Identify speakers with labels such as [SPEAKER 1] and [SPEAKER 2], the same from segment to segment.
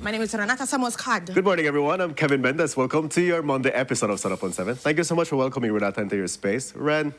[SPEAKER 1] My name is Renata Samos-Cad.
[SPEAKER 2] Good morning, everyone. I'm Kevin Mendes. Welcome to your Monday episode of Sunup on 7. Thank you so much for welcoming Renata into your space. Ren,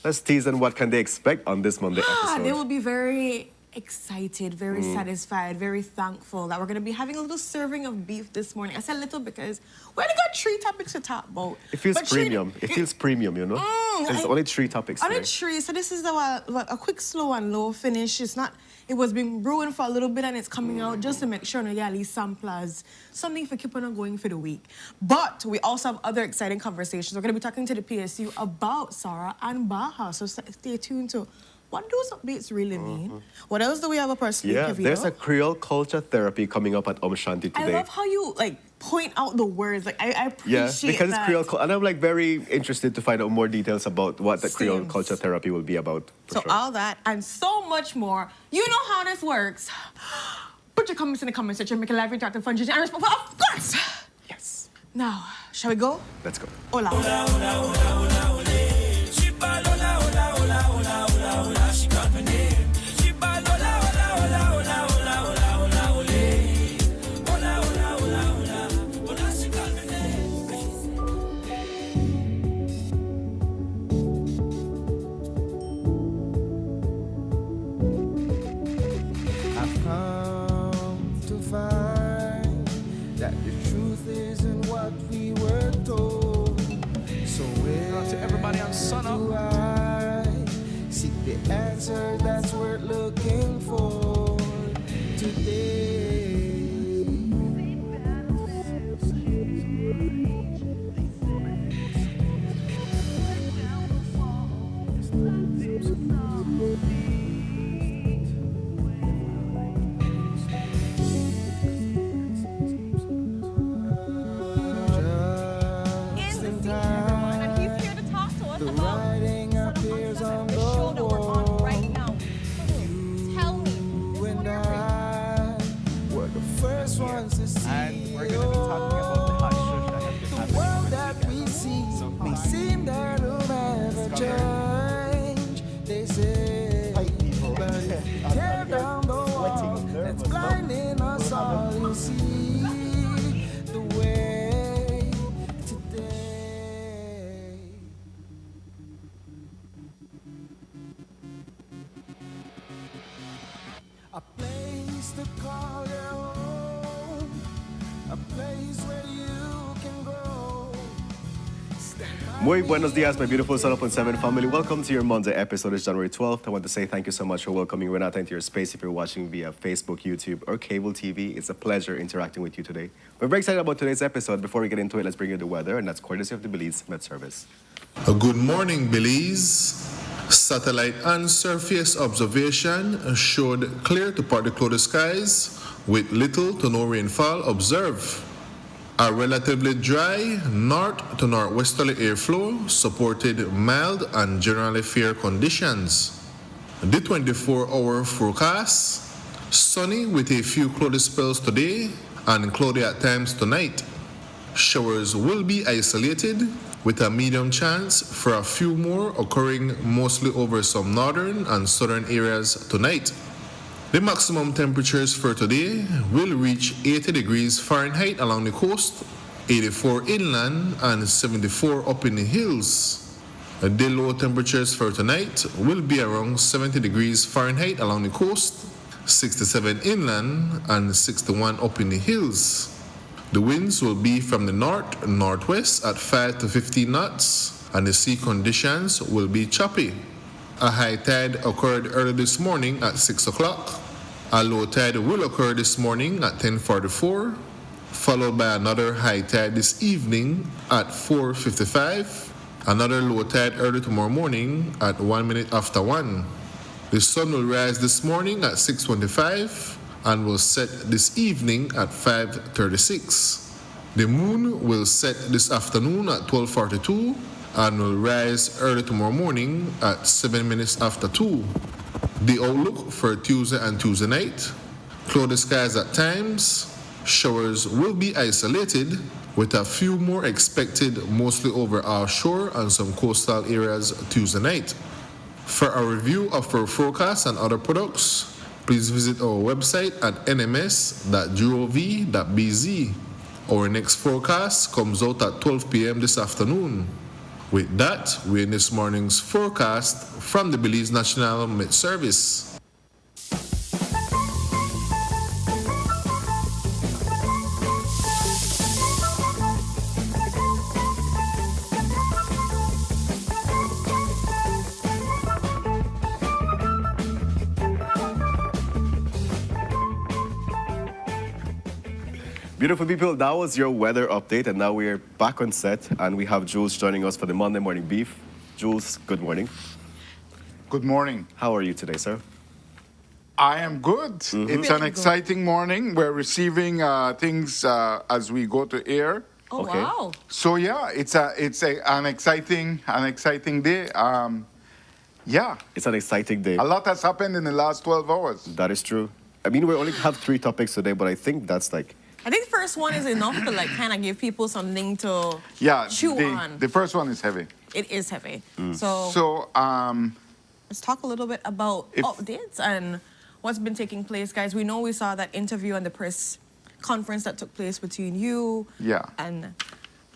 [SPEAKER 2] let's tease on what can they expect on this Monday episode.
[SPEAKER 1] They will be very excited, very satisfied, very thankful that we're going to be having a little serving of beef this morning. I said little because we only got 3 topics to talk about.
[SPEAKER 2] It feels premium. It feels premium, you know? There's only 3 topics
[SPEAKER 1] Only
[SPEAKER 2] today.
[SPEAKER 1] 3. So this is a quick, slow and low finish. It's not... It was been brewing for a little bit and it's coming out just to make sure you get at least samplers, something for keeping on going for the week. But we also have other exciting conversations. We're going to be talking to the PSU about Sarah and Baja. So stay tuned to what those updates really mean. What else do we have up our sleeve?
[SPEAKER 2] Yeah, there's a Creole culture therapy coming up at Shanti today.
[SPEAKER 1] I love how you point out the words. I appreciate
[SPEAKER 2] because
[SPEAKER 1] that.
[SPEAKER 2] it's Creole, and I'm very interested to find out more details about what the Creole culture therapy will be about.
[SPEAKER 1] So all that and so much more. You know how this works. Put your comments in the comment section, make a live interactive fun, and respond. Of course.
[SPEAKER 2] Yes.
[SPEAKER 1] Now, shall we go?
[SPEAKER 2] Let's go.
[SPEAKER 1] Hola.
[SPEAKER 3] She called my name. She bad, hola, hola, hola, hola, hola, hola, hola, hola, hola, hola, hola, hola, she called my name.
[SPEAKER 4] I've come to find that the truth isn't what we were told. So where
[SPEAKER 3] to everybody on Sunup.
[SPEAKER 4] do I seek the answer that's worth looking for today? Just in time,
[SPEAKER 5] And he's here to talk to us
[SPEAKER 4] the
[SPEAKER 5] about
[SPEAKER 4] writing appears on
[SPEAKER 5] the
[SPEAKER 4] the
[SPEAKER 5] show that we're on
[SPEAKER 4] wall.
[SPEAKER 5] right now. Tell me,
[SPEAKER 4] You
[SPEAKER 5] this
[SPEAKER 4] and
[SPEAKER 5] one you're
[SPEAKER 4] I were the first ones to see.
[SPEAKER 3] And we're going to be talking about the hot shush that has been
[SPEAKER 4] The
[SPEAKER 3] happening
[SPEAKER 4] world
[SPEAKER 3] in
[SPEAKER 4] that
[SPEAKER 3] Belize
[SPEAKER 4] we see
[SPEAKER 3] so
[SPEAKER 4] may
[SPEAKER 3] far.
[SPEAKER 4] seem that it'll never change. They say, but if you tear down the wall that's blinding us all, you'll see the way today. A place to call your home, a place where you can go.
[SPEAKER 2] Muy buenos dias, my beautiful Sunup on 7 family. Welcome to your Monday episode. It's January 12th. I want to say thank you so much for welcoming Renata into your space. If you're watching via Facebook, YouTube, or cable TV, it's a pleasure interacting with you today. We're very excited about today's episode. Before we get into it, let's bring you the weather, and that's courtesy of the Belize Met Service.
[SPEAKER 6] Good morning, Belize. Satellite and surface observation showed clear to partly clouded skies with little to no rainfall observed. A relatively dry north to northwesterly airflow supported mild and generally fair conditions. The 24-hour forecast: sunny with a few cloudy spells today and cloudy at times tonight. Showers will be isolated with a medium chance for a few more occurring mostly over some northern and southern areas tonight. The maximum temperatures for today will reach 80 degrees Fahrenheit along the coast, 84 inland, and 74 up in the hills. The low temperatures for tonight will be around 70 degrees Fahrenheit along the coast, 67 inland, and 61 up in the hills. The winds will be from the north-northwest at 5 to 15 knots, and the sea conditions will be choppy. A high tide occurred early this morning at 6 o'clock. A low tide will occur this morning at 10:44, followed by another high tide this evening at 4:55, another low tide early tomorrow morning at 1 minute after 1. The sun will rise this morning at 6:25 and will set this evening at 5:36. The moon will set this afternoon at 12:42 and will rise early tomorrow morning at 7 minutes after 2. The outlook for Tuesday and Tuesday night: cloudy skies at times, showers will be isolated with a few more expected mostly over our shore and some coastal areas Tuesday night. For a review of our forecast and other products, please visit our website at nms.gov.bz. Our next forecast comes out at 12 p.m. this afternoon. With that, we're in this morning's forecast from the Belize National Met Service.
[SPEAKER 2] Beautiful people, that was your weather update, and now we're back on set, and we have Jules joining us for the Monday Morning Beef. Jules, good morning.
[SPEAKER 7] Good morning.
[SPEAKER 2] How are you today, sir?
[SPEAKER 7] I am good. It's an exciting morning. We're receiving things as we go to air.
[SPEAKER 5] Oh,
[SPEAKER 2] Okay.
[SPEAKER 5] wow.
[SPEAKER 7] So yeah, an exciting day. Yeah,
[SPEAKER 2] It's an exciting day.
[SPEAKER 7] a lot has happened in the last 12 hours.
[SPEAKER 2] That is true. I mean, we only have 3 topics today, but I think that's like,
[SPEAKER 5] I think the first one is enough to like kind of give people something to
[SPEAKER 7] Yeah,
[SPEAKER 5] chew on.
[SPEAKER 7] the first one is heavy.
[SPEAKER 5] It is heavy. So
[SPEAKER 7] So
[SPEAKER 5] let's talk a little bit about
[SPEAKER 7] If-
[SPEAKER 5] updates and what's been taking place, guys. We know we saw that interview and the press conference that took place between you
[SPEAKER 7] Yeah.
[SPEAKER 5] and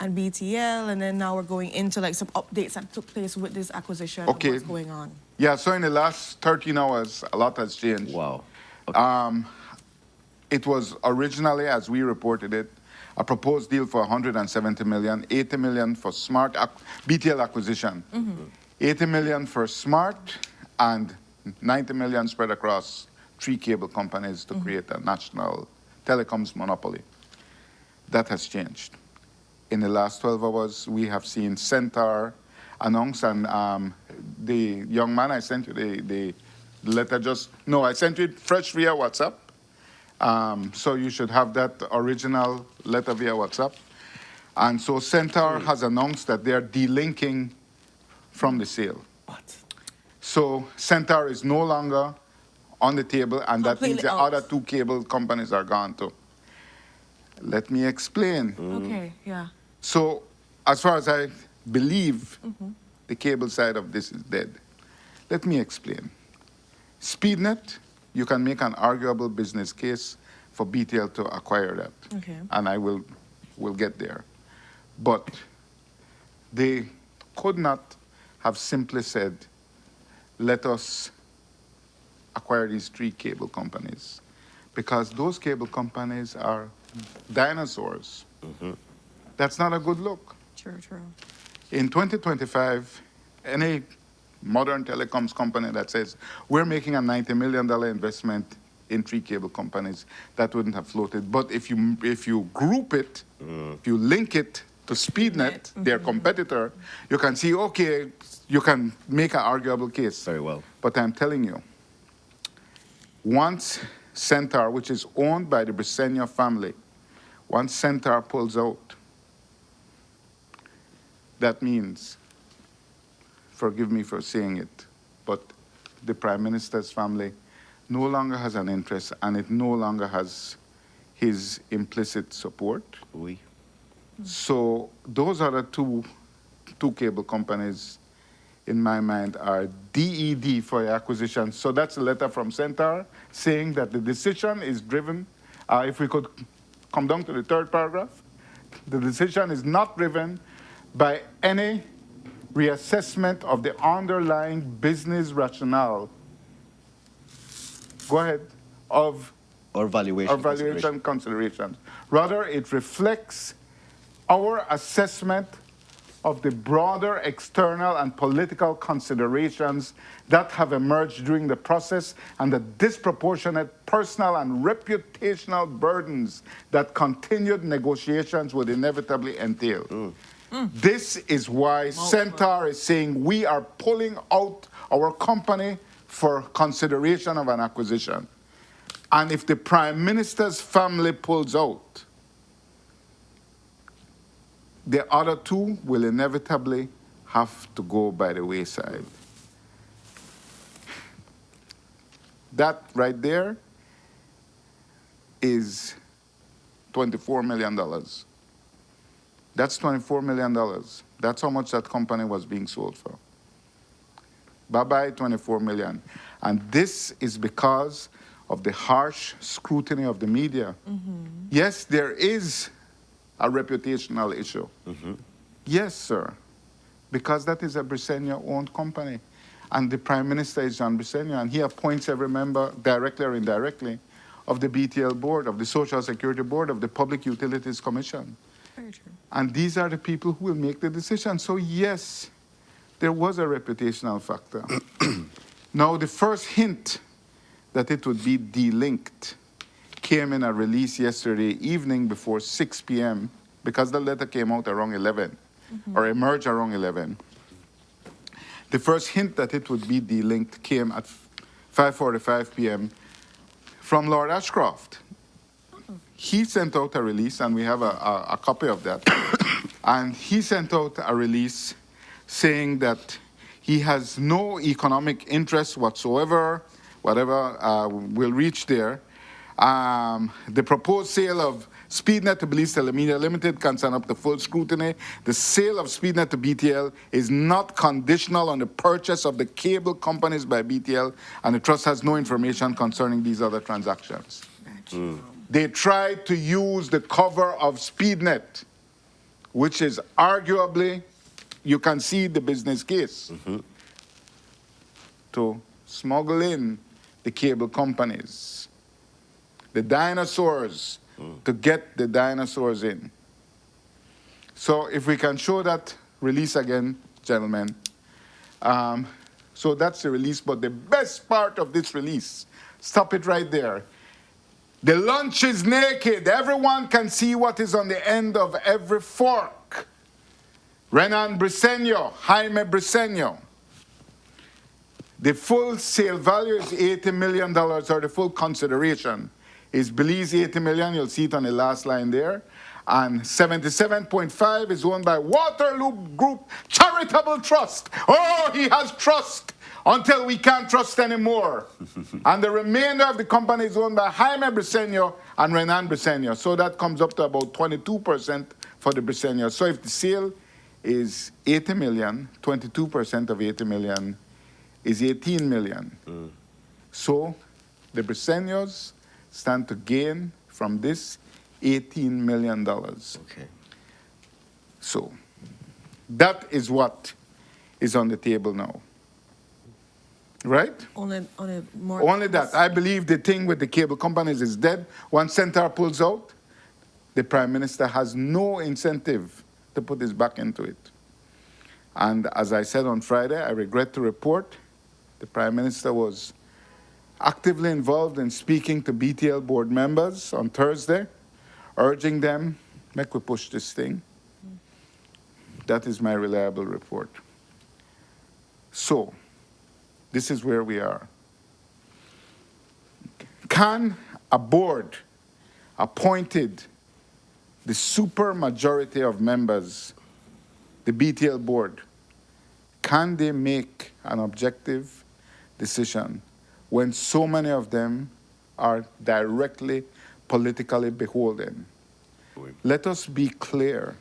[SPEAKER 5] BTL, and then now we're going into like some updates that took place with this acquisition.
[SPEAKER 7] Okay.
[SPEAKER 5] Of what's going on?
[SPEAKER 7] yeah, so in the last 13 hours, a lot has changed.
[SPEAKER 2] wow. Okay.
[SPEAKER 7] It was originally, as we reported it, a proposed deal for 170 million, 80 million for BTL acquisition, 80 million for Smart, and 90 million spread across 3 cable companies to create a national telecoms monopoly. That has changed. In the last 12 hours, we have seen Centaur announce, and the young man I sent you the letter I sent you it fresh via WhatsApp. So you should have that original letter via WhatsApp. And so Centaur has announced that they are delinking from the sale.
[SPEAKER 2] What?
[SPEAKER 7] So Centaur is no longer on the table, and that means
[SPEAKER 5] Completely
[SPEAKER 7] the
[SPEAKER 5] out.
[SPEAKER 7] other 2 cable companies are gone too. Let me explain.
[SPEAKER 5] Okay, yeah.
[SPEAKER 7] So as far as I believe, the cable side of this is dead. Let me explain. SpeedNet, you can make an arguable business case for BTL to acquire that.
[SPEAKER 5] Okay.
[SPEAKER 7] And I will get there. But they could not have simply said, let us acquire these 3 cable companies, because those cable companies are dinosaurs. That's not a good look.
[SPEAKER 5] True.
[SPEAKER 7] In 2025, any modern telecoms company that says, we're making a $90 million investment in 3 cable companies, that wouldn't have floated. But if you group it, if you link it to SpeedNet, their competitor, you can see, okay, you can make an arguable case.
[SPEAKER 2] Very well.
[SPEAKER 7] But I'm telling you, once Centaur, which is owned by the Brisenia family, Once Centaur pulls out, that means, forgive me for saying it, but the Prime Minister's family no longer has an interest, and it no longer has his implicit support.
[SPEAKER 2] Oui.
[SPEAKER 7] So those are the two cable companies, in my mind, are DED for the acquisition. So that's a letter from Centaur saying that the decision is driven, if we could come down to the third paragraph, the decision is not driven by any reassessment of the underlying business rationale. Go ahead. Of
[SPEAKER 2] Or valuation.
[SPEAKER 7] our valuation considerations. Rather, it reflects our assessment of the broader external and political considerations that have emerged during the process and the disproportionate personal and reputational burdens that continued negotiations would inevitably entail. This is why Centaur is saying we are pulling out our company for consideration of an acquisition. And if the Prime Minister's family pulls out, the other two will inevitably have to go by the wayside. That right there is $24 million. That's $24 million. That's how much that company was being sold for. Bye-bye, 24 million. And this is because of the harsh scrutiny of the media. Yes, there is a reputational issue. Yes, sir, because that is a Briseño-owned company. And the Prime Minister is John Briseño, and he appoints every member, directly or indirectly, of the BTL board, of the Social Security Board, of the Public Utilities Commission.
[SPEAKER 5] Very true.
[SPEAKER 7] And these are the people who will make the decision. So yes, there was a reputational factor. Now, the first hint that it would be delinked came in a release yesterday evening before 6 p.m. because the letter came out around 11, or emerged around 11. The first hint that it would be delinked came at 5:45 p.m. from Lord Ashcroft. He sent out a release, and we have a copy of that. And he sent out a release saying that he has no economic interest whatsoever, whatever will reach there. The proposed sale of SpeedNet to Belize Telemedia Limited can stand up to full scrutiny. The sale of SpeedNet to BTL is not conditional on the purchase of the cable companies by BTL, and the trust has no information concerning these other transactions. They tried to use the cover of SpeedNet, which is arguably, you can see the business case, to smuggle in the cable companies, the dinosaurs, to get the dinosaurs in. So if we can show that release again, gentlemen. So that's the release, but the best part of this release, stop it right there. The lunch is naked. Everyone can see what is on the end of every fork. Renan Briseño, Jaime Briseño. The full sale value is $80 million, or the full consideration is Belize $80 million. You'll see it on the last line there. And 77.5 is owned by Waterloo Group Charitable Trust. Oh, he has trust until we can't trust anymore. And the remainder of the company is owned by Jaime Briseño and Renan Briseño. So that comes up to about 22% for the Briseño. So if the sale is 80 million, 22% of 80 million is 18 million. So the Briseños stand to gain from this $18 million.
[SPEAKER 2] Okay.
[SPEAKER 7] So that is what is on the table now. Right?
[SPEAKER 5] Only more.
[SPEAKER 7] Only that. I believe the thing with the cable companies is dead. Once Centaur pulls out, the Prime Minister has no incentive to put his back into it. And as I said on Friday, I regret to report, the Prime Minister was actively involved in speaking to BTL board members on Thursday, urging them, make we push this thing. That is my reliable report. So, this is where we are. Can a board appointed the super majority of members, the BTL board, can they make an objective decision when so many of them are directly politically beholden? Let us be clear.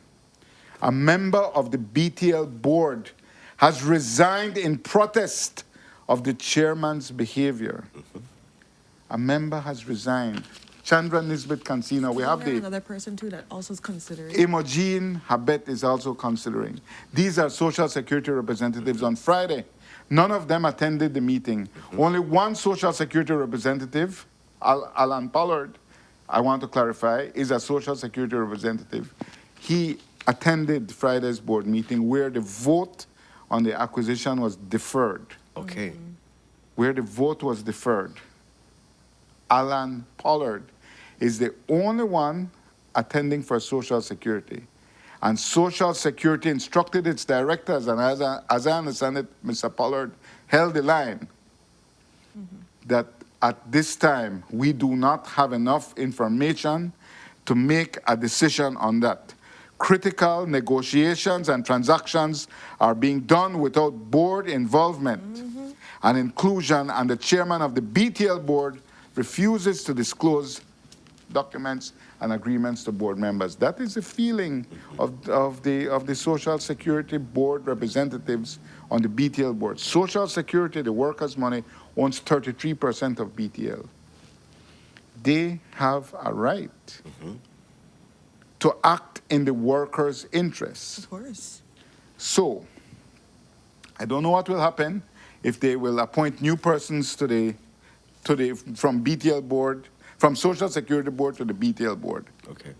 [SPEAKER 7] A member of the BTL board has resigned in protest of the chairman's behavior. A member has resigned. Chandra Nisbet Kansina, we have the
[SPEAKER 5] another person too that also is considering.
[SPEAKER 7] Imogen Habet is also considering. These are Social Security representatives on Friday. None of them attended the meeting. Only one Social Security representative, Alan Pollard, I want to clarify, is a Social Security representative. He attended Friday's board meeting where the vote on the acquisition was deferred.
[SPEAKER 2] Okay.
[SPEAKER 7] Where the vote was deferred. Alan Pollard is the only one attending for Social Security. And Social Security instructed its directors, and as I understand it, Mr. Pollard held the line that at this time we do not have enough information to make a decision on that. Critical negotiations and transactions are being done without board involvement and inclusion, and the chairman of the BTL board refuses to disclose documents and agreements to board members. That is the feeling of the Social Security board representatives on the BTL board. Social Security, the workers' money, owns 33% of BTL. They have a right to act in the workers' interests.
[SPEAKER 5] Of course.
[SPEAKER 7] So, I don't know what will happen if they will appoint new persons from BTL board, from Social Security board to the BTL board.
[SPEAKER 2] Okay.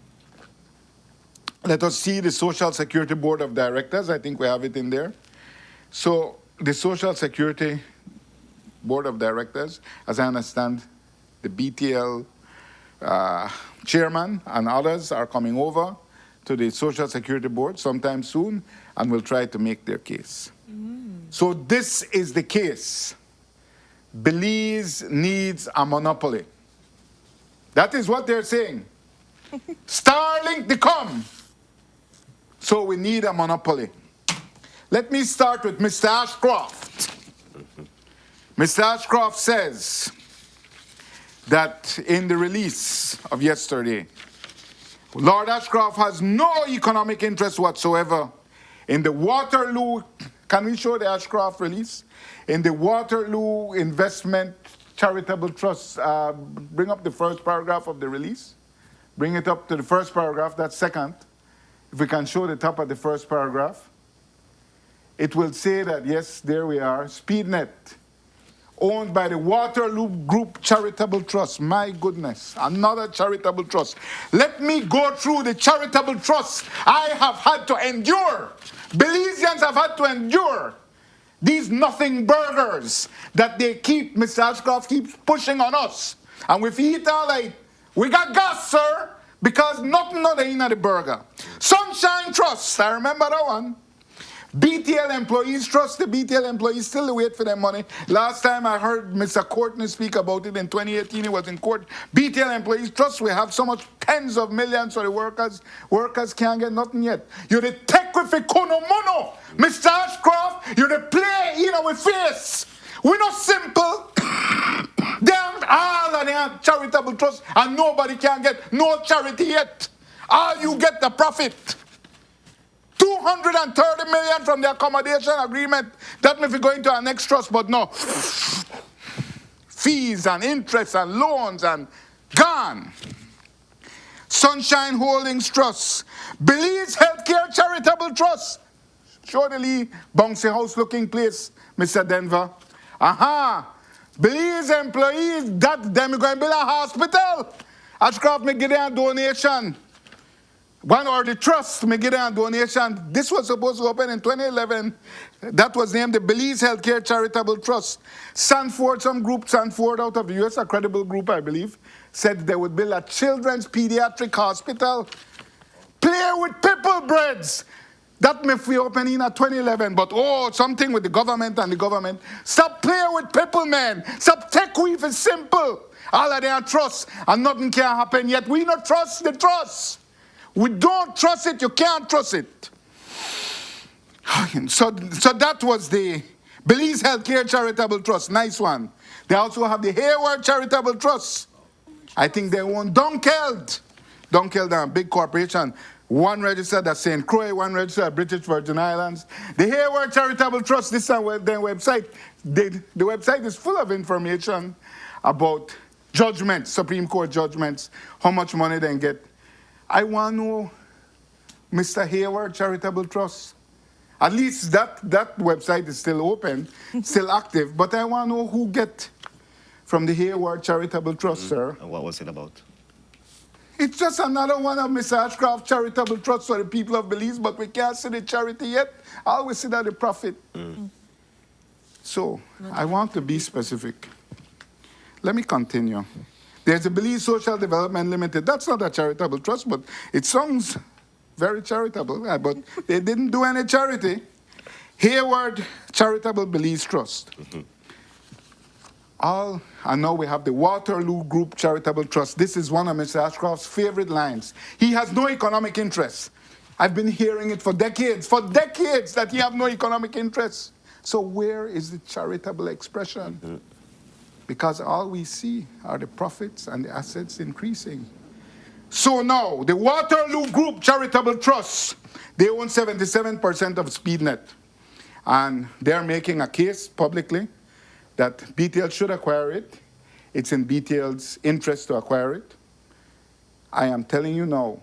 [SPEAKER 7] Let us see the Social Security Board of Directors. I think we have it in there. So the Social Security Board of Directors, as I understand, the BTL chairman and others are coming over to the Social Security Board sometime soon and will try to make their case. So this is the case. Belize needs a monopoly. That is what they're saying. Starlink to come. So we need a monopoly. Let me start with Mr. Ashcroft. Mr. Ashcroft says that in the release of yesterday, Lord Ashcroft has no economic interest whatsoever in the Waterloo. Can we show the Ashcroft release? In the Waterloo Investment Charitable Trust. Bring up the first paragraph of the release. Bring it up to the first paragraph, that's second. If we can show the top of the first paragraph, it will say that, yes, there we are, SpeedNet, owned by the Waterloo Group Charitable Trust. My goodness, another charitable trust. Let me go through the charitable trust I have had to endure. Belizeans have had to endure these nothing burgers that they keep, Mr. Ashcroft keeps pushing on us. And if we eat all right, we got gas, sir, because nothing not in the burger. Sunshine Trust, I remember that one. BTL Employees Trust, the BTL employees still wait for their money. Last time I heard Mr. Courtney speak about it in 2018, he was in court. BTL Employees Trust, we have so much tens of millions for the workers. Workers can't get nothing yet. You the tech with the konomono, Mr. Ashcroft, you the play in our face. We're not simple. Damn all of them charitable trust and nobody can get no charity yet. All you get the profit. 230 million from the accommodation agreement. That may be going to our next trust, but no. Fees and interest and loans and gone. Sunshine Holdings Trust. Belize Healthcare Charitable Trust. Show the Lee bouncy house looking place, Mr. Denver. Aha. Belize employees, that them going to build a hospital. Ashcroft may give them a donation. One or the trust may give them a donation. This was supposed to open in 2011. That was named the Belize Healthcare Charitable Trust. Sanford, some group, Sanford out of the US, a credible group, I believe, said they would build a children's pediatric hospital. Play with people breads. That may be opening in 2011, but something with the government and the government. Stop playing with people, man. Stop tech weave is simple. All of them trust, and nothing can happen yet. We not trust the trust. We don't trust it. You can't trust it. So that was the Belize Healthcare Charitable Trust. Nice one. They also have the Hayward Charitable Trust. I think they own Dunkeld. Dunkeld, a big corporation. One registered at St. Croix, one registered at British Virgin Islands. The Hayward Charitable Trust, this is their website. The website is full of information about judgments, Supreme Court judgments, how much money they get. I want to know, Mr. Hayward Charitable Trust. At least that website is still open, still active, but I want to know who get from the Hayward Charitable Trust, sir.
[SPEAKER 2] And what was it about?
[SPEAKER 7] It's just another one of Mr. Ashcroft's charitable trusts for the people of Belize, but we can't see the charity yet. I always see that the profit. So, I want to be specific. Let me continue. There's a Belize Social Development Limited. That's not a charitable trust, but it sounds very charitable, but they didn't do any charity. Hayward Charitable Belize Trust. And now we have the Waterloo Group Charitable Trust. This is one of Mr. Ashcroft's favorite lines. He has no economic interest. I've been hearing it for decades that he have no economic interest. So where is the charitable expression? Because all we see are the profits and the assets increasing. So now, the Waterloo Group Charitable Trust, they own 77% of SpeedNet. And they're making a case publicly that BTL should acquire it. It's in BTL's interest to acquire it. I am telling you now,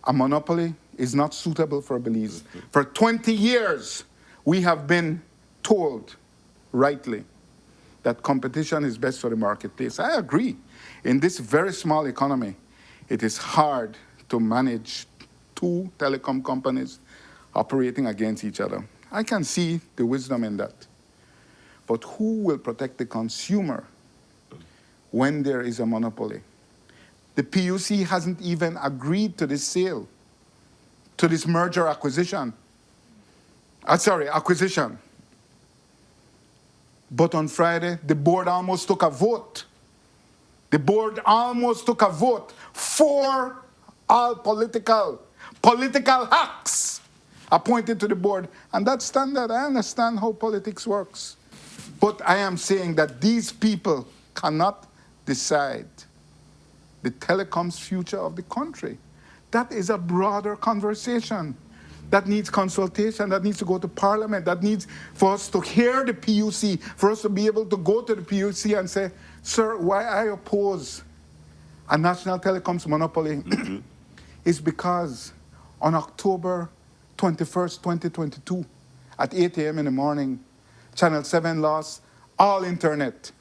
[SPEAKER 7] a monopoly is not suitable for Belize. For 20 years, we have been told, rightly, that competition is best for the marketplace. I agree. In this very small economy, it is hard to manage two telecom companies operating against each other. I can see the wisdom in that. But who will protect the consumer when there is a monopoly? The PUC hasn't even agreed to this sale, to this merger acquisition. Acquisition. But on Friday, the board almost took a vote. The board almost took a vote for all political hacks appointed to the board. And that's standard. I understand how politics works. But I am saying that these people cannot decide the telecom's future of the country. That is a broader conversation. That needs consultation, that needs to go to Parliament, that needs for us to hear the PUC, for us to be able to go to the PUC and say, sir, why I oppose a national telecoms monopoly is because on October 21st, 2022, at 8 a.m. in the morning, Channel 7 lost all internet,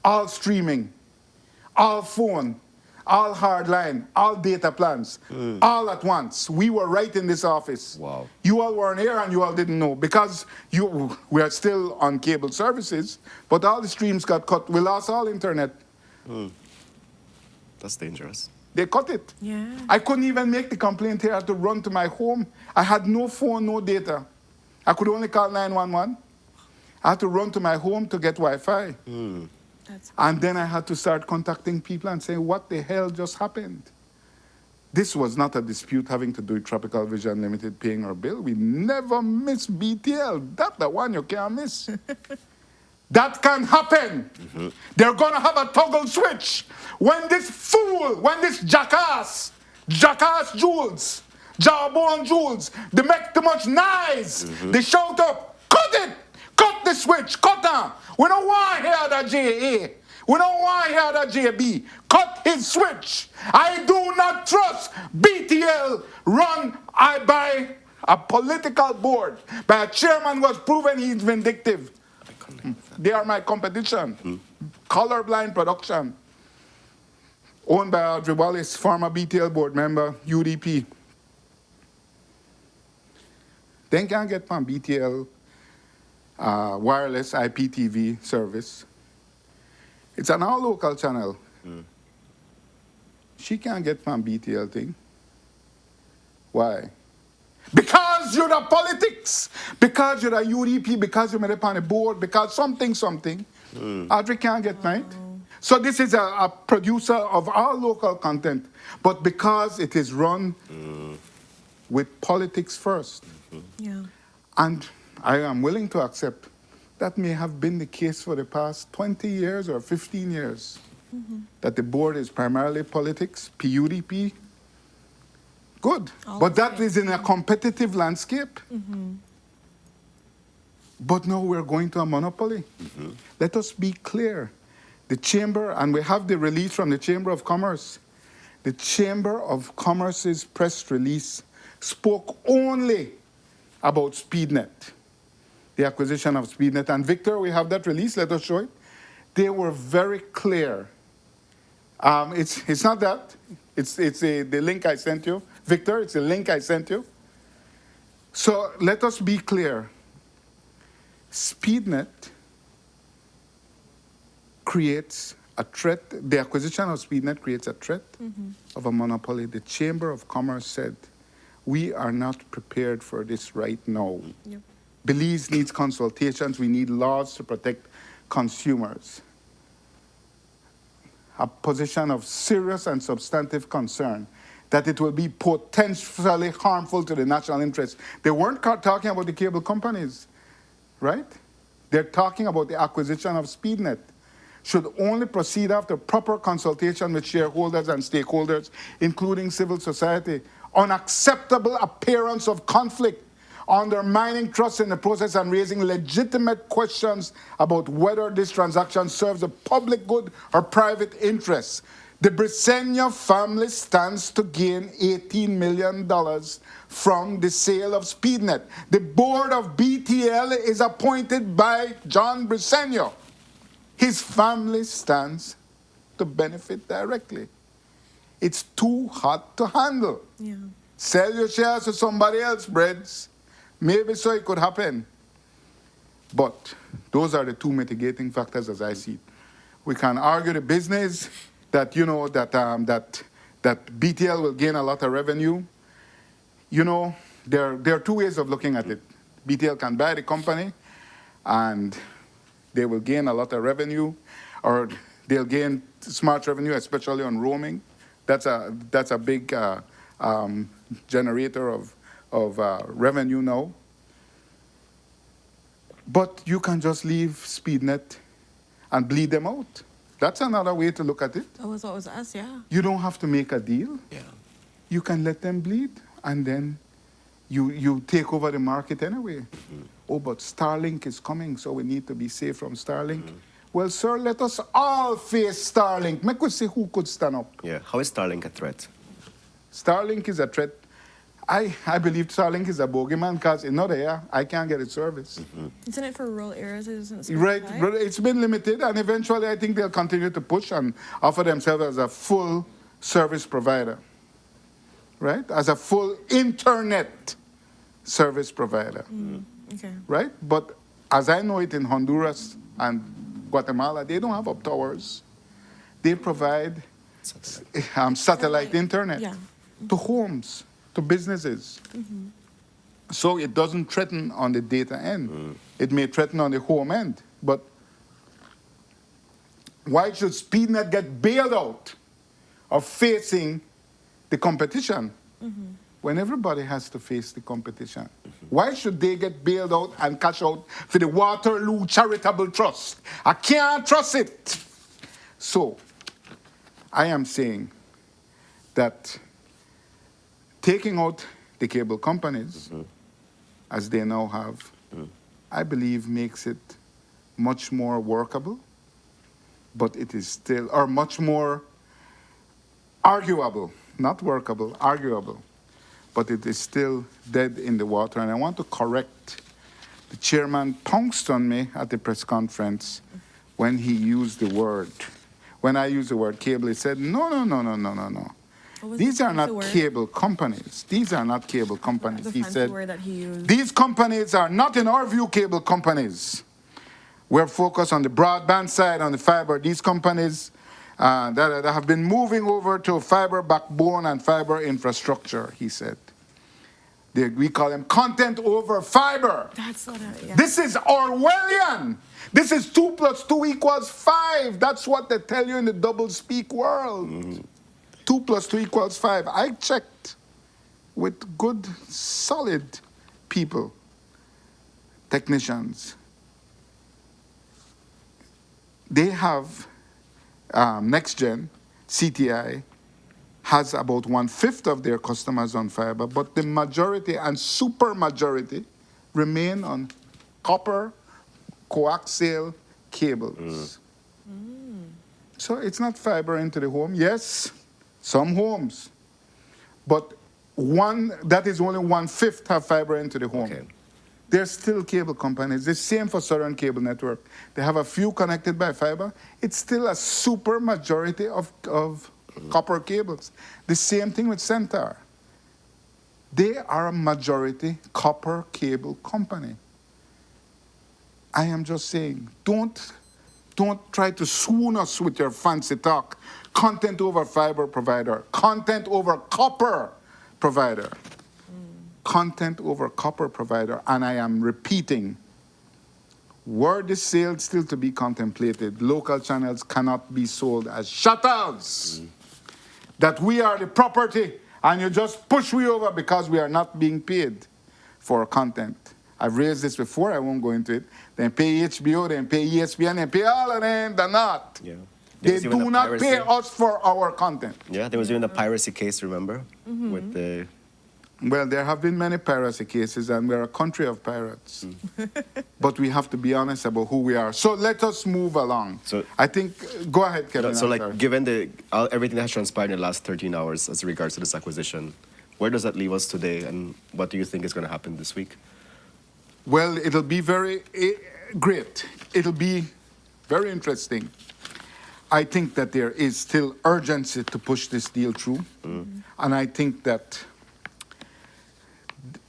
[SPEAKER 7] all streaming, all phone, all hardline, all data plans, all at once. We were right in this office.
[SPEAKER 2] Wow.
[SPEAKER 7] You all weren't here and you all didn't know because we are still on cable services, but all the streams got cut. We lost all internet.
[SPEAKER 2] That's dangerous.
[SPEAKER 7] They cut it.
[SPEAKER 5] Yeah.
[SPEAKER 7] I couldn't even make the complaint here. I had to run to my home. I had no phone, no data. I could only call 911. I had to run to my home to get Wi-Fi. And then I had to start contacting people and saying, what the hell just happened? This was not a dispute having to do with Tropical Vision Limited paying our bill. We never miss BTL. That's the one you can't miss. That can happen. They're going to have a toggle switch. When this fool, when this jackass Jules, Jawbone Jules, they make too much noise. They shout up, cut it! Cut the switch, cut her. We don't want to hear that JA. We don't want to hear that JB. Cut his switch. I do not trust BTL run by a political board, by a chairman who has proven he's vindictive. They are my competition. Colorblind Production, owned by Audrey Wallace, former BTL board member, UDP. They can't get from BTL wireless IPTV service. It's an all-local channel. She can't get from BTL thing. Why? Because you're the politics. Because you're the UDP. Because you're made up on the board. Because something. Audrey can't get mine. So this is a producer of our local content, but because it is run with politics first,
[SPEAKER 5] Yeah.
[SPEAKER 7] and I am willing to accept that may have been the case for the past 20 years or 15 years, that the board is primarily politics, PUDP, good. But that is in a competitive landscape. But now we're going to a monopoly. Let us be clear. The Chamber, and we have the release from the Chamber of Commerce. The Chamber of Commerce's press release spoke only about SpeedNet, the acquisition of SpeedNet. And Victor, we have that release. Let us show it. They were very clear. It's not that. It's the link I sent you. Victor, it's the link I sent you. So let us be clear. SpeedNet creates a threat. The acquisition of SpeedNet creates a threat of a monopoly. The Chamber of Commerce said, we are not prepared for this right now. Belize needs consultations. We need laws to protect consumers. A position of serious and substantive concern that it will be potentially harmful to the national interest. They weren't talking about the cable companies, right? They're talking about the acquisition of SpeedNet. Should only proceed after proper consultation with shareholders and stakeholders, including civil society. Unacceptable appearance of conflict, undermining trust in the process and raising legitimate questions about whether this transaction serves the public good or private interests. The Briceño family stands to gain $18 million from the sale of SpeedNet. The board of BTL is appointed by John Briceño. His family stands to benefit directly. It's too hot to handle.
[SPEAKER 5] Yeah.
[SPEAKER 7] Sell your shares to somebody else, Breads. Maybe so it could happen. But those are the two mitigating factors as I see it. We can argue the business that, you know, that BTL will gain a lot of revenue. You know, there are two ways of looking at it. BTL can buy the company and they will gain a lot of revenue, or they'll gain smart revenue, especially on roaming. That's a big generator of revenue now. But you can just leave SpeedNet and bleed them out. That's another way to look at it.
[SPEAKER 5] That was what was asked, yeah.
[SPEAKER 7] You don't have to make a deal.
[SPEAKER 2] Yeah.
[SPEAKER 7] You can let them bleed, and then you take over the market anyway. Oh, but Starlink is coming, so we need to be safe from Starlink. Well, sir, let us all face Starlink. Make us see who could stand up.
[SPEAKER 2] Yeah. How is Starlink a threat?
[SPEAKER 7] Starlink is a threat. I believe Starlink is a bogeyman because in another year, I can't get its service.
[SPEAKER 5] Isn't it for rural areas? It isn't
[SPEAKER 7] Right,
[SPEAKER 5] specified?
[SPEAKER 7] but it's been limited, and eventually I think they'll continue to push and offer themselves as a full service provider, right? As a full internet service provider,
[SPEAKER 5] Okay.
[SPEAKER 7] right? But as I know it in Honduras and Guatemala, they don't have up towers. They provide satellite internet
[SPEAKER 5] Yeah.
[SPEAKER 7] to homes, to businesses. So it doesn't threaten on the data end. It may threaten on the home end. But why should SpeedNet get bailed out of facing the competition when everybody has to face the competition? Why should they get bailed out and cash out for the Waterloo Charitable Trust? I can't trust it. So I am saying that taking out the cable companies, as they now have, I believe makes it much more workable, but it is still, or much more arguable, not workable, arguable, but it is still dead in the water. And I want to correct the chairman pounced on me at the press conference when he used the word. When I used the word cable, he said, no. These are not cable companies. These are not cable companies.
[SPEAKER 5] The
[SPEAKER 7] He
[SPEAKER 5] fancy
[SPEAKER 7] said,
[SPEAKER 5] word that he used.
[SPEAKER 7] these companies are not, in our view, cable companies. We're focused on the broadband side, on the fiber. These companies that have been moving over to fiber backbone and fiber infrastructure, he said. We call them content over fiber.
[SPEAKER 5] That's what yeah.
[SPEAKER 7] This is Orwellian. This is 2 + 2 = 5. That's what they tell you in the double speak world. 2 + 2 = 5. I checked with good, solid people, technicians. They have Next Gen, CTI, has about 1/5 of their customers on fiber, but the majority and super majority remain on copper coaxial cables. So it's not fiber into the home. Yes, some homes, but that is only 1/5 have fiber into the home.
[SPEAKER 2] Okay.
[SPEAKER 7] There's still cable companies. The same for Southern Cable Network. They have a few connected by fiber. It's still a super majority of copper cables. The same thing with Centaur. They are a majority copper cable company. I am just saying, don't try to swoon us with your fancy talk. Content over fiber provider. Content over copper provider. Content over copper provider. And I am repeating, were the sale still to be contemplated, local channels cannot be sold as shuttles. That we are the property and you just push we over because we are not being paid for content. I've raised this before, I won't go into it. They pay HBO, they pay ESPN, they pay all of them, they're not.
[SPEAKER 2] Yeah.
[SPEAKER 7] They do not pay us for our content.
[SPEAKER 2] Yeah, there was even a piracy case, remember? With the...
[SPEAKER 7] Well, there have been many piracy cases, and we're a country of pirates. But we have to be honest about who we are. So let us move along.
[SPEAKER 2] So-
[SPEAKER 7] I think, go ahead, Kevin.
[SPEAKER 2] So,
[SPEAKER 7] I'm
[SPEAKER 2] like,
[SPEAKER 7] sorry.
[SPEAKER 2] given everything that has transpired in the last 13 hours as regards to this acquisition, where does that leave us today, and what do you think is going to happen this week?
[SPEAKER 7] Well, it'll be very great. It'll be very interesting. I think that there is still urgency to push this deal through. And I think that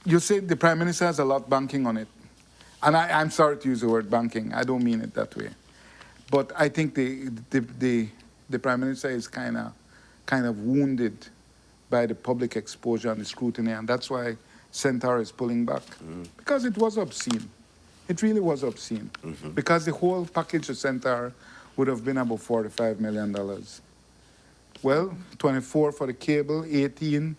[SPEAKER 7] you say the Prime Minister has a lot banking on it. And I'm sorry to use the word banking. I don't mean it that way. But I think the Prime Minister is kind of wounded by the public exposure and the scrutiny. And that's why Centaur is pulling back. Because it was obscene. It really was obscene. Because the whole package of Centaur would have been about $45 million. Well, 24 for the cable, 18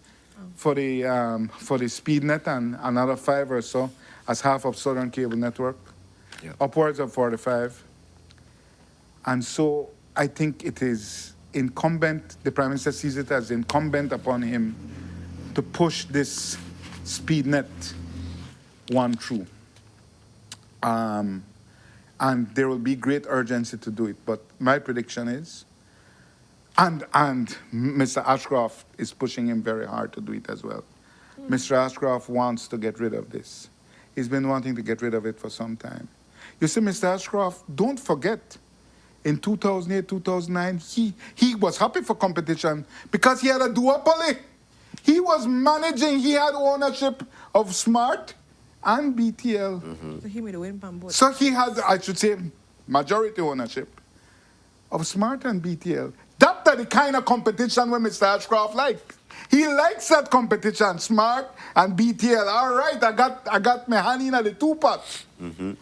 [SPEAKER 7] for the SpeedNet, and another 5 or so as half of Southern Cable Network, upwards of 45. And so I think it is incumbent, the Prime Minister sees it as incumbent upon him to push this SpeedNet one through. And there will be great urgency to do it. But my prediction is, and Mr. Ashcroft is pushing him very hard to do it as well. Mr. Ashcroft wants to get rid of this. He's been wanting to get rid of it for some time. You see, Mr. Ashcroft, don't forget, in 2008, 2009, he was happy for competition because he had a duopoly. He was managing, he had ownership of Smart and BTL.
[SPEAKER 5] So he made a win on both.
[SPEAKER 7] So he had, I should say, majority ownership of Smart and BTL. That's the kind of competition where Mr. Ashcroft likes. He likes that competition, Smart and BTL. All right, I got my hand in at the two pot.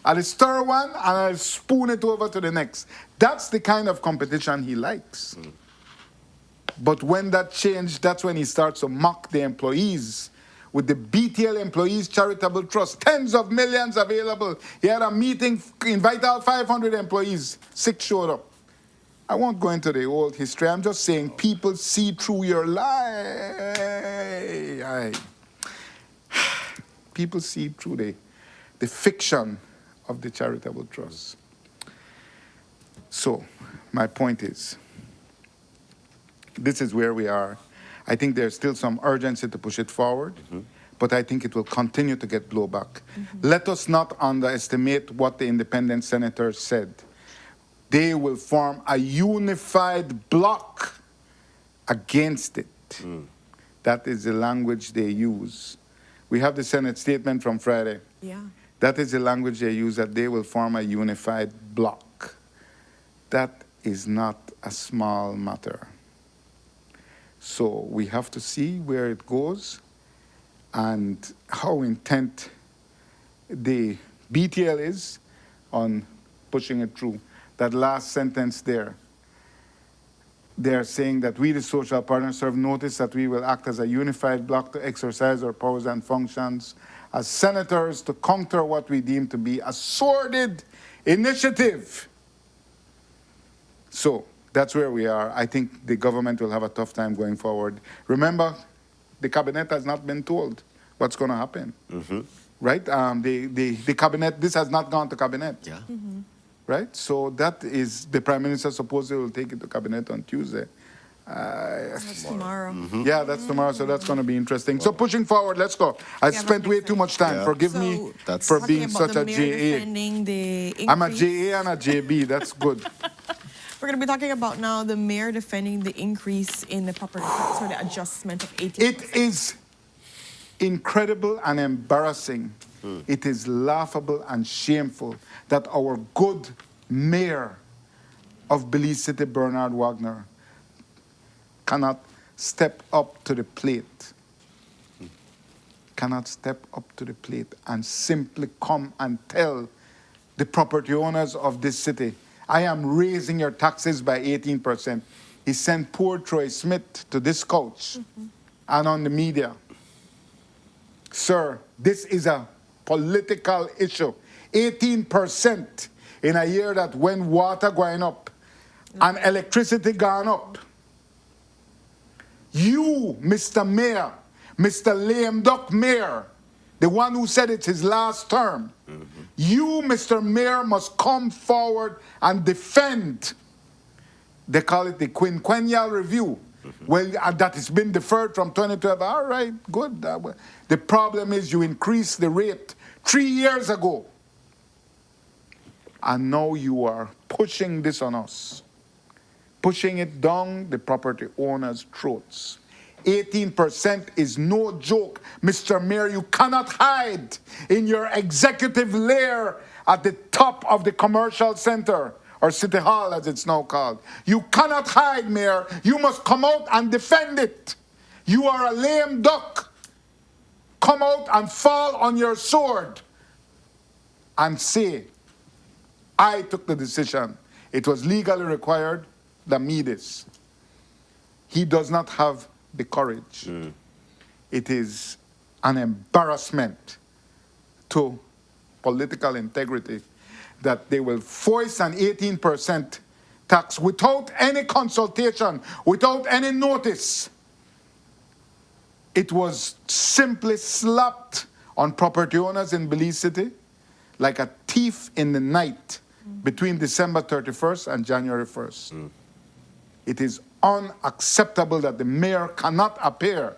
[SPEAKER 7] I'll stir one and I'll spoon it over to the next. That's the kind of competition he likes. But when that changed, that's when he starts to mock the employees. With the BTL Employees Charitable Trust, tens of millions available. He had a meeting, invite out 500 employees, 6 showed up. I won't go into the old history. I'm just saying people see through your lie. People see through the fiction of the charitable trust. So, my point is, this is where we are. I think there's still some urgency to push it forward, but I think it will continue to get blowback. Let us not underestimate what the independent senators said. They will form a unified bloc against it. That is the language they use. We have the Senate statement from Friday.
[SPEAKER 5] Yeah.
[SPEAKER 7] That is the language they use, that they will form a unified bloc. That is not a small matter. So we have to see where it goes. and how intent the BTL is on pushing it through. That last sentence there, they're saying that we, the social partners, serve notice that we will act as a unified bloc to exercise our powers and functions as senators to counter what we deem to be a sordid initiative. So that's where we are. I think the government will have a tough time going forward. Remember, the cabinet has not been told what's going to happen. Right? The cabinet, this has not gone to cabinet.
[SPEAKER 2] Yeah.
[SPEAKER 7] Right? So that is, the Prime Minister supposedly will take it to cabinet on Tuesday.
[SPEAKER 5] That's tomorrow.
[SPEAKER 7] Yeah, that's tomorrow, so that's going to be interesting. So pushing forward, let's go. I
[SPEAKER 5] Yeah,
[SPEAKER 7] spent
[SPEAKER 5] that
[SPEAKER 7] way
[SPEAKER 5] makes
[SPEAKER 7] too much time.
[SPEAKER 2] Yeah.
[SPEAKER 7] Forgive me
[SPEAKER 2] That's-
[SPEAKER 7] for
[SPEAKER 5] Talking
[SPEAKER 7] being
[SPEAKER 5] about
[SPEAKER 7] such
[SPEAKER 5] the
[SPEAKER 7] a
[SPEAKER 5] mayor
[SPEAKER 7] JA.
[SPEAKER 5] defending the
[SPEAKER 7] I'm a
[SPEAKER 5] increase.
[SPEAKER 7] JA and a JB, that's good.
[SPEAKER 5] We're going to be talking about now the mayor defending the increase in the property tax or the adjustment of 18%.
[SPEAKER 7] It is incredible and embarrassing. It is laughable and shameful that our good mayor of Belize City, Bernard Wagner, cannot step up to the plate. Cannot step up to the plate and simply come and tell the property owners of this city, I am raising your taxes by 18%. He sent poor Troy Smith to this couch and on the media. Sir, this is a political issue. 18% in a year that when water going up and electricity gone up. You, Mr. Mayor, Mr. Lame Duck Mayor, the one who said it's his last term, you, Mr. Mayor, must come forward and defend. They call it the quinquennial review. Well, that has been deferred from 2012. All right, good. The problem is you increased the rate 3 years ago. And now you are pushing this on us. Pushing it down the property owners' throats. 18% is no joke. Mr. Mayor, you cannot hide in your executive lair at the top of the commercial center, or City Hall as it's now called. You cannot hide, Mayor. You must come out and defend it. You are a lame duck. Come out and fall on your sword and say, I took the decision. It was legally required. That me this. He does not have the courage. It is an embarrassment to political integrity that they will force an 18% tax without any consultation, without any notice. It was simply slapped on property owners in Belize City like a thief in the night between December 31st and January 1st. It is unacceptable that the mayor cannot appear,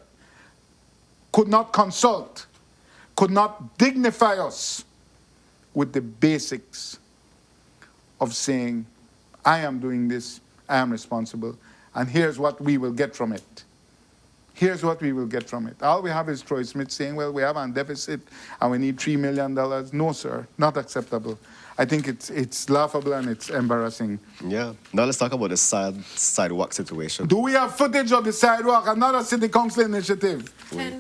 [SPEAKER 7] could not consult, could not dignify us with the basics of saying, I am doing this, I am responsible, and here's what we will get from it. Here's what we will get from it. All we have is Troy Smith saying, well, we have a deficit and we need $3 million. No, sir, not acceptable. I think it's laughable and it's embarrassing.
[SPEAKER 2] Yeah. Now let's talk about the sidewalk situation.
[SPEAKER 7] Do we have footage of the sidewalk? Another city council initiative.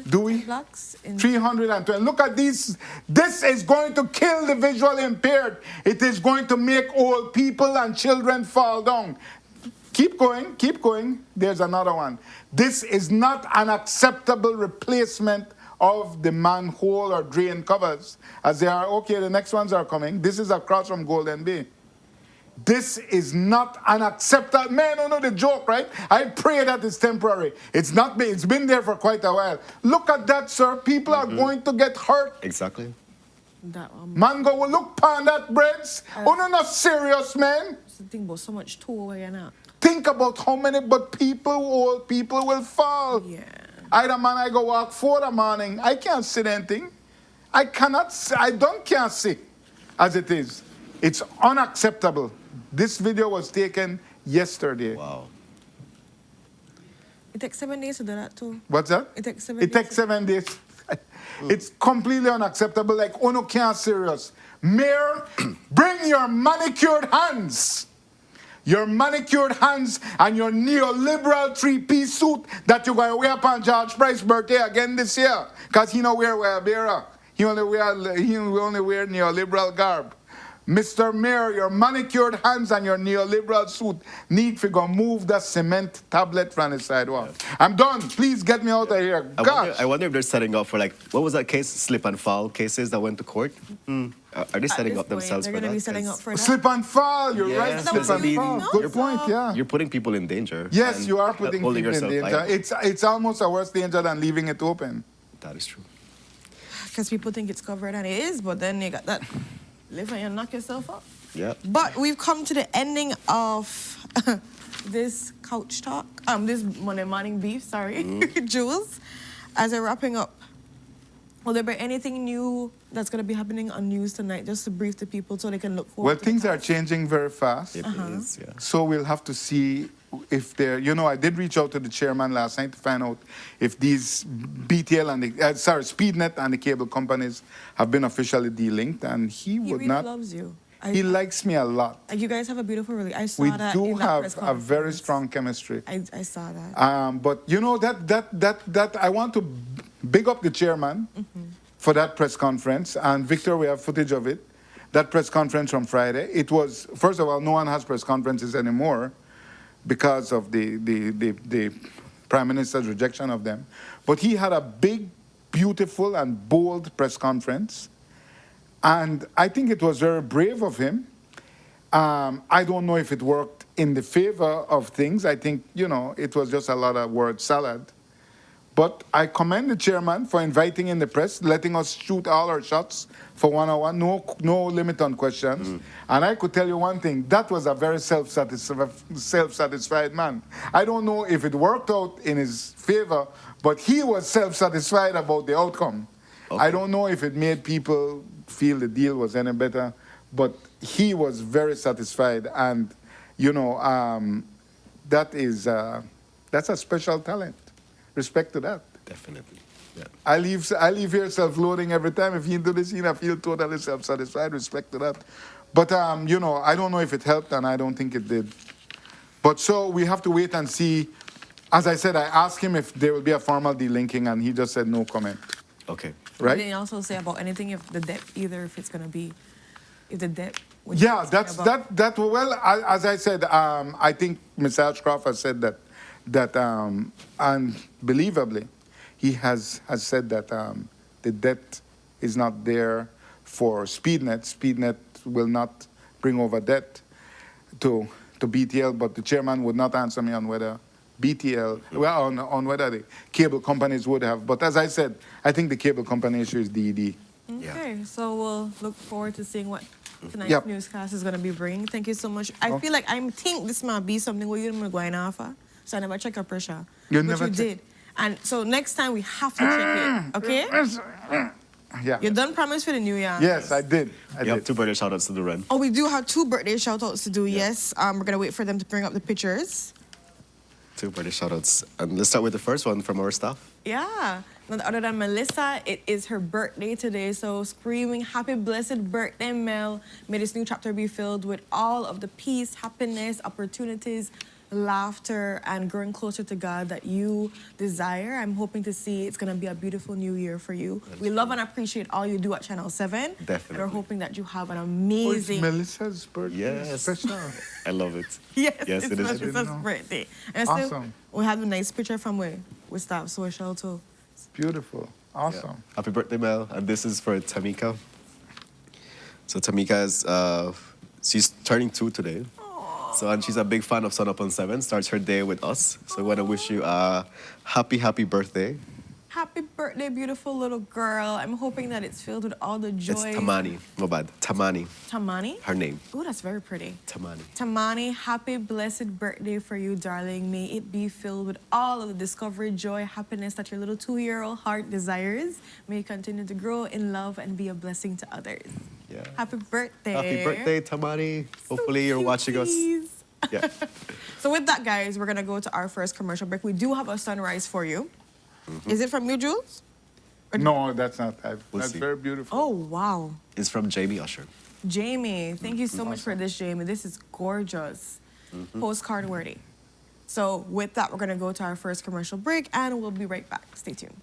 [SPEAKER 7] Do we?
[SPEAKER 5] Blocks in
[SPEAKER 7] 320. Look at these. This is going to kill the visually impaired. It is going to make old people and children fall down. Keep going, keep going. There's another one. This is not an acceptable replacement of the manhole or drain covers. As they are, okay, the next ones are coming. This is across from Golden Bay. This is not an acceptable, man, no, the joke, right? I pray that it's temporary. It's not, it's been there for quite a while. Look at that, sir. People are going to get hurt.
[SPEAKER 2] Exactly.
[SPEAKER 5] that
[SPEAKER 7] Mango will look pan that breads. Oh, no, not serious, man.
[SPEAKER 5] think about so much too, you know.
[SPEAKER 7] Think about how many but people, old people will fall.
[SPEAKER 5] Yeah.
[SPEAKER 7] Either man, I go walk 4 the morning. I can't see anything. I cannot see, can't see as it is. It's unacceptable. This video was taken yesterday.
[SPEAKER 2] Wow.
[SPEAKER 5] It takes 7 days to do that too.
[SPEAKER 7] What's that?
[SPEAKER 5] It takes 7
[SPEAKER 7] It
[SPEAKER 5] days.
[SPEAKER 7] takes 7 days. It's completely unacceptable. Like, oh no, can't serious. Mayor, bring your manicured hands. your manicured hands and your neoliberal three-piece suit that you're going to wear upon George Price's birthday again this year. Because he no wear bearer. He only wear neoliberal garb. Mr. Mayor, your manicured hands and your neoliberal suit need to go move the cement tablet from the sidewalk. I'm done. Please get me out of here. Gosh.
[SPEAKER 2] I wonder if they're setting up for, like, what was that case? Slip and fall cases that went to court? Are they setting up themselves
[SPEAKER 5] they're
[SPEAKER 2] for
[SPEAKER 5] going to
[SPEAKER 2] that?
[SPEAKER 5] be setting up for that.
[SPEAKER 7] Slip and fall. You're right.
[SPEAKER 2] Yes,
[SPEAKER 7] Slip
[SPEAKER 2] I
[SPEAKER 7] and
[SPEAKER 2] mean,
[SPEAKER 7] fall.
[SPEAKER 5] no,
[SPEAKER 7] Good point. Yeah.
[SPEAKER 2] You're putting people in danger.
[SPEAKER 7] Yes,
[SPEAKER 2] and
[SPEAKER 7] you are putting people
[SPEAKER 2] holding
[SPEAKER 7] in
[SPEAKER 2] yourself
[SPEAKER 7] danger.
[SPEAKER 2] liable.
[SPEAKER 7] It's almost a worse danger than leaving it open.
[SPEAKER 2] That is true.
[SPEAKER 5] Because people think it's covered, and it is, but then you got that live and you knock yourself up.
[SPEAKER 2] Yeah.
[SPEAKER 5] But we've come to the ending of this couch talk, this Monday morning beef, sorry, Jules. As we're wrapping up, will there be anything new that's going to be happening on news tonight, just to brief the people so they can look forward
[SPEAKER 7] Well,
[SPEAKER 5] to
[SPEAKER 7] things
[SPEAKER 5] the
[SPEAKER 7] are changing very fast.
[SPEAKER 2] It is, yeah.
[SPEAKER 7] So we'll have to see if there, I did reach out to the chairman last night to find out if these BTL and SpeedNet and the cable companies have been officially delinked, and he would
[SPEAKER 5] really
[SPEAKER 7] not.
[SPEAKER 5] loves you.
[SPEAKER 7] He likes me a lot.
[SPEAKER 5] You guys have a beautiful relationship. I saw
[SPEAKER 7] We
[SPEAKER 5] that
[SPEAKER 7] do
[SPEAKER 5] in that press
[SPEAKER 7] have a very
[SPEAKER 5] conference.
[SPEAKER 7] strong chemistry.
[SPEAKER 5] I saw that.
[SPEAKER 7] But that I want to big up the chairman for that press conference. And Victor, we have footage of it. That press conference from Friday. It was, first of all, no one has press conferences anymore because of the Prime Minister's rejection of them. But he had a big, beautiful, and bold press conference. And I think it was very brave of him. I don't know if it worked in the favor of things. I think, it was just a lot of word salad. But I commend the chairman for inviting in the press, letting us shoot all our shots for one-on-one, no limit on questions. And I could tell you one thing, that was a very self-satisfied man. I don't know if it worked out in his favor, but he was self-satisfied about the outcome. Okay. I don't know if it made people feel the deal was any better, but he was very satisfied. And, that's a special talent. Respect to that.
[SPEAKER 2] Definitely. Yeah.
[SPEAKER 7] I leave here self-loading every time. If you do this, I feel totally self-satisfied. Respect to that. But, I don't know if it helped, and I don't think it did. But so we have to wait and see. As I said, I asked him if there will be a formal delinking, and he just said no comment.
[SPEAKER 2] Okay.
[SPEAKER 7] Right?
[SPEAKER 5] Didn't also say about anything if the debt either, if it's going to be, if the debt.
[SPEAKER 7] Yeah, well, as I said, I think Mr. Ashcroft has said that unbelievably, he has said that the debt is not there for SpeedNet. SpeedNet will not bring over debt to BTL, but the chairman would not answer me on whether BTL, on whether the cable companies would have. But as I said, I think the cable company issue is DED.
[SPEAKER 5] Okay, so we'll look forward to seeing what tonight's newscast is going to be bringing. Thank you so much. I feel like I think this might be something where you're going to offer. So I never check your pressure.
[SPEAKER 7] You
[SPEAKER 5] but
[SPEAKER 7] never
[SPEAKER 5] you did. And so next time we have to check it, okay?
[SPEAKER 7] Yeah.
[SPEAKER 5] You done promise for the new year?
[SPEAKER 7] Yes, I did.
[SPEAKER 2] You have 2 birthday shout-outs to do, Ren.
[SPEAKER 5] Oh, we do have 2 birthday shout-outs to do, yes. We're going to wait for them to bring up the pictures.
[SPEAKER 2] 2 birthday shout-outs. And let's start with the first one from our staff.
[SPEAKER 5] Yeah. None other than Melissa, it is her birthday today. So screaming, happy blessed birthday, Mel. May this new chapter be filled with all of the peace, happiness, opportunities, laughter, and growing closer to God that you desire. I'm hoping to see it's going to be a beautiful new year for you. We love and appreciate all you do at Channel 7.
[SPEAKER 2] Definitely.
[SPEAKER 5] And we're hoping that you have an amazing...
[SPEAKER 7] Oh, it's Melissa's birthday.
[SPEAKER 2] Yes.
[SPEAKER 7] Special.
[SPEAKER 2] I love it.
[SPEAKER 5] Yes,
[SPEAKER 2] Yes,
[SPEAKER 5] it's
[SPEAKER 2] it is.
[SPEAKER 5] Melissa's birthday. And
[SPEAKER 7] Awesome.
[SPEAKER 5] still, we have a nice picture from where we staff social too.
[SPEAKER 7] It's beautiful. Awesome.
[SPEAKER 2] Yeah. Happy birthday, Mel. And this is for Tamika. So Tamika is, she's turning 2 today. So, and she's a big fan of Sunup on 7, starts her day with us. So we want to wish you a happy birthday.
[SPEAKER 5] Happy birthday, beautiful little girl. I'm hoping that it's filled with all the joy.
[SPEAKER 2] It's Tamani. No bad. Tamani.
[SPEAKER 5] Tamani?
[SPEAKER 2] Her name.
[SPEAKER 5] Oh, that's very pretty.
[SPEAKER 2] Tamani.
[SPEAKER 5] Tamani, happy blessed birthday for you, darling. May it be filled with all of the discovery, joy, happiness that your little 2-year-old heart desires. May you continue to grow in love and be a blessing to others.
[SPEAKER 2] Yeah.
[SPEAKER 5] Happy birthday.
[SPEAKER 2] Happy birthday, Tamani. Hopefully you're watching us. Yeah.
[SPEAKER 5] So with that, guys, we're going to go to our first commercial break. We do have a sunrise for you. Is it from you, Jules?
[SPEAKER 7] No, that's not.
[SPEAKER 2] We'll
[SPEAKER 7] that's
[SPEAKER 2] see.
[SPEAKER 7] very beautiful.
[SPEAKER 5] Oh, wow.
[SPEAKER 2] It's from Jamie Usher.
[SPEAKER 5] Jamie, thank you so much for this, Jamie. This is gorgeous. postcard worthy. So with that, we're gonna go to our first commercial break and we'll be right back. Stay tuned.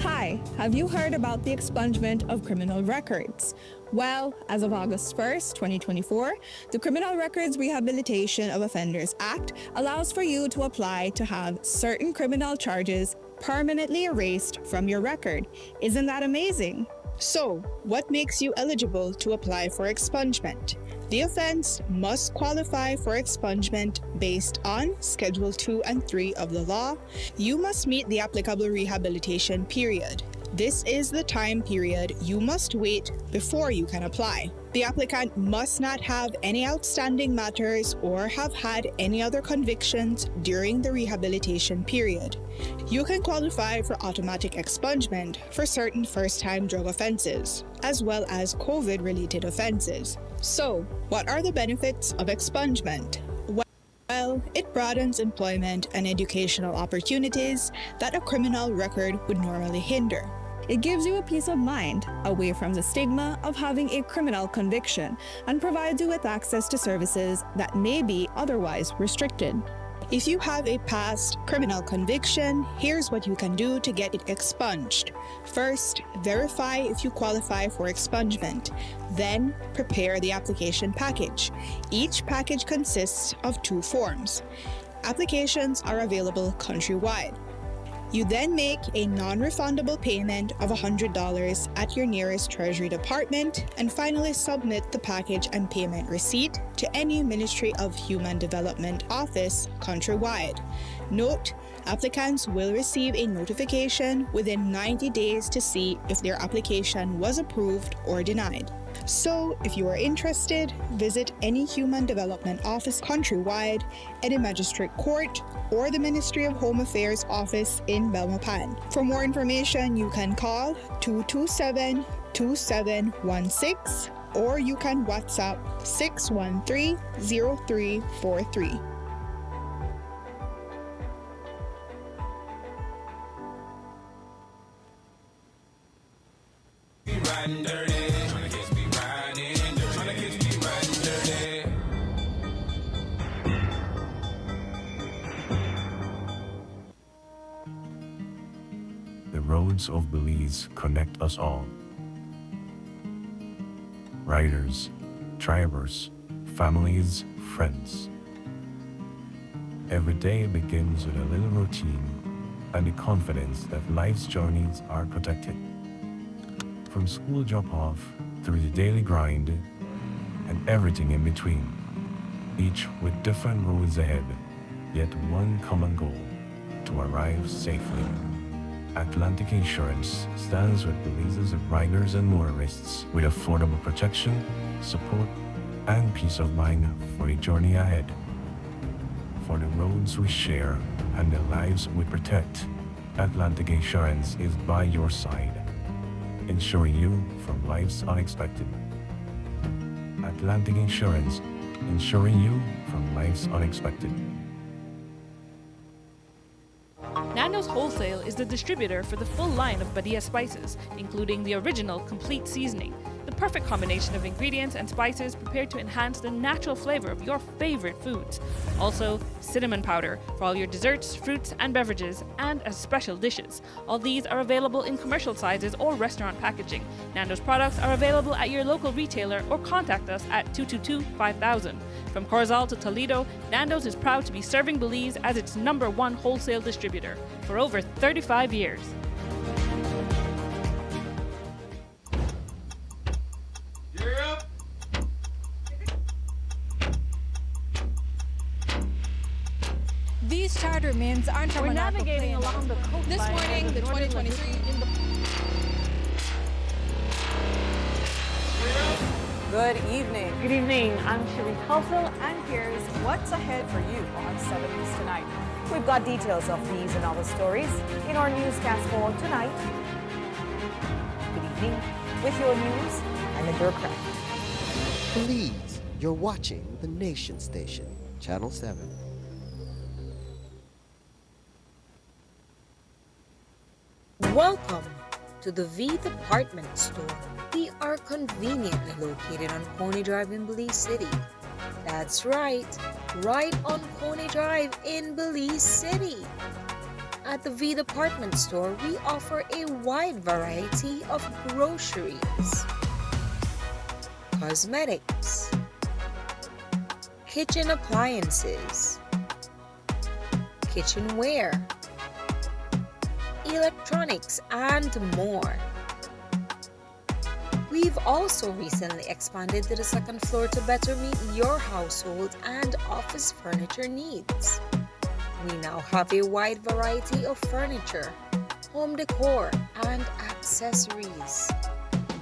[SPEAKER 8] Hi, have you heard about the expungement of criminal records? Well, as of August 1st, 2024, the Criminal Records Rehabilitation of Offenders Act allows for you to apply to have certain criminal charges permanently erased from your record. Isn't that amazing?
[SPEAKER 9] So, what makes you eligible to apply for expungement? The offense must qualify for expungement based on Schedule 2 and 3 of the law. You must meet the applicable rehabilitation period. This is the time period you must wait before you can apply. The applicant must not have any outstanding matters or have had any other convictions during the rehabilitation period. You can qualify for automatic expungement for certain first-time drug offenses, as well as COVID-related offenses. So, what are the benefits of expungement? Well, it broadens employment and educational opportunities that a criminal record would normally hinder.
[SPEAKER 8] It gives you a peace of mind, away from the stigma of having a criminal conviction, and provides you with access to services that may be otherwise restricted.
[SPEAKER 9] If you have a past criminal conviction, here's what you can do to get it expunged. First, verify if you qualify for expungement. Then, prepare the application package. Each package consists of 2 forms. Applications are available countrywide. You then make a non-refundable payment of $100 at your nearest Treasury Department and finally submit the package and payment receipt to any Ministry of Human Development office countrywide. Note, applicants will receive a notification within 90 days to see if their application was approved or denied. So, if you are interested, visit any Human Development office countrywide, any magistrate court, or the Ministry of Home Affairs office in Belmopan. For more information, you can call 227-2716 or you can WhatsApp 613-0343.
[SPEAKER 3] Riding dirty, tryna catch me riding dirty, tryna catch me riding dirty.
[SPEAKER 10] The roads of Belize connect us all. Riders, drivers, families, friends. Every day begins with a little routine and the confidence that life's journeys are protected. From school drop-off through the daily grind and everything in between, each with different roads ahead, yet one common goal: to arrive safely. Atlantic Insurance stands with Belize's riders and motorists with affordable protection, support, and peace of mind for the journey ahead. For the roads we share and the lives we protect, Atlantic Insurance is by your side, insuring you from life's unexpected. Atlantic Insurance, insuring you from life's unexpected.
[SPEAKER 11] Nando's Wholesale is the distributor for the full line of Badia spices, including the original complete seasoning, the perfect combination of ingredients and spices prepared to enhance the natural flavor of your favorite foods. Also, cinnamon powder for all your desserts, fruits, and beverages, and as special dishes. All these are available in commercial sizes or restaurant packaging. Nando's products are available at your local retailer or contact us at 222-5000. From Corozal to Toledo, Nando's is proud to be serving Belize as its #1 wholesale distributor for over 35 years.
[SPEAKER 12] These charter mints aren't from
[SPEAKER 11] We're navigating along the coastline.
[SPEAKER 12] This morning, the 2023
[SPEAKER 13] Good evening.
[SPEAKER 11] Good evening, I'm Shireen Halsell,
[SPEAKER 13] And here's what's ahead for you on 7 News Tonight. We've got details of these and other stories in our newscast for tonight. Good evening. With your news, I'm the bureaucrat.
[SPEAKER 14] Belize, You're watching the Nation Station, Channel 7.
[SPEAKER 15] Welcome to the V Department Store. We are conveniently located on Coney Drive in Belize City. That's right on Coney Drive in Belize City. At the V Department Store, we offer a wide variety of groceries, cosmetics, kitchen appliances, kitchenware, electronics, and more. We've also recently expanded to the second floor to better meet your household and office furniture needs. We now have a wide variety of furniture, home decor, and accessories.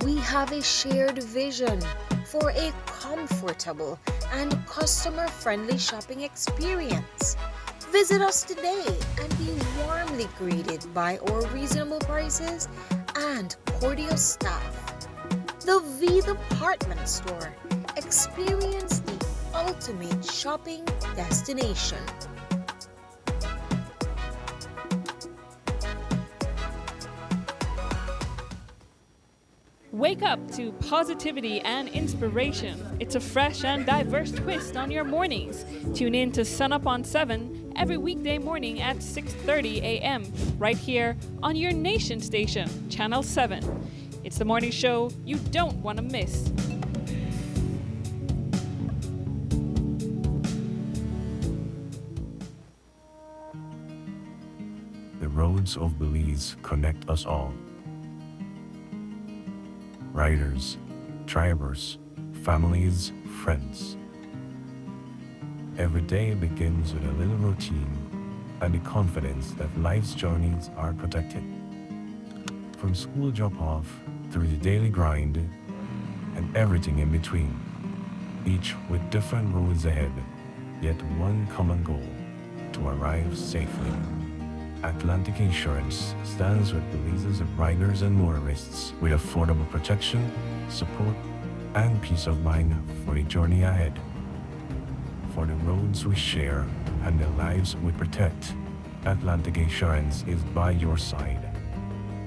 [SPEAKER 15] We have a shared vision for a comfortable and customer-friendly shopping experience. Visit us today and be warmly greeted by our reasonable prices and cordial staff. The V Department Store. Experience the ultimate shopping destination.
[SPEAKER 11] Wake up to positivity and inspiration. It's a fresh and diverse twist on your mornings. Tune in to Sunup on 7 every weekday morning at 6:30 a.m. right here on your Nation Station, Channel 7. It's the morning show you don't want to miss.
[SPEAKER 10] The roads of Belize connect us all. Riders, drivers, families, friends. Every day begins with a little routine and the confidence that life's journeys are protected. From school drop-off through the daily grind and everything in between, each with different roads ahead, yet one common goal: to arrive safely. Atlantic Insurance stands with Belize's riders and motorists with affordable protection, support, and peace of mind for the journey ahead. For the roads we share and the lives we protect, Atlantic Insurance is by your side,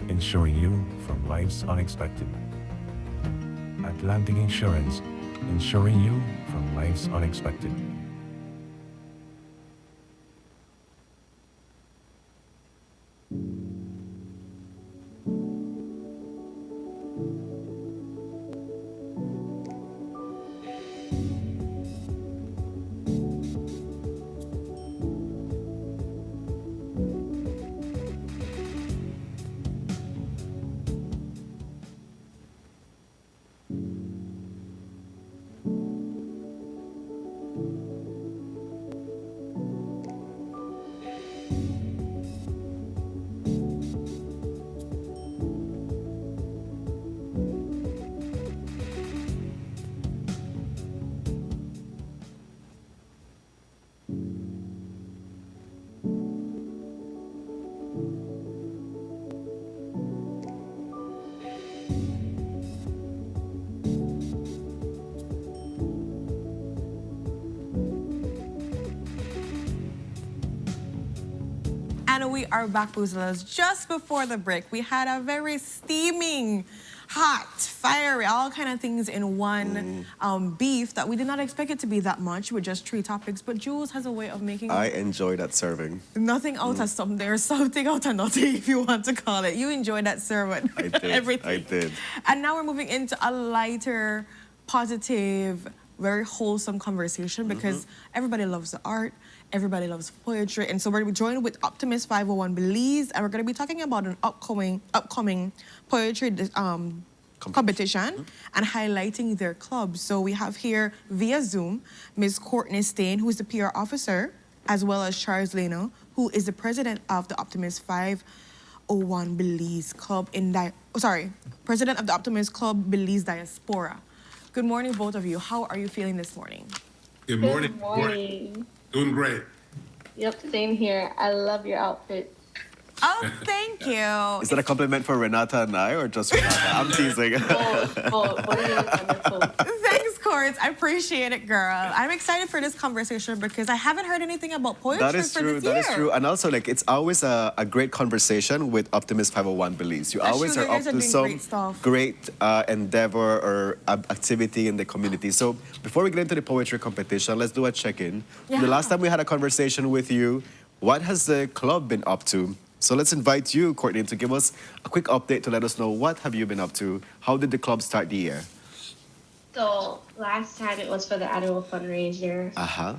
[SPEAKER 10] insuring you from life's unexpected. Atlantic Insurance, insuring you from life's unexpected.
[SPEAKER 5] And we are back, Boozlers. Just before the break, we had a very steaming, hot, fiery, all kind of things in one beef that we did not expect it to be that much with just 3 topics. But Jules has a way of making
[SPEAKER 2] I enjoy that serving.
[SPEAKER 5] nothing out of something. There's something out of nothing, if you want to call it. You enjoyed that sermon.
[SPEAKER 2] I did.
[SPEAKER 5] Everything.
[SPEAKER 2] I did.
[SPEAKER 5] And now we're moving into a lighter, positive, very wholesome conversation because everybody loves the art. Everybody loves poetry. And so we're going to be joined with Optimist 501 Belize, and we're going to be talking about an upcoming poetry competition and highlighting their clubs. So we have here via Zoom Ms. Courtney Stain, who is the PR officer, as well as Charles Leno, who is the president of the Optimist 501 Belize Club president of the Optimist Club Belize Diaspora. Good morning, both of you. How are you feeling this morning?
[SPEAKER 16] Good morning. Good morning. Doing great.
[SPEAKER 17] Yep, same here. I love your outfit.
[SPEAKER 5] Oh, thank you.
[SPEAKER 2] Is that a compliment for Renata and I, or just Renata? I'm teasing.
[SPEAKER 5] Thanks, course. I appreciate it, girl. I'm excited for this conversation because I haven't heard anything about poetry
[SPEAKER 2] That is
[SPEAKER 5] for
[SPEAKER 2] true.
[SPEAKER 5] this
[SPEAKER 2] That
[SPEAKER 5] year.
[SPEAKER 2] is true. And also, like, it's always a great conversation with Optimist 501 Belize. You
[SPEAKER 5] That's
[SPEAKER 2] always
[SPEAKER 5] true.
[SPEAKER 2] are
[SPEAKER 5] You
[SPEAKER 2] up
[SPEAKER 5] guys are
[SPEAKER 2] to
[SPEAKER 5] doing
[SPEAKER 2] some
[SPEAKER 5] great stuff.
[SPEAKER 2] great endeavor or activity in the community. So before we get into the poetry competition, let's do a check-in.
[SPEAKER 5] Yeah.
[SPEAKER 2] The last time we had a conversation with you, what has the club been up to? So let's invite you, Courtney, to give us a quick update to let us know what have you been up to? How did the club start the year?
[SPEAKER 17] So last time it was for the annual fundraiser.
[SPEAKER 2] Uh-huh.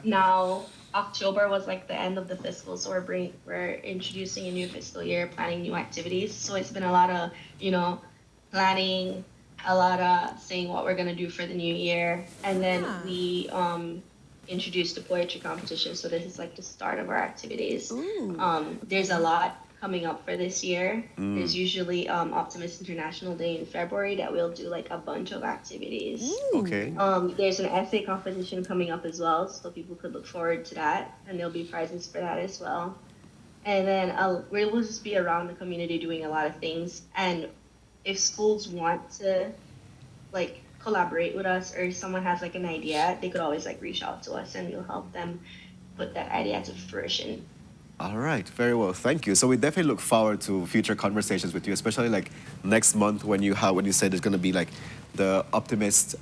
[SPEAKER 17] Now October was like the end of the fiscal, so we're introducing a new fiscal year, planning new activities. So it's been a lot of, planning, a lot of saying what we're gonna do for the new year. And then we introduced the poetry competition. So this is like the start of our activities. There's a lot coming up for this year. There's usually Optimist International Day in February that we'll do like a bunch of activities.
[SPEAKER 2] Okay.
[SPEAKER 17] There's an essay competition coming up as well, so people could look forward to that, and there'll be prizes for that as well. And then we will just be around the community doing a lot of things. And if schools want to like collaborate with us, or if someone has like an idea, they could always like reach out to us and we'll help them put that idea to fruition.
[SPEAKER 2] All right, very well, thank you. So we definitely look forward to future conversations with you, especially like next month when you said there's gonna be like the Optimist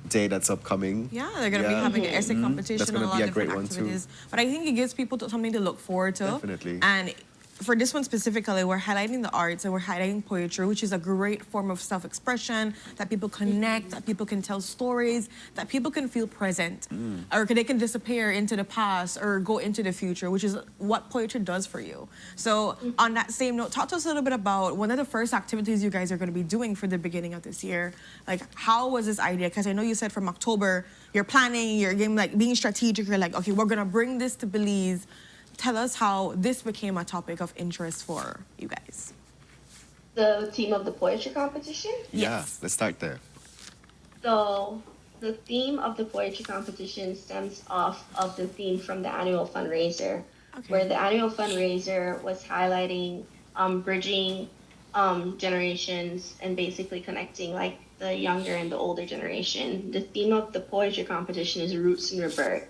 [SPEAKER 2] Day that's upcoming.
[SPEAKER 5] Yeah, they're going to be having an essay competition
[SPEAKER 2] That's
[SPEAKER 5] and
[SPEAKER 2] gonna
[SPEAKER 5] a lot
[SPEAKER 2] be
[SPEAKER 5] of
[SPEAKER 2] a great
[SPEAKER 5] different
[SPEAKER 2] one
[SPEAKER 5] activities.
[SPEAKER 2] too.
[SPEAKER 5] But I think it gives people something to look forward to.
[SPEAKER 2] Definitely.
[SPEAKER 5] And for this one specifically, we're highlighting the arts and we're highlighting poetry, which is a great form of self-expression, that people connect, that people can tell stories, that people can feel present, or they can disappear into the past or go into the future, which is what poetry does for you. So on that same note, talk to us a little bit about one of the first activities you guys are going to be doing for the beginning of this year. Like, how was this idea? Because I know you said from October, you're planning, you're being strategic, you're like, okay, we're going to bring this to Belize. Tell us how this became a topic of interest for you guys.
[SPEAKER 17] The theme of the poetry competition?
[SPEAKER 2] Yeah, let's start there.
[SPEAKER 17] So the theme of the poetry competition stems off of the theme from the annual fundraiser, where the annual fundraiser was highlighting bridging generations and basically connecting like the younger and the older generation. The theme of the poetry competition is roots and rebirth.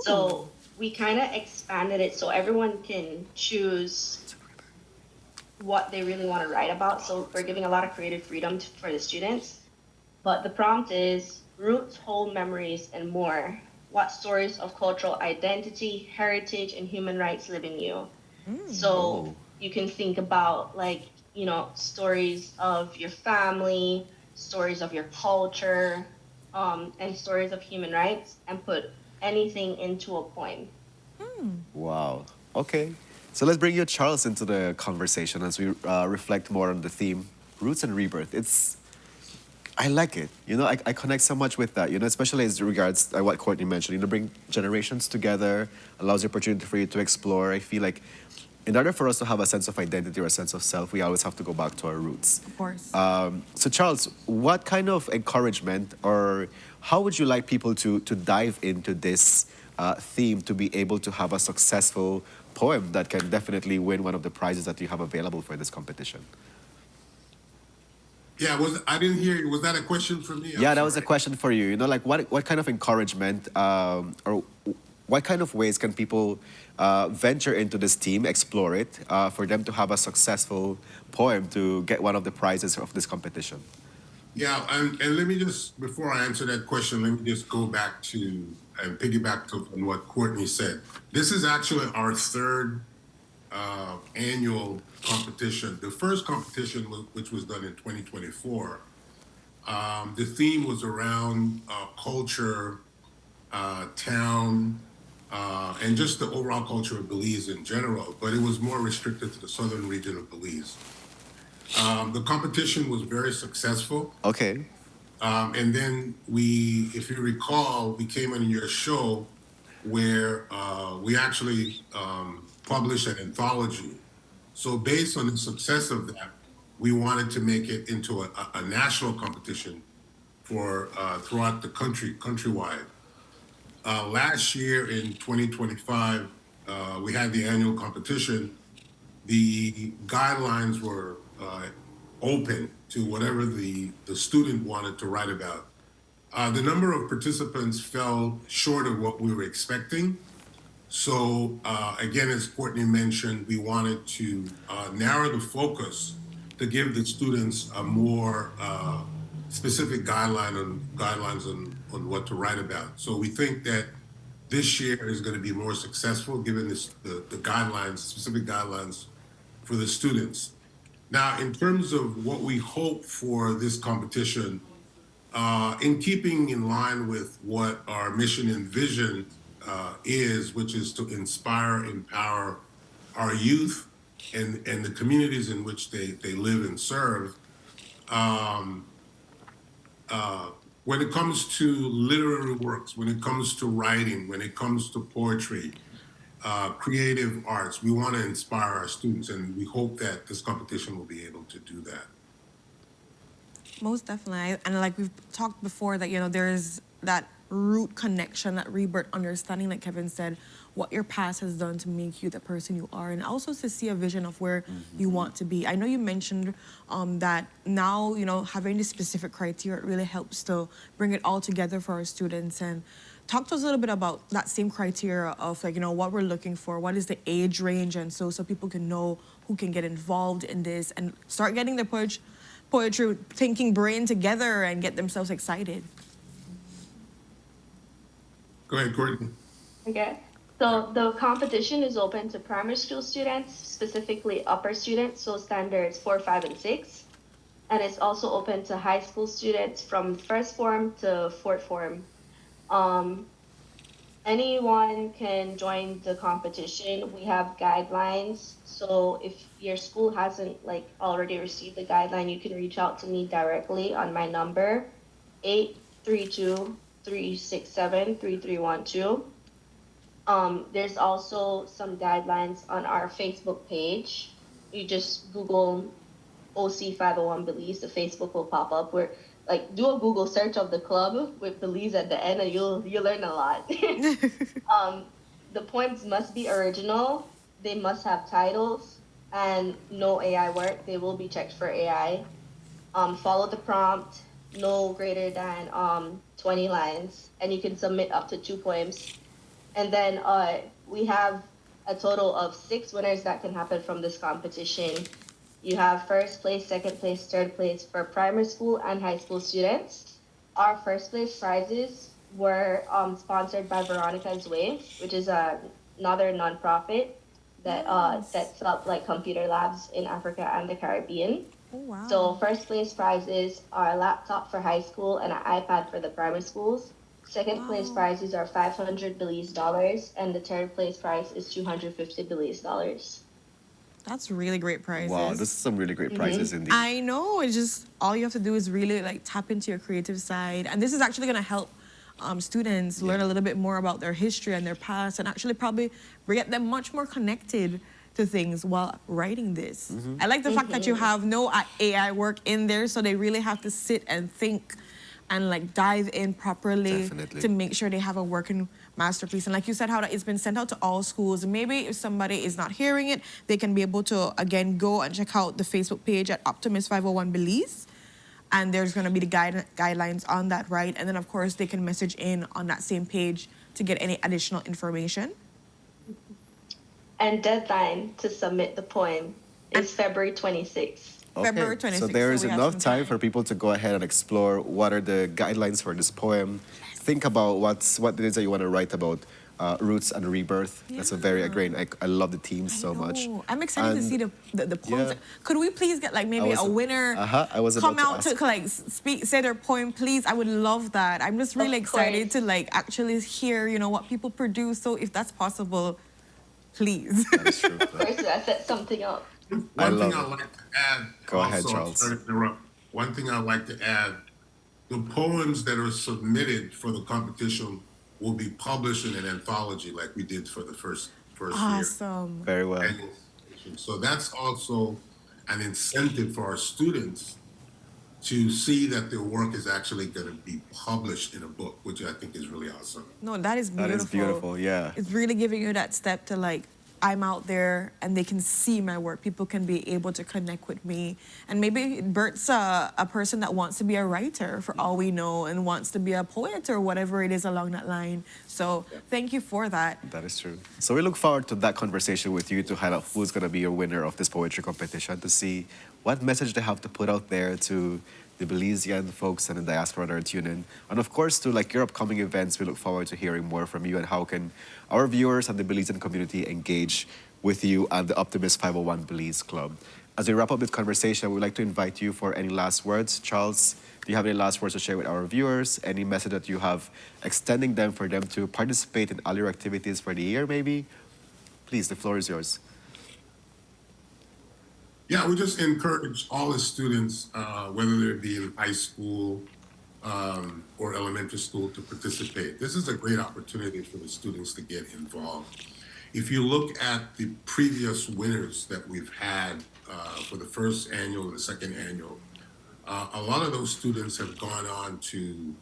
[SPEAKER 17] So we kind of expanded it so everyone can choose what they really want to write about. So we're giving a lot of creative freedom for the students. But the prompt is roots, hold memories, and more. What stories of cultural identity, heritage, and human rights live in you? So you can think about stories of your family, stories of your culture, and stories of human rights, and put anything into a poem.
[SPEAKER 2] Wow. Okay. So let's bring you, Charles, into the conversation as we reflect more on the theme, roots and rebirth. I like it. I connect so much with that, especially as regards what Courtney mentioned, bring generations together, allows the opportunity for you to explore. I feel like in order for us to have a sense of identity or a sense of self, we always have to go back to our roots.
[SPEAKER 5] Of course.
[SPEAKER 2] So Charles, what kind of encouragement or how would you like people to dive into this theme to be able to have a successful poem that can definitely win one of the prizes that you have available for this competition?
[SPEAKER 16] Yeah, I didn't hear you. Was that a question for me?
[SPEAKER 2] Yeah, that was a question for you. What kind of encouragement or what kind of ways can people venture into this team, explore it, for them to have a successful poem to get one of the prizes of this competition?
[SPEAKER 16] Yeah, and let me just, before I answer that question, let me just go back to and piggyback on what Courtney said. This is actually our third annual competition. The first competition, which was done in 2024, the theme was around culture, town, and just the overall culture of Belize in general, but it was more restricted to the southern region of Belize. The competition was very successful.
[SPEAKER 2] Okay.
[SPEAKER 16] And then if you recall, we came on your show where we actually published an anthology. So based on the success of that, we wanted to make it into a national competition for throughout the country, countrywide. Last year in 2025, we had the annual competition. The guidelines were open to whatever the student wanted to write about. The number of participants fell short of what we were expecting. So again, as Courtney mentioned, we wanted to narrow the focus to give the students a more specific guidelines on what to write about. So we think that this year is going to be more successful given the guidelines, specific guidelines for the students. Now, in terms of what we hope for this competition, in keeping in line with what our mission and vision is, which is to inspire, empower our youth and the communities in which they live and serve. When it comes to literary works, when it comes to writing, when it comes to poetry, creative arts, we want to inspire our students, and we hope that this competition will be able to do that.
[SPEAKER 5] Most definitely. And like we've talked before that, there's that root connection, that rebirth understanding, like Kevin said, what your past has done to make you the person you are, and also to see a vision of where you want to be. I know you mentioned that now, having this specific criteria, it really helps to bring it all together for our students. And talk to us a little bit about that same criteria of what we're looking for, what is the age range, and so people can know who can get involved in this and start getting their poetry thinking brain together and get themselves excited.
[SPEAKER 16] Go ahead, Courtney.
[SPEAKER 17] Okay. So the competition is open to primary school students, specifically upper students, so standards 4, 5, and 6. And it's also open to high school students from first form to fourth form. Anyone can join the competition. We have guidelines. So if your school hasn't already received the guideline, you can reach out to me directly on my number, 832-367-3312. There's also some guidelines on our Facebook page. You just Google OC 501 Belize, the Facebook will pop up. Where do a Google search of the club with Belize at the end, and you'll learn a lot. The poems must be original. They must have titles and no AI work. They will be checked for AI. Follow the prompt. No greater than 20 lines, and you can submit up to 2 poems. And then we have a total of 6 winners that can happen from this competition. You have first place, second place, third place for primary school and high school students. Our first place prizes were sponsored by Veronica's Way, which is another nonprofit that sets up computer labs in Africa and the Caribbean.
[SPEAKER 5] Oh, wow.
[SPEAKER 17] So first place prizes are a laptop for high school and an iPad for the primary schools. Second place prizes are $500 Belize, and the third place prize is $250 Belize.
[SPEAKER 5] That's really great prizes.
[SPEAKER 2] Wow, this is some really great prizes indeed.
[SPEAKER 5] I know. It's just all you have to do is really tap into your creative side, and this is actually going to help students learn a little bit more about their history and their past, and actually probably get them much more connected to things while writing this. I like the fact that you have no AI work in there, so they really have to sit and think and dive in properly to make sure they have a working masterpiece. And like you said, how that it's been sent out to all schools. Maybe if somebody is not hearing it, they can be able to, again, go and check out the Facebook page at Optimist 501 Belize. And there's going to be the guidelines on that, right? And then, of course, they can message in on that same page to get any additional information.
[SPEAKER 17] And deadline to submit the poem is February 26th.
[SPEAKER 2] Okay.
[SPEAKER 5] February 26th.
[SPEAKER 2] So there is enough time for people to go ahead and explore what are the guidelines for this poem. Think about what it is that you want to write about. Roots and rebirth. Yeah. That's a very great. I love the themes so much.
[SPEAKER 5] I'm excited to see the poems. Yeah. Could we please get maybe a winner
[SPEAKER 2] I was
[SPEAKER 5] come out to say their poem, please? I would love that. I'm just really excited to actually hear what people produce. So if that's possible, please.
[SPEAKER 2] That is true.
[SPEAKER 17] Of course, I set something up.
[SPEAKER 16] One thing I'd like to add.
[SPEAKER 2] Go ahead, Charles.
[SPEAKER 16] One thing I'd like to add: the poems that are submitted for the competition will be published in an anthology like we did for the first year.
[SPEAKER 5] Awesome.
[SPEAKER 2] Very well.
[SPEAKER 16] So that's also an incentive for our students to see that their work is actually going to be published in a book, which I think is really awesome.
[SPEAKER 5] No, that is beautiful.
[SPEAKER 2] That is beautiful, yeah.
[SPEAKER 5] It's really giving you that step to I'm out there and they can see my work. People can be able to connect with me. And maybe Bert's a person that wants to be a writer for all we know and wants to be a poet or whatever it is along that line. So thank you for that.
[SPEAKER 2] That is true. So we look forward to that conversation with you to highlight who's going to be a winner of this poetry competition, to see what message they have to put out there to the Belizean folks and the diaspora that are tuning in. And of course, to like your upcoming events, we look forward to hearing more from you and how can our viewers and the Belizean community engage with you and the Optimist 501 Belize Club. As we wrap up this conversation, we'd like to invite you for any last words. Charles, do you have any last words to share with our viewers? Any message that you have extending them for them to participate in all your activities for the year, maybe? Please, the floor is yours.
[SPEAKER 16] Yeah, we just encourage all the students, whether they be in high school or elementary school, to participate. This is a great opportunity for the students to get involved. If you look at the previous winners that we've had for the first annual and the second annual, a lot of those students have gone on to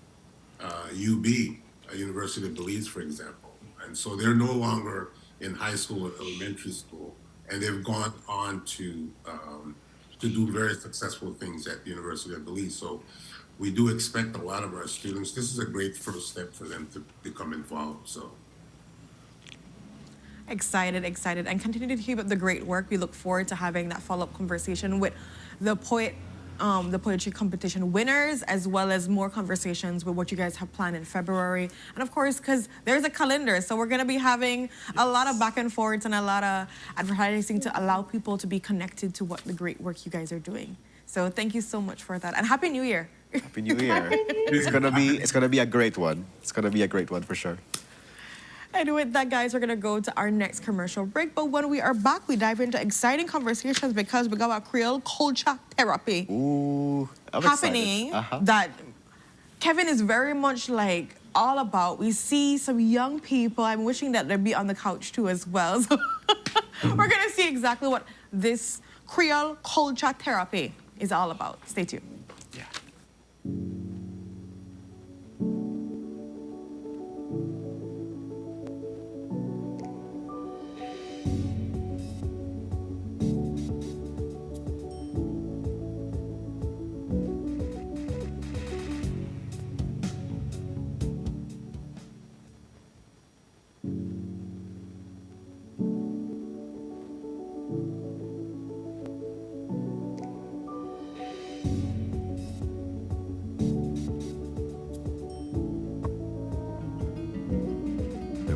[SPEAKER 16] UB, University of Belize, for example. And so they're no longer in high school or elementary school, and they've gone on to do very successful things at the University of Belize. So we do expect a lot of our students. This is a great first step for them to become involved. So
[SPEAKER 5] excited, and continue to keep up the great work. We look forward to having that follow-up conversation with the poetry competition winners, as well as more conversations with what you guys have planned in February. And of course, because there's a calendar, so we're gonna be having a lot of back and forths and a lot of advertising to allow people to be connected to what the great work you guys are doing. So thank you so much for that, and Happy New Year.
[SPEAKER 2] Happy New Year. It's gonna be a great one. It's gonna be a great one for sure.
[SPEAKER 5] And with that, guys, we're gonna go to our next commercial break. But when we are back, we dive into exciting conversations because we got our Creole culture therapy happening that Kevin is very much like all about. We see some young people. I'm wishing that they'd be on the couch too as well. So we're gonna see exactly what this Creole culture therapy is all about. Stay tuned.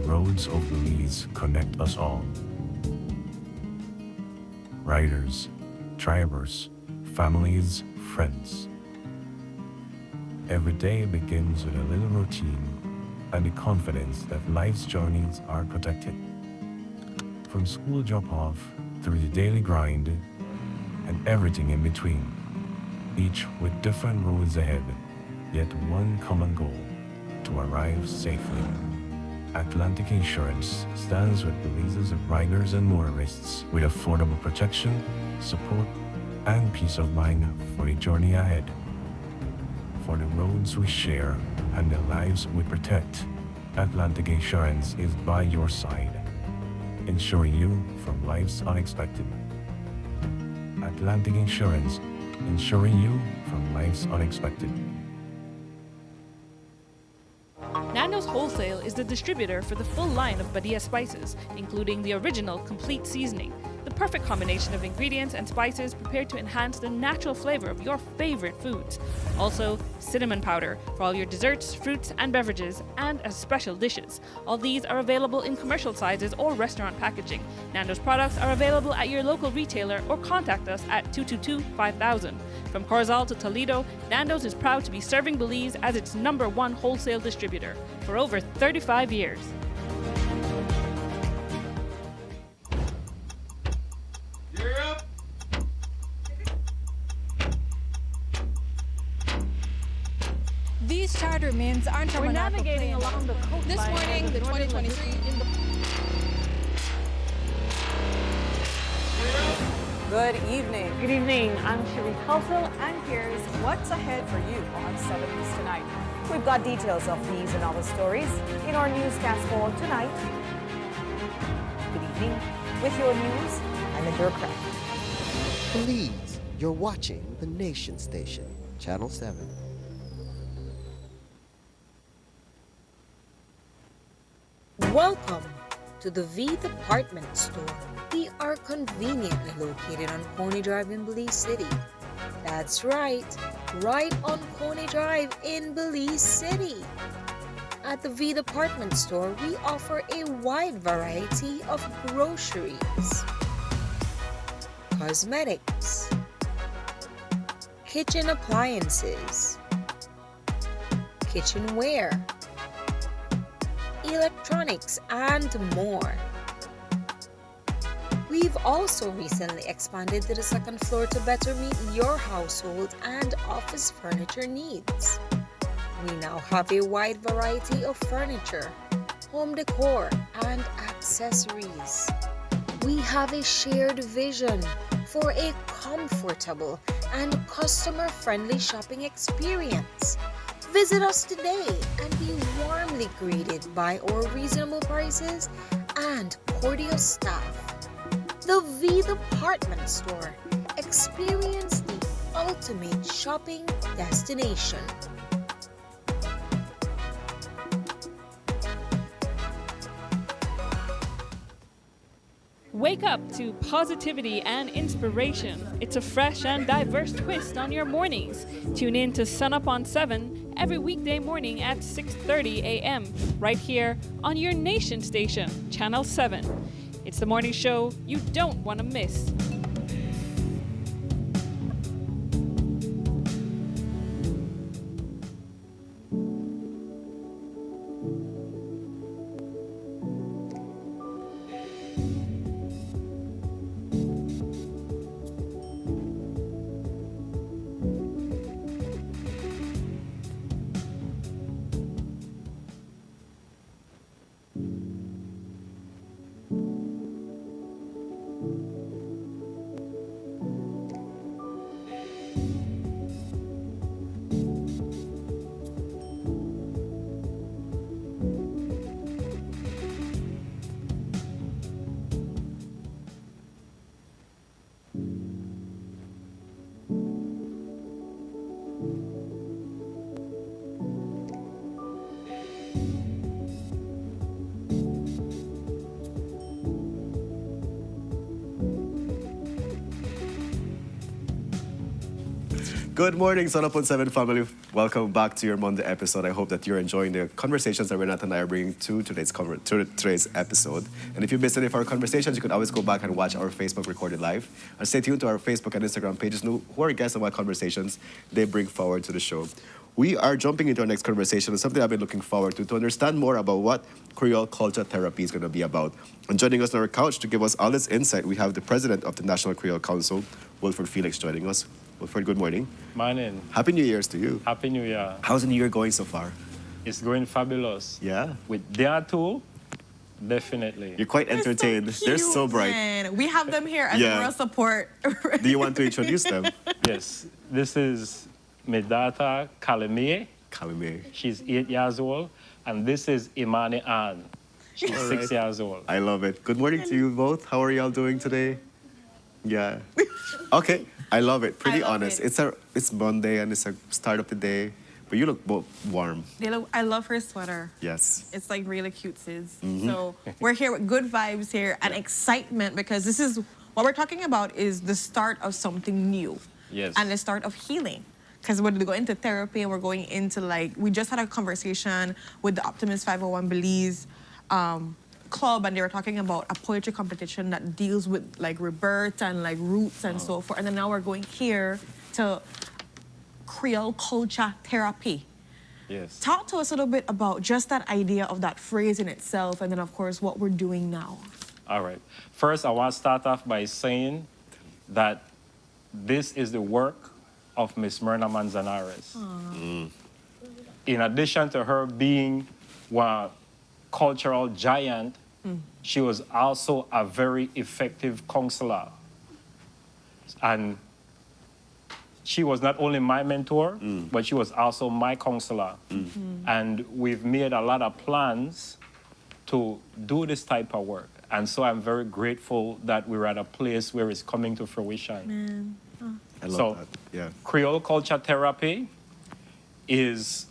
[SPEAKER 10] Roads of Belize connect us all. Riders, drivers, families, friends. Every day begins with a little routine and the confidence that life's journeys are protected. From school drop-off through the daily grind and everything in between, each with different roads ahead, yet one common goal: to arrive safely. Atlantic Insurance stands with Belize's riders and motorists with affordable protection, support, and peace of mind for the journey ahead. For the roads we share and the lives we protect, Atlantic Insurance is by your side, insuring you from life's unexpected. Atlantic Insurance, insuring you from life's unexpected.
[SPEAKER 11] Nando's Wholesale is the distributor for the full line of Badia spices, including the original complete seasoning, the perfect combination of ingredients and spices prepared to enhance the natural flavor of your favorite foods. Also, cinnamon powder for all your desserts, fruits, and beverages, and as special dishes. All these are available in commercial sizes or restaurant packaging. Nando's products are available at your local retailer or contact us at 222-5000. From Corozal to Toledo, Nando's is proud to be serving Belize as its #1 wholesale distributor for over 35 years.
[SPEAKER 12] These charter mints aren't from
[SPEAKER 11] We're
[SPEAKER 12] an
[SPEAKER 11] navigating along the coastline.
[SPEAKER 12] This morning, the 2023
[SPEAKER 13] Good evening.
[SPEAKER 11] Good evening. I'm Sharice Halsell,
[SPEAKER 13] and here's what's ahead for you on 7 News Tonight. We've got details of these and other stories in our newscast for tonight. Good evening. With your news, I'm Endure Craft.
[SPEAKER 14] Belize, you're watching the Nation Station, Channel 7.
[SPEAKER 15] Welcome to the V Department Store. We are conveniently located on Coney Drive in Belize City. That's right on Coney Drive in Belize City. At the V Department Store, we offer a wide variety of groceries, cosmetics, kitchen appliances, kitchenware, electronics, and more. We've also recently expanded to the second floor to better meet your household and office furniture needs. We now have a wide variety of furniture, home decor, and accessories. We have a shared vision for a comfortable and customer-friendly shopping experience. Visit us today and be warmly greeted by our reasonable prices and cordial staff. The V Department Store. Experience the ultimate shopping destination.
[SPEAKER 11] Wake up to positivity and inspiration. It's a fresh and diverse twist on your mornings. Tune in to Sunup on 7 every weekday morning at 6:30 a.m. right here on your Nation Station, Channel 7. It's the morning show you don't want to miss.
[SPEAKER 2] Good morning, Sun Up on 7 family. Welcome back to your Monday episode. I hope that you're enjoying the conversations that Renata and I are bringing to today's episode. And if you missed any of our conversations, you can always go back and watch our Facebook recorded live. And stay tuned to our Facebook and Instagram pages, know who are guests and what conversations they bring forward to the show. We are jumping into our next conversation, something I've been looking forward to understand more about what Creole culture therapy is going to be about. And joining us on our couch to give us all this insight, we have the president of the National Creole Council, Wilfred Felix, joining us. Wilfred, good morning.
[SPEAKER 18] Morning.
[SPEAKER 2] Happy New Year's to you.
[SPEAKER 18] Happy New Year.
[SPEAKER 2] How's the New Year going so far?
[SPEAKER 18] It's going fabulous.
[SPEAKER 2] Yeah?
[SPEAKER 18] With their tool, definitely.
[SPEAKER 2] You're quite entertained. They're so bright.
[SPEAKER 5] Man, we have them here as moral support.
[SPEAKER 2] Do you want to introduce them?
[SPEAKER 18] Yes. This is my daughter, Kalimie.
[SPEAKER 2] Kalimie.
[SPEAKER 18] She's 8 years old. And this is Imani Ann. She's 6 years old.
[SPEAKER 2] I love it. Good morning to you both. How are y'all doing today? Yeah. Okay. I love it. Pretty honest. It's Monday and it's a start of the day. But you look both warm.
[SPEAKER 5] I love her sweater.
[SPEAKER 2] Yes.
[SPEAKER 5] It's like really cute, sis.
[SPEAKER 2] Mm-hmm.
[SPEAKER 5] So we're here with good vibes here and excitement because this is what we're talking about is the start of something new.
[SPEAKER 18] Yes.
[SPEAKER 5] And the start of healing. Because we're going into therapy and we're going into we just had a conversation with the Optimist 501 Belize club and they were talking about a poetry competition that deals with rebirth and roots and so forth. And then now we're going here to Creole culture therapy.
[SPEAKER 18] Yes.
[SPEAKER 5] Talk to us a little bit about just that idea of that phrase in itself and then of course what we're doing now.
[SPEAKER 18] All right. First, I want to start off by saying that this is the work of Miss Myrna Manzanares. In addition to her being one cultural giant, she was also a very effective counselor. And she was not only my mentor, but she was also my counselor. And we've made a lot of plans to do this type of work. And so I'm very grateful that we're at a place where it's coming to fruition.
[SPEAKER 5] Man.
[SPEAKER 2] I love
[SPEAKER 18] So,
[SPEAKER 2] that. Yeah.
[SPEAKER 18] Creole culture therapy is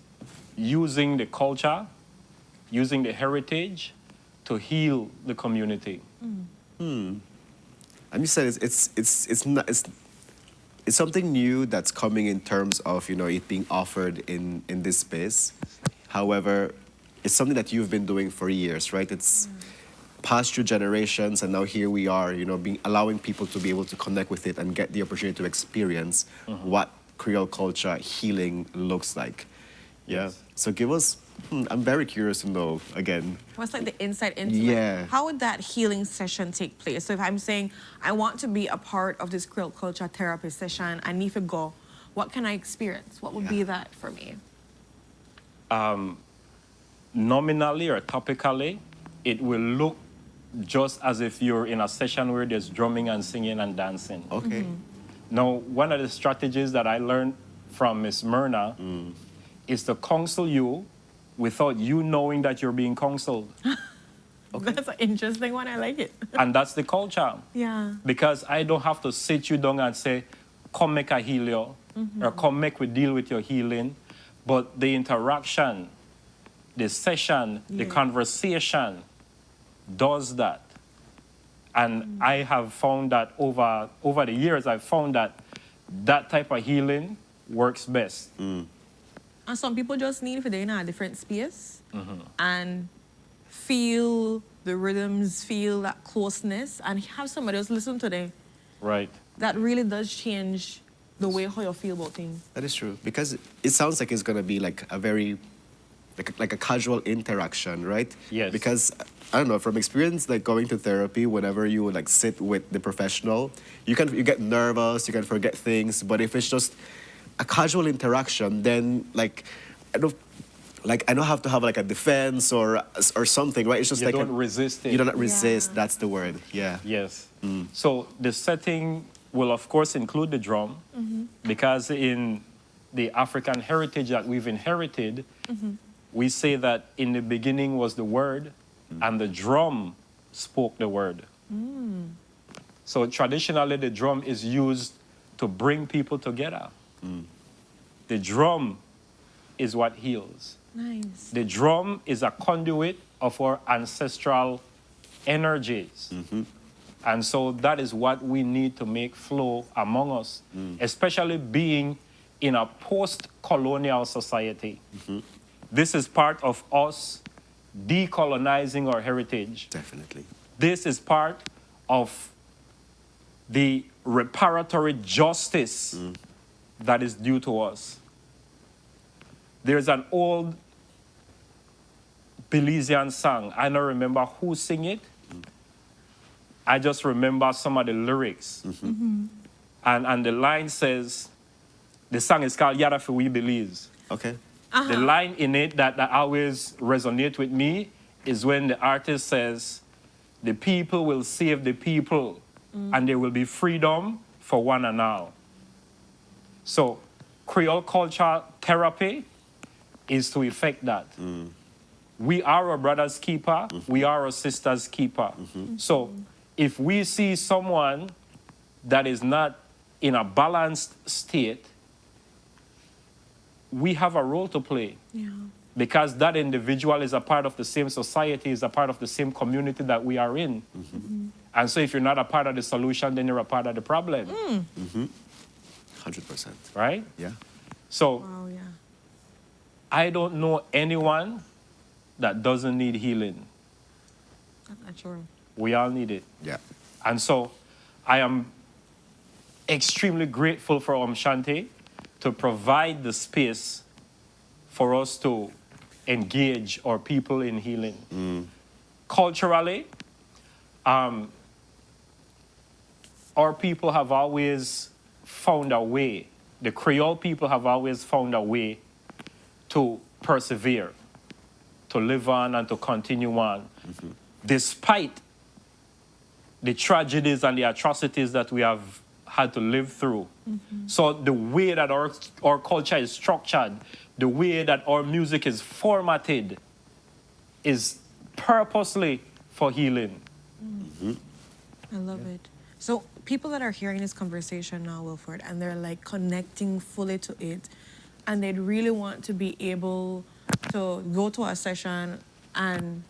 [SPEAKER 18] using the culture, using the heritage to heal the community.
[SPEAKER 2] And you said it's something new that's coming in terms of, you know, it being offered in this space. However, it's something that you've been doing for years, right? It's passed through generations, and now here we are, you know, allowing people to be able to connect with it and get the opportunity to experience what Creole culture healing looks like. Yeah.
[SPEAKER 18] Yes.
[SPEAKER 2] So give us, I'm very curious to know, again.
[SPEAKER 5] What's like the insight into
[SPEAKER 2] Yeah.
[SPEAKER 5] like, how would that healing session take place? So if I'm saying I want to be a part of this Creole culture therapy session, I need to go, what can I experience? What would be that for me?
[SPEAKER 18] Nominally or topically, it will look just as if you're in a session where there's drumming and singing and dancing.
[SPEAKER 2] Okay.
[SPEAKER 18] Now, one of the strategies that I learned from Miss Myrna is to counsel you without you knowing that you're being counseled.
[SPEAKER 5] That's an interesting one. I like it.
[SPEAKER 18] And that's the culture.
[SPEAKER 5] Yeah.
[SPEAKER 18] Because I don't have to sit you down and say, come make a heal you, or come make we deal with your healing. But the interaction, the session, the conversation does that. And I have found that over the years, I've found that that type of healing works best.
[SPEAKER 5] And some people just need for they in a different space and feel the rhythms, feel that closeness, and have somebody else listen to them.
[SPEAKER 18] Right.
[SPEAKER 5] That really does change the way how you feel about things.
[SPEAKER 2] That is true, because it sounds like it's going to be like a very, like a casual interaction, right?
[SPEAKER 18] Yes.
[SPEAKER 2] Because, I don't know, from experience, like going to therapy, whenever you like sit with the professional, you get nervous, you can forget things, but if it's just a casual interaction, then like, I don't have to have like a defense or something, right? It's just
[SPEAKER 18] You
[SPEAKER 2] like
[SPEAKER 18] don't resist it.
[SPEAKER 2] You don't resist. That's the word. Yeah.
[SPEAKER 18] Yes. So the setting will, of course, include the drum, because in the African heritage that we've inherited, we say that in the beginning was the word, and the drum spoke the word. So traditionally, the drum is used to bring people together. The drum is what heals.
[SPEAKER 5] Nice.
[SPEAKER 18] The drum is a conduit of our ancestral energies. And so that is what we need to make flow among us, especially being in a post-colonial society. This is part of us decolonizing our heritage.
[SPEAKER 2] Definitely.
[SPEAKER 18] This is part of the reparatory justice that is due to us. There's an old Belizean song. I don't remember who sang it. I just remember some of the lyrics. And the line says, the song is called Yada for We Belize.
[SPEAKER 2] Okay.
[SPEAKER 18] The line in it that always resonates with me is when the artist says, the people will save the people and there will be freedom for one and all. So Creole culture therapy is to effect that. We are our brother's keeper. We are our sister's keeper. So if we see someone that is not in a balanced state, we have a role to play. Because that individual is a part of the same society, is a part of the same community that we are in. And so if you're not a part of the solution, then you're a part of the problem.
[SPEAKER 2] 100%.
[SPEAKER 18] Right?
[SPEAKER 2] Yeah.
[SPEAKER 18] So I don't know anyone that doesn't need healing.
[SPEAKER 5] That's not true.
[SPEAKER 18] We all need it.
[SPEAKER 2] Yeah.
[SPEAKER 18] And so I am extremely grateful for Shanti to provide the space for us to engage our people in healing. Culturally, our people have always found a way, the Creole people have always found a way to persevere, to live on and to continue on, despite the tragedies and the atrocities that we have had to live through. So the way that our culture is structured, the way that our music is formatted is purposely for healing.
[SPEAKER 5] I love it. So people that are hearing this conversation now, Wilford, and they're like connecting fully to it, and they'd really want to be able to go to a session and,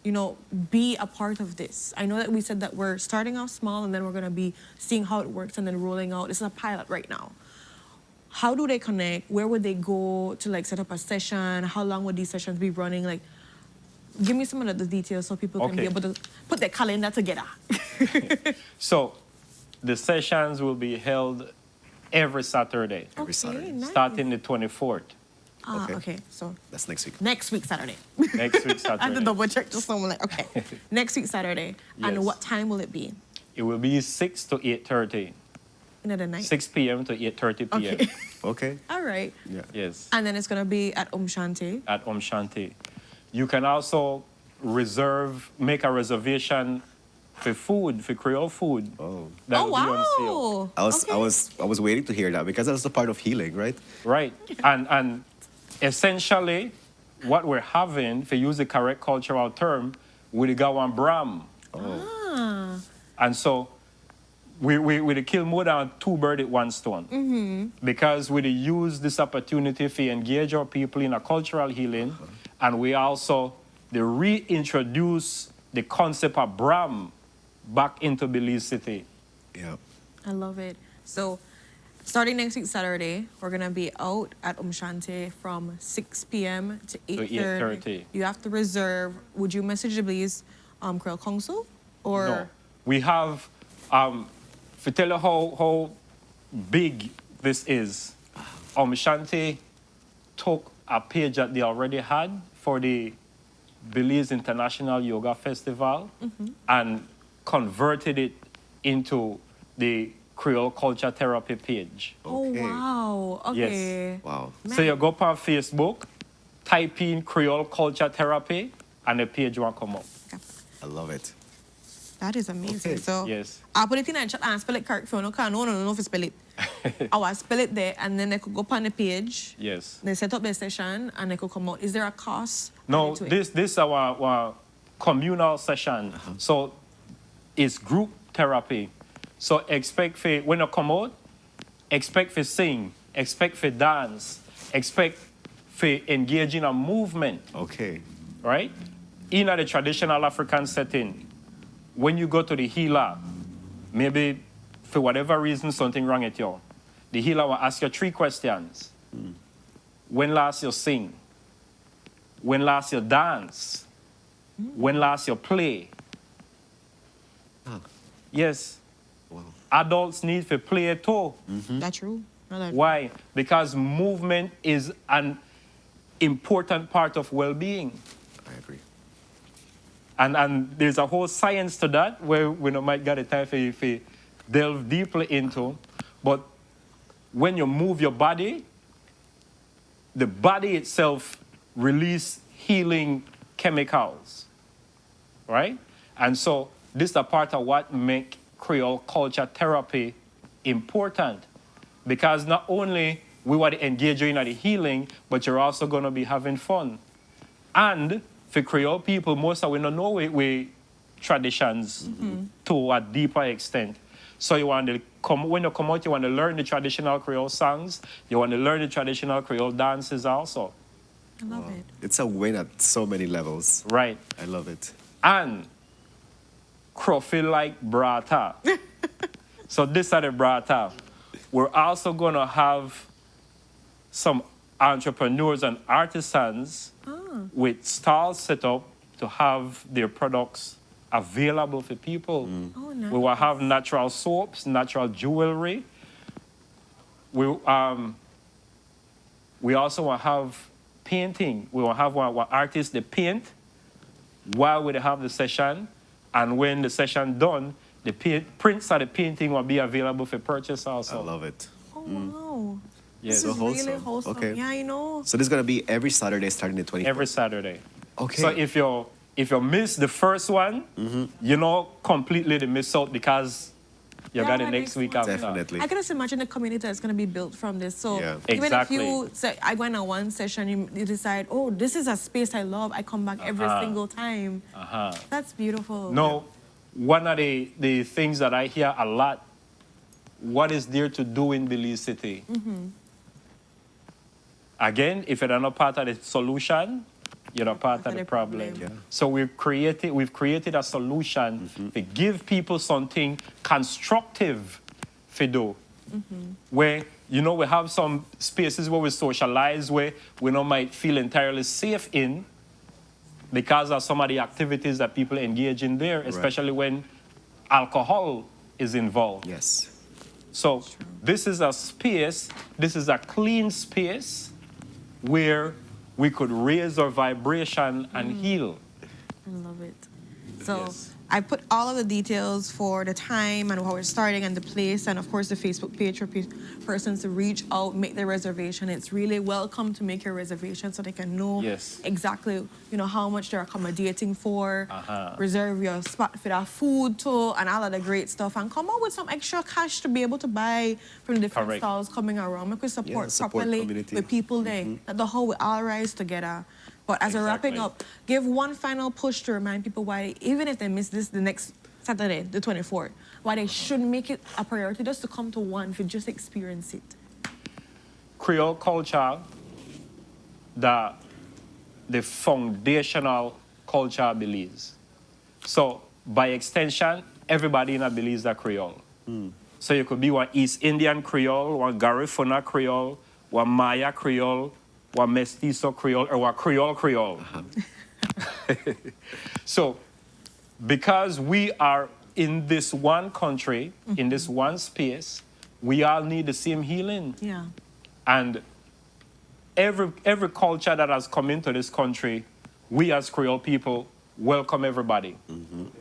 [SPEAKER 5] you know, be a part of this. I know that we said that we're starting off small and then we're gonna be seeing how it works and then rolling out. This is a pilot right now. How do they connect? Where would they go to like set up a session? How long would these sessions be running? Like, give me some of the details so people can be able to put their calendar together.
[SPEAKER 18] So the sessions will be held every Saturday.
[SPEAKER 5] Every Saturday. Nice.
[SPEAKER 18] Starting the 24th.
[SPEAKER 5] Okay, so
[SPEAKER 2] that's next week.
[SPEAKER 5] Next week, Saturday.
[SPEAKER 18] Next week,
[SPEAKER 5] I had to
[SPEAKER 18] Saturday.
[SPEAKER 5] double check just so I'm like, okay. Next week, Saturday. And
[SPEAKER 18] Yes.
[SPEAKER 5] what time will it be?
[SPEAKER 18] It will be 6 to 8:30.
[SPEAKER 5] In the night?
[SPEAKER 18] 6 p.m. to 8:30 p.m.
[SPEAKER 5] Okay.
[SPEAKER 2] Okay.
[SPEAKER 5] All right.
[SPEAKER 18] Yeah. Yes.
[SPEAKER 5] And then it's going to be at Shanti.
[SPEAKER 18] At Shanti. You can also make a reservation for food, for Creole food.
[SPEAKER 2] Oh.
[SPEAKER 18] That will be on sale.
[SPEAKER 2] I was waiting to hear that because that's the part of healing, right?
[SPEAKER 18] Right. And essentially, what we're having, if you use the correct cultural term, we got one Bram.
[SPEAKER 5] Ah.
[SPEAKER 18] And so we kill more than two birds with one stone.
[SPEAKER 5] Mm-hmm.
[SPEAKER 18] Because we use this opportunity to engage our people in a cultural healing, and we also reintroduce the concept of Brahm back into Belize City.
[SPEAKER 2] Yeah.
[SPEAKER 5] I love it. So, starting next week, Saturday, we're going to be out at Shanti from 6 p.m. to 8:30.
[SPEAKER 18] 8:30.
[SPEAKER 5] You have to reserve. Would you message the Belize Creole Council? Or
[SPEAKER 18] No. We have, to tell you how big this is, Shanti took a page that they already had for the Belize International Yoga Festival and converted it into the Creole Culture Therapy page.
[SPEAKER 5] Oh, wow. Okay.
[SPEAKER 18] Yes.
[SPEAKER 2] Wow.
[SPEAKER 18] So you go up on Facebook, type in Creole Culture Therapy, and the page will come up.
[SPEAKER 2] I love it.
[SPEAKER 5] That is amazing.
[SPEAKER 2] Okay.
[SPEAKER 5] So,
[SPEAKER 18] Yes.
[SPEAKER 5] I'll put it in the chat and spell it correct for you. No, no, if you spell it. I will spell it there, and then they could go up on the page.
[SPEAKER 18] Yes.
[SPEAKER 5] They set up their session, and they could come out. Is there a cost?
[SPEAKER 18] No,
[SPEAKER 5] added to it?
[SPEAKER 18] this is our communal session. So it's group therapy. So expect for, when you come out, expect for sing, expect for dance, expect for engage in a movement.
[SPEAKER 2] Okay.
[SPEAKER 18] Right? In the traditional African setting, when you go to the healer, maybe for whatever reason something wrong with you, the healer will ask you 3 questions. When last you sing? When last you dance? When last you play? Yes.
[SPEAKER 2] Wow.
[SPEAKER 18] Adults need to play too.
[SPEAKER 5] That's true. No, that's
[SPEAKER 18] Why? Because movement is an important part of well-being.
[SPEAKER 2] I agree.
[SPEAKER 18] And there's a whole science to that where we might get a time for delve deeply into. But when you move your body, the body itself releases healing chemicals, right? And so this is a part of what make Creole culture therapy important, because not only we want to engage you in the healing, but you're also going to be having fun. And for Creole people, most of we don't know we traditions to a deeper extent. So you want to when you come out, you want to learn the traditional Creole songs. You want to learn the traditional Creole dances also.
[SPEAKER 5] I love it.
[SPEAKER 2] It's a win at so many levels.
[SPEAKER 18] Right.
[SPEAKER 2] I love it.
[SPEAKER 18] And Crofil like brata. So this are the brata. We're also going to have some entrepreneurs and artisans with stalls set up to have their products available for people.
[SPEAKER 5] Oh, nice.
[SPEAKER 18] We will have natural soaps, natural jewelry. We also will have painting. We will have one artist they paint while we have the session. And when the session done, the prints of the painting will be available for purchase also.
[SPEAKER 2] I love it.
[SPEAKER 5] Oh, wow.
[SPEAKER 18] Yes.
[SPEAKER 5] This is
[SPEAKER 2] So
[SPEAKER 5] really
[SPEAKER 2] wholesome.
[SPEAKER 5] wholesome.
[SPEAKER 2] Okay.
[SPEAKER 5] Yeah, I know.
[SPEAKER 2] So this is gonna be every Saturday starting the 24th.
[SPEAKER 18] Every Saturday.
[SPEAKER 2] Okay.
[SPEAKER 18] So if you miss the first one, you know completely miss out because you got it next week after.
[SPEAKER 2] Definitely.
[SPEAKER 5] I can just imagine the community that's going to be built from this. So
[SPEAKER 2] Yeah.
[SPEAKER 5] even
[SPEAKER 18] Exactly.
[SPEAKER 5] if you say, I go in a one session, you decide, oh, this is a space I love. I come back every single time. That's beautiful.
[SPEAKER 18] No, one of the things that I hear a lot, what is there to do in Belize City? Again, if you're not part of the solution, you're not part of the problem.
[SPEAKER 2] Yeah.
[SPEAKER 18] So we've created a solution to give people something constructive to do. Where, you know, we have some spaces where we socialize, where we not might feel entirely safe in because of some of the activities that people engage in there, especially when alcohol is involved.
[SPEAKER 2] Yes.
[SPEAKER 18] So this is a space, this is a clean space where we could raise our vibration and heal.
[SPEAKER 5] I love it. So I put all of the details for the time and how we're starting and the place, and of course the Facebook page for persons to reach out, make their reservation. It's really welcome to make your reservation so they can know exactly, you know, how much they're accommodating for, reserve your spot for their food too, and all of the great stuff, and come out with some extra cash to be able to buy from the different stalls coming around. Make we support properly with people there. That the whole we all rise together. But as we're wrapping up, give one final push to remind people why, even if they miss this the next Saturday, the 24th, why they should make it a priority just to come to one, to just experience it.
[SPEAKER 18] Creole culture, the foundational culture of Belize. So by extension, everybody in Belize is Creole. So you could be one East Indian Creole, one Garifuna Creole, one Maya Creole, one Mestizo Creole, or one Creole Creole. So, because we are in this one country, in this one space, we all need the same healing.
[SPEAKER 5] Yeah.
[SPEAKER 18] And every culture that has come into this country, we as Creole people welcome everybody.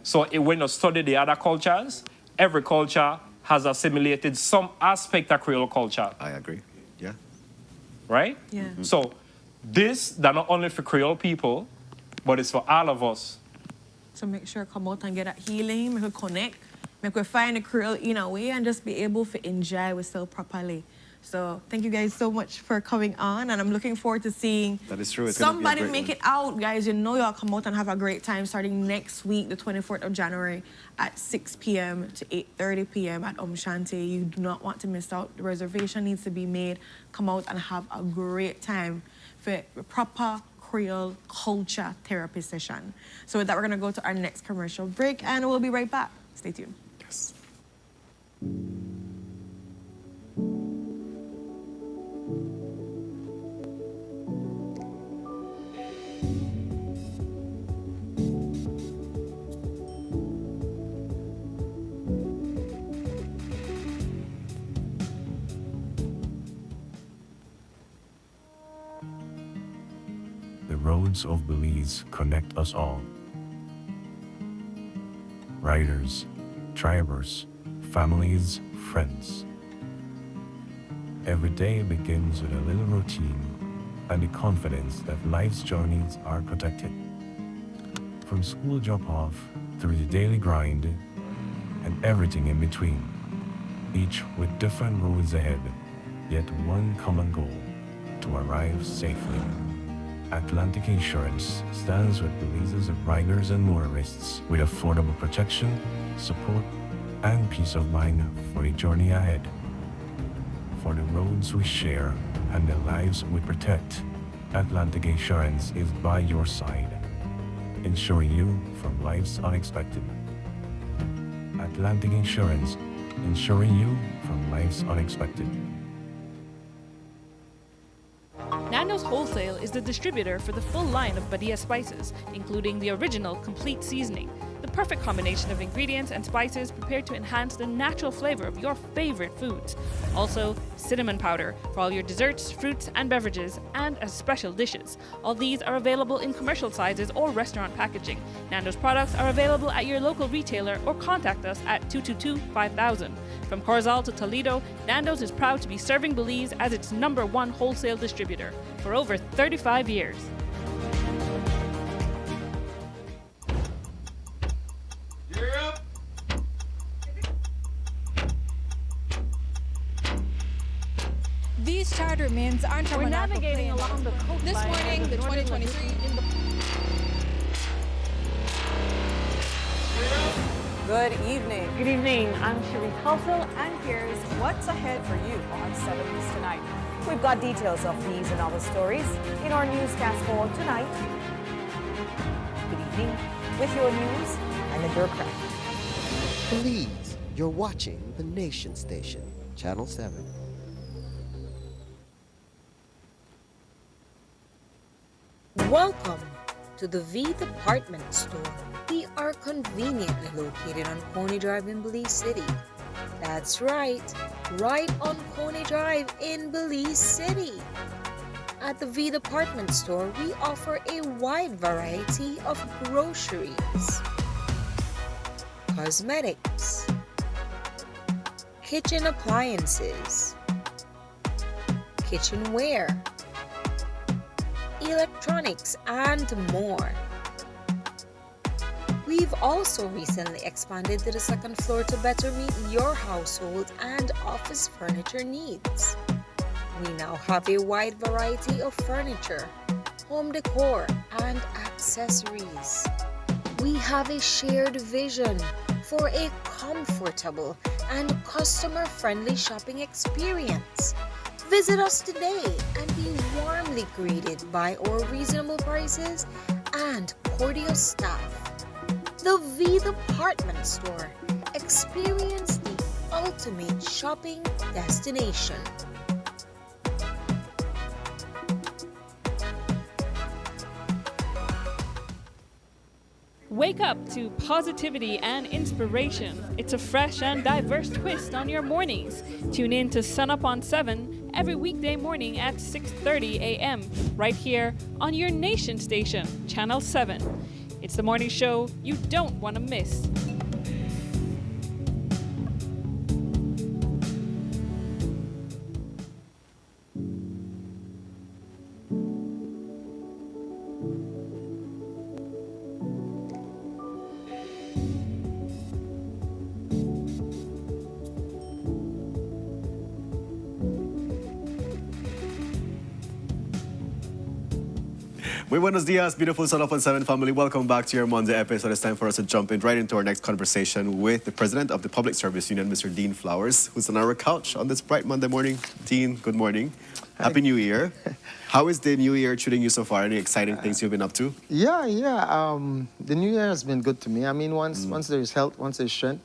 [SPEAKER 18] So when you study the other cultures, every culture has assimilated some aspect of Creole culture.
[SPEAKER 2] I agree. Yeah.
[SPEAKER 18] Right?
[SPEAKER 5] Yeah.
[SPEAKER 18] So this, that not only for Creole people, but it's for all of us.
[SPEAKER 5] So make sure come out and get that healing, make we connect, make we find the Creole in a way and just be able to enjoy ourselves properly. So thank you guys so much for coming on, and I'm looking forward to seeing
[SPEAKER 2] that is true.
[SPEAKER 5] somebody make it out, guys. You know y'all come out and have a great time starting next week, the 24th of January at 6 p.m. to 8:30 p.m. at Shanti. You do not want to miss out. The reservation needs to be made. Come out and have a great time for a proper Creole culture therapy session. So with that, we're gonna go to our next commercial break and we'll be right back. Stay tuned.
[SPEAKER 2] Yes.
[SPEAKER 10] The roads of Belize connect us all. Riders, drivers, families, friends. Every day begins with a little routine and the confidence that life's journeys are protected. From school drop-off through the daily grind and everything in between, each with different roads ahead, yet one common goal: to arrive safely. Atlantic Insurance stands with Belize's riders and motorists with affordable protection, support, and peace of mind for the journey ahead. For the roads we share and the lives we protect, Atlantic Insurance is by your side, insuring you from life's unexpected. Atlantic Insurance, insuring you from life's unexpected.
[SPEAKER 11] Nando's Wholesale is the distributor for the full line of Badia spices, including the original complete seasoning, the perfect combination of ingredients and spices prepared to enhance the natural flavor of your favorite foods. Also, cinnamon powder for all your desserts, fruits, and beverages, and as special dishes. All these are available in commercial sizes or restaurant packaging. Nando's products are available at your local retailer or contact us at 222-5000. From Corzal to Toledo, Nando's is proud to be serving Belize as its #1 wholesale distributor for over 35 years.
[SPEAKER 12] These charter means aren't
[SPEAKER 13] We're navigating along the coastline.
[SPEAKER 12] This morning, the 2023 in the
[SPEAKER 13] Good evening. Good evening. I'm Cherie Kelso, and here's what's ahead for you on 7 News tonight. We've got details of these and other stories in our newscast for tonight. Good evening. With your news, I'm in Craft.
[SPEAKER 14] Belize, you're watching the Nation Station, Channel 7.
[SPEAKER 15] Welcome to the V Department Store. We are conveniently located on Coney Drive in Belize City. That's right on Coney Drive in Belize City. At the V Department Store, we offer a wide variety of groceries, cosmetics, kitchen appliances, kitchenware, electronics, and more. We've also recently expanded to the second floor to better meet your household and office furniture needs. We now have a wide variety of furniture, home decor, and accessories. We have a shared vision for a comfortable and customer-friendly shopping experience. Visit us today and be warmly greeted by our reasonable prices and cordial staff. The V Department Store. Experience the ultimate shopping destination.
[SPEAKER 11] Wake up to positivity and inspiration. It's a fresh and diverse twist on your mornings. Tune in to Sunup on 7 every weekday morning at 6:30 a.m. right here on your Nation Station, Channel 7. It's the morning show you don't want to miss.
[SPEAKER 2] Muy buenos dias, beautiful Sunup on 7 family. Welcome back to your Monday episode. It's time for us to jump in right into our next conversation with the President of the Public Service Union, Mr. Dean Flowers, who's on our couch on this bright Monday morning. Dean, good morning. Happy New Year. How is the New Year treating you so far? Any exciting things you've been up to?
[SPEAKER 19] The New Year has been good to me. I mean, once there is health, once there is strength,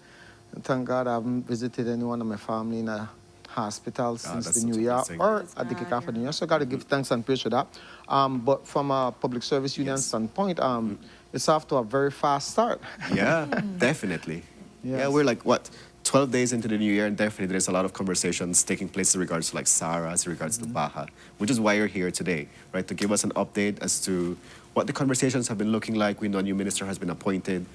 [SPEAKER 19] thank God I haven't visited anyone of my family in a hospital since the New Year or at the kickoff of the year. So I got to give thanks and praise for that. But from a public service union standpoint, it's off to a very fast start.
[SPEAKER 2] Yeah, definitely. Yeah, we're like, what, 12 days into the new year, and definitely there's a lot of conversations taking place in regards to like SARA, in regards to Baja, which is why you're here today, right? To give us an update as to what the conversations have been looking like. We know a new minister has been appointed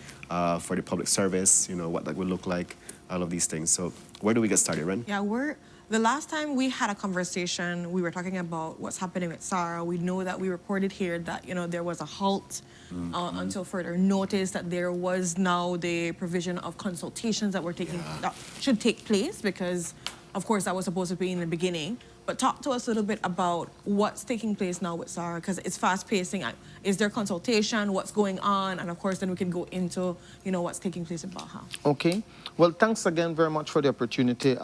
[SPEAKER 2] for the public service, you know, what that will look like, all of these things. So where do we get started, Ren?
[SPEAKER 5] Yeah, the last time we had a conversation, we were talking about what's happening with SARA. We know that we reported here that, you know, there was a halt until further notice, that there was now the provision of consultations that that should take place, because, of course, that was supposed to be in the beginning. But talk to us a little bit about what's taking place now with SARA, because it's fast-pacing. Is there consultation? What's going on? And, of course, then we can go into, you know, what's taking place in Baja.
[SPEAKER 19] Okay. Well, thanks again very much for the opportunity,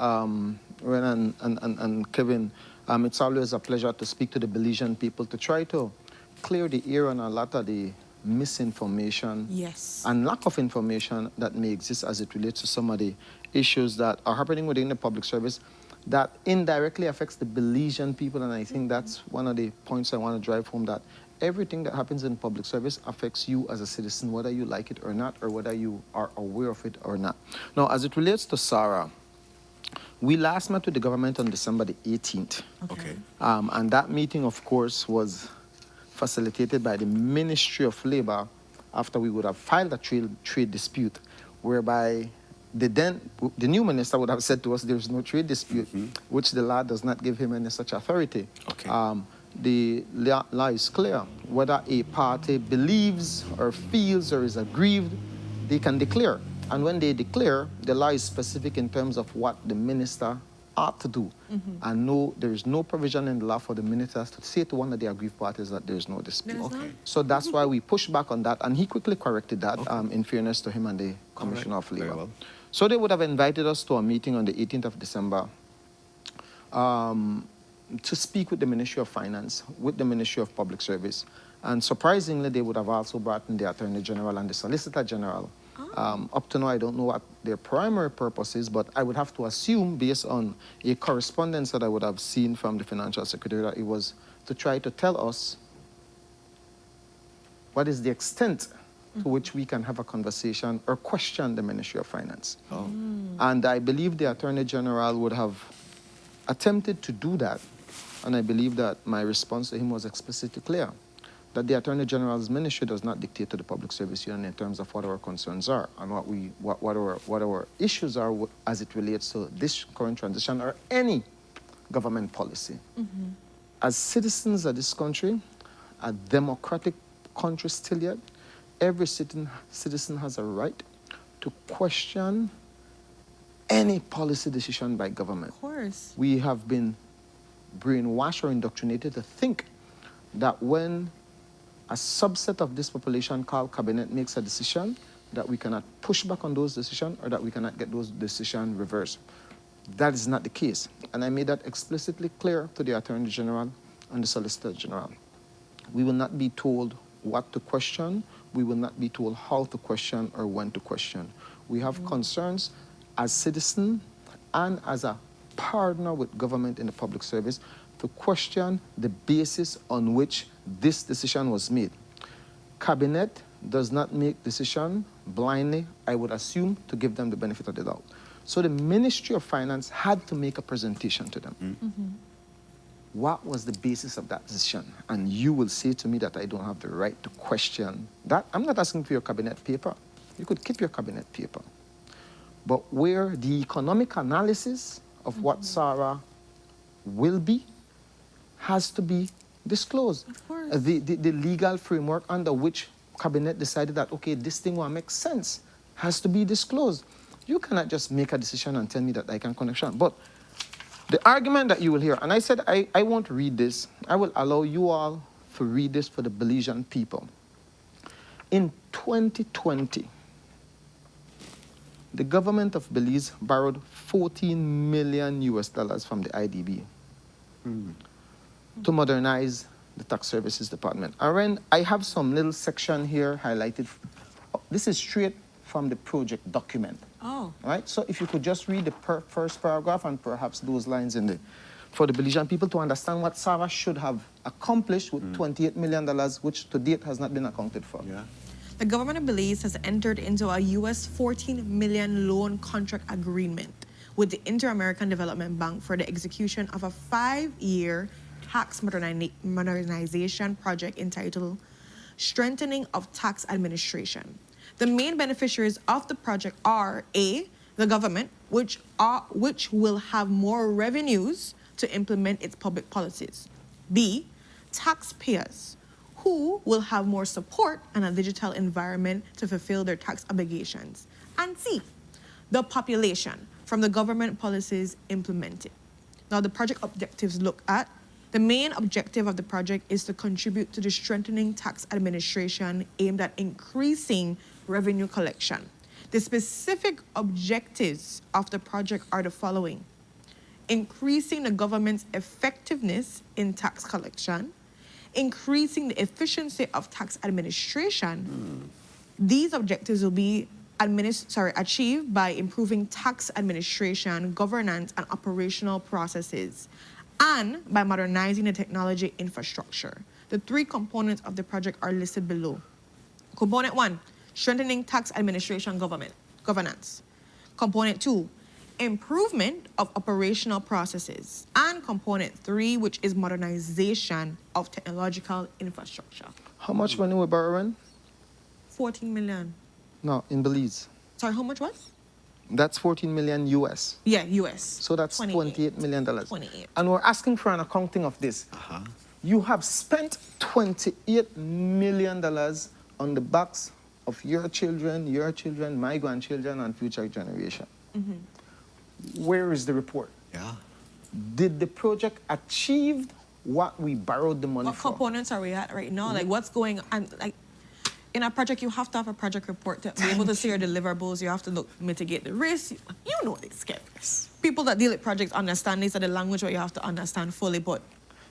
[SPEAKER 19] Ren and Kevin. It's always a pleasure to speak to the Belizean people to try to clear the air on a lot of the misinformation and lack of information that may exist as it relates to some of the issues that are happening within the public service that indirectly affects the Belizean people. And I think that's one of the points I want to drive home, that everything that happens in public service affects you as a citizen, whether you like it or not, or whether you are aware of it or not. Now, as it relates to SARA, we last met with the government on December the 18th.
[SPEAKER 2] Okay.
[SPEAKER 19] And that meeting, of course, was facilitated by the Ministry of Labor after we would have filed a trade dispute, whereby the new minister would have said to us there is no trade dispute, which the law does not give him any such authority.
[SPEAKER 2] Okay.
[SPEAKER 19] The law is clear. Whether a party believes or feels or is aggrieved, they can declare. And when they declare, the law is specific in terms of what the minister ought to do. And no, there is no provision in the law for the ministers to say to one of the aggrieved parties that there is no dispute. So that's why we pushed back on that, and he quickly corrected that, in fairness to him and the Commissioner of Labor.
[SPEAKER 2] Well.
[SPEAKER 19] So they would have invited us to a meeting on the 18th of December to speak with the Ministry of Finance, with the Ministry of Public Service. And surprisingly, they would have also brought in the Attorney General and the Solicitor General. Up to now, I don't know what their primary purpose is, but I would have to assume, based on a correspondence that I would have seen from the Financial Secretary, that it was to try to tell us what is the extent to which we can have a conversation or question the Ministry of Finance. And I believe the Attorney General would have attempted to do that, and I believe that my response to him was explicitly clear, that the Attorney General's ministry does not dictate to the Public Service Union in terms of what our concerns are and what our issues are as it relates to this current transition or any government policy. As citizens of this country, a democratic country still yet, every citizen has a right to question any policy decision by government.
[SPEAKER 5] Of course.
[SPEAKER 19] We have been brainwashed or indoctrinated to think that when a subset of this population called cabinet makes a decision, that we cannot push back on those decisions or that we cannot get those decisions reversed. That is not the case. And I made that explicitly clear to the Attorney General and the Solicitor General. We will not be told what to question. We will not be told how to question or when to question. We have concerns as citizens and as a partner with government in the public service to question the basis on which this decision was made. Cabinet does not make decision blindly, I would assume, to give them the benefit of the doubt. So the Ministry of Finance had to make a presentation to them. What was the basis of that decision? And you will say to me that I don't have the right to question that. I'm not asking for your cabinet paper. You could keep your cabinet paper. But where the economic analysis of what SARA will be has to be disclosed.
[SPEAKER 5] Of course.
[SPEAKER 19] The legal framework under which cabinet decided that, okay, this thing will make sense has to be disclosed. You cannot just make a decision and tell me that I can connection. But the argument that you will hear, and I said I won't read this. I will allow you all to read this for the Belizean people. In 2020, the government of Belize borrowed $14 million from the IDB to modernize the tax services department. And I have some little section here highlighted. This is straight from the project document.
[SPEAKER 5] Oh.
[SPEAKER 19] Right? So if you could just read the first paragraph and perhaps those lines in there for the Belizean people to understand what SARA should have accomplished with $28 million, which to date has not been accounted for.
[SPEAKER 2] Yeah.
[SPEAKER 5] The government of Belize has entered into a US $14 million loan contract agreement with the Inter-American Development Bank for the execution of a 5-year tax modernization project entitled Strengthening of Tax Administration. The main beneficiaries of the project are A, the government, which will have more revenues to implement its public policies. B, taxpayers, who will have more support and a digital environment to fulfill their tax obligations. And C, the population, from the government policies implemented. Now, the project objectives look at: the main objective of the project is to contribute to the strengthening tax administration aimed at increasing revenue collection. The specific objectives of the project are the following: increasing the government's effectiveness in tax collection, increasing the efficiency of tax administration. These objectives will be achieved by improving tax administration, governance, and operational processes, and by modernizing the technology infrastructure. The 3 components of the project are listed below. Component 1, strengthening tax administration governance. Component 2, improvement of operational processes. And component 3, which is modernization of technological infrastructure.
[SPEAKER 19] How much money we're borrowing?
[SPEAKER 5] 14 million.
[SPEAKER 19] No, in Belize.
[SPEAKER 5] Sorry, how much was?
[SPEAKER 19] That's 14 million US.
[SPEAKER 5] Yeah, US.
[SPEAKER 19] So that's $28 million.
[SPEAKER 5] 28.
[SPEAKER 19] And we're asking for an accounting of this. You have spent $28 million on the backs of your children, my grandchildren, and future generation. Where is the report?
[SPEAKER 2] Yeah.
[SPEAKER 19] Did the project achieve what we borrowed the money
[SPEAKER 5] What
[SPEAKER 19] for?
[SPEAKER 5] components are we at right now? Like, what's going on? Like, in a project, you have to have a project report to be able to see your deliverables. You have to mitigate the risk. You know this, Kev. People that deal with projects understand this are the language where you have to understand fully. But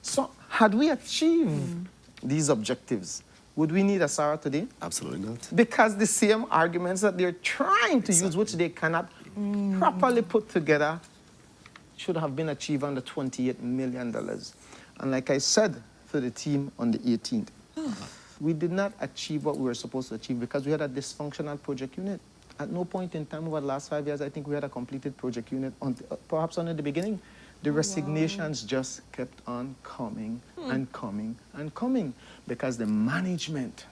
[SPEAKER 19] so, had we achieved these objectives, would we need a SARA today?
[SPEAKER 2] Absolutely not.
[SPEAKER 19] Because the same arguments that they're trying to use, which they cannot properly put together, should have been achieved under $28 million. And like I said to the team on the 18th, we did not achieve what we were supposed to achieve because we had a dysfunctional project unit. At no point in time over the last 5 years, I think we had a completed project unit, perhaps only the beginning. The resignations just kept on coming and coming and coming because the management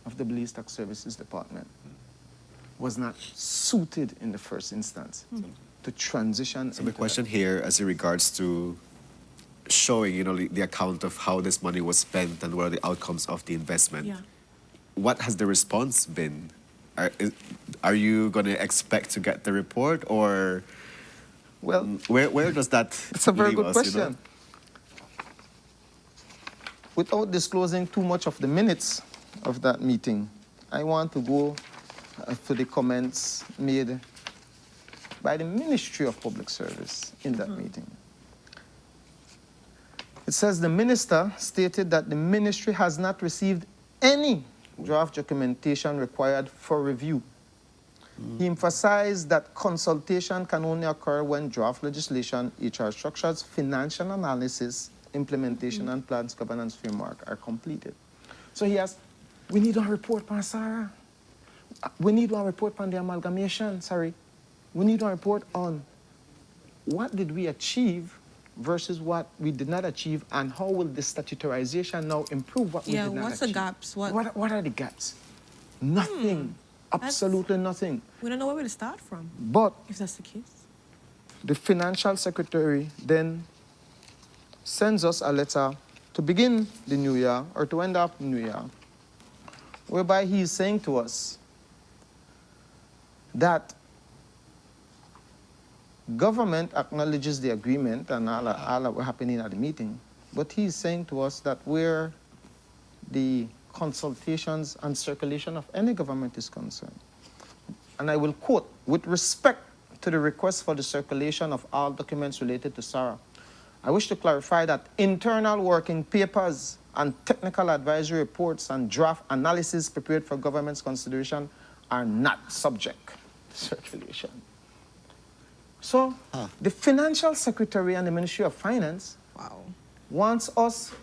[SPEAKER 19] of the Belize Tax Services Department was not suited in the first instance to transition.
[SPEAKER 2] So the question here, as in regards to showing, the account of how this money was spent and what are the outcomes of the investment.
[SPEAKER 5] Yeah.
[SPEAKER 2] What has the response been? Are you going to expect to get the report, or
[SPEAKER 19] well,
[SPEAKER 2] where does that
[SPEAKER 19] It's a very
[SPEAKER 2] leave
[SPEAKER 19] good
[SPEAKER 2] us,
[SPEAKER 19] question. Without disclosing too much of the minutes of that meeting, I want to go to the comments made by the Ministry of Public Service in that meeting. It says the minister stated that the ministry has not received any draft documentation required for review. He emphasized that consultation can only occur when draft legislation, HR structures, financial analysis, implementation, and plans governance framework are completed. So he asked, we need a report on SARA. We need a report on the amalgamation, We need a report on what did we achieve versus what we did not achieve, and how will the statutarization now improve what we did not achieve?
[SPEAKER 5] Yeah, what's the gaps?
[SPEAKER 19] What are the gaps? Nothing. Absolutely nothing.
[SPEAKER 5] We don't know where to start from.
[SPEAKER 19] But
[SPEAKER 5] if that's the case,
[SPEAKER 19] the financial secretary then sends us a letter to begin the new year or to end up the new year, whereby he is saying to us that government acknowledges the agreement and all that were happening at the meeting, but he is saying to us that where the consultations and circulation of any government is concerned, and I will quote, with respect to the request for the circulation of all documents related to SARA, I wish to clarify that internal working papers and technical advisory reports and draft analysis prepared for government's consideration are not subject to circulation. So the financial secretary and the Ministry of Finance wants us,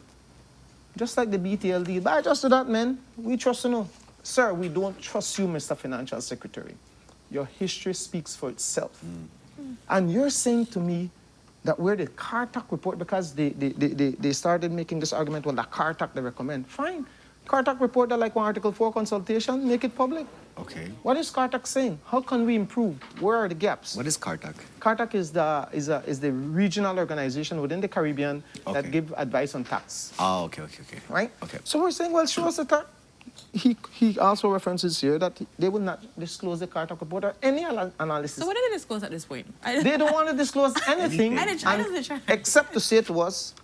[SPEAKER 19] just like the BTLD, but just to that, man, we trust you. No. Sir, we don't trust you, Mr. Financial Secretary. Your history speaks for itself. And you're saying to me that we're the CARTAC report, because they started making this argument, well, the CARTAC they recommend. Fine. CARTAC report that like one Article 4 consultation, make it public.
[SPEAKER 2] Okay.
[SPEAKER 19] What is CARTAC saying? How can we improve? Where are the gaps?
[SPEAKER 2] What is CARTAC?
[SPEAKER 19] CARTAC is the regional organization within the Caribbean that give advice on tax.
[SPEAKER 2] Oh, okay.
[SPEAKER 19] Right?
[SPEAKER 2] Okay.
[SPEAKER 19] So we're saying, well, show us the tax. He also references here that they will not disclose the CARTAC report or any analysis.
[SPEAKER 5] So what did they disclose at this point?
[SPEAKER 19] They don't want to disclose anything except to say to us,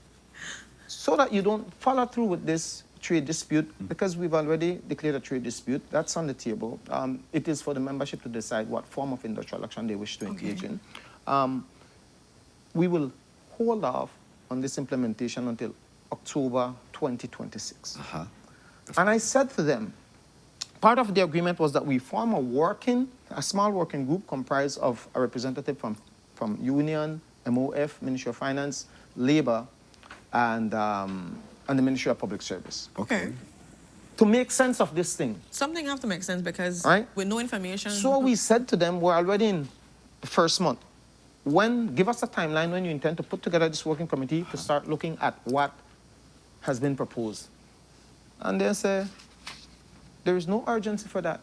[SPEAKER 19] so that you don't follow through with this trade dispute, because we've already declared a trade dispute. That's on the table. It is for the membership to decide what form of industrial action they wish to engage in. We will hold off on this implementation until October 2026. And I said to them, part of the agreement was that we form a small working group comprised of a representative from Union, MOF, Ministry of Finance, Labor, and the Ministry of Public Service.
[SPEAKER 2] Okay.
[SPEAKER 19] To make sense of this thing.
[SPEAKER 5] Something have to make sense, because with no information.
[SPEAKER 19] So we said to them, we're already in the first month. Give us a timeline when you intend to put together this working committee to start looking at what has been proposed. And they say, there is no urgency for that.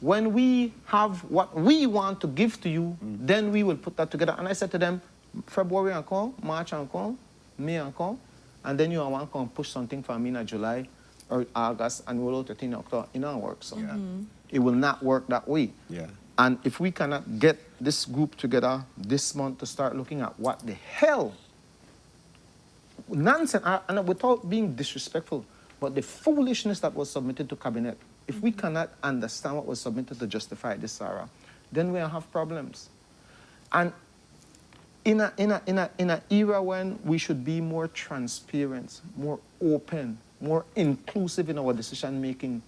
[SPEAKER 19] When we have what we want to give to you, then we will put that together. And I said to them, February encore, March encore, May encore, and then you want to push something for me in July or August and roll out it in October. It don't work. So it will not work that way.
[SPEAKER 2] Yeah.
[SPEAKER 19] And if we cannot get this group together this month to start looking at what the hell, nonsense, and without being disrespectful, but the foolishness that was submitted to cabinet, if we cannot understand what was submitted to justify this, Sarah, then we'll have problems. And in an era when we should be more transparent, more open, more inclusive in our decision making,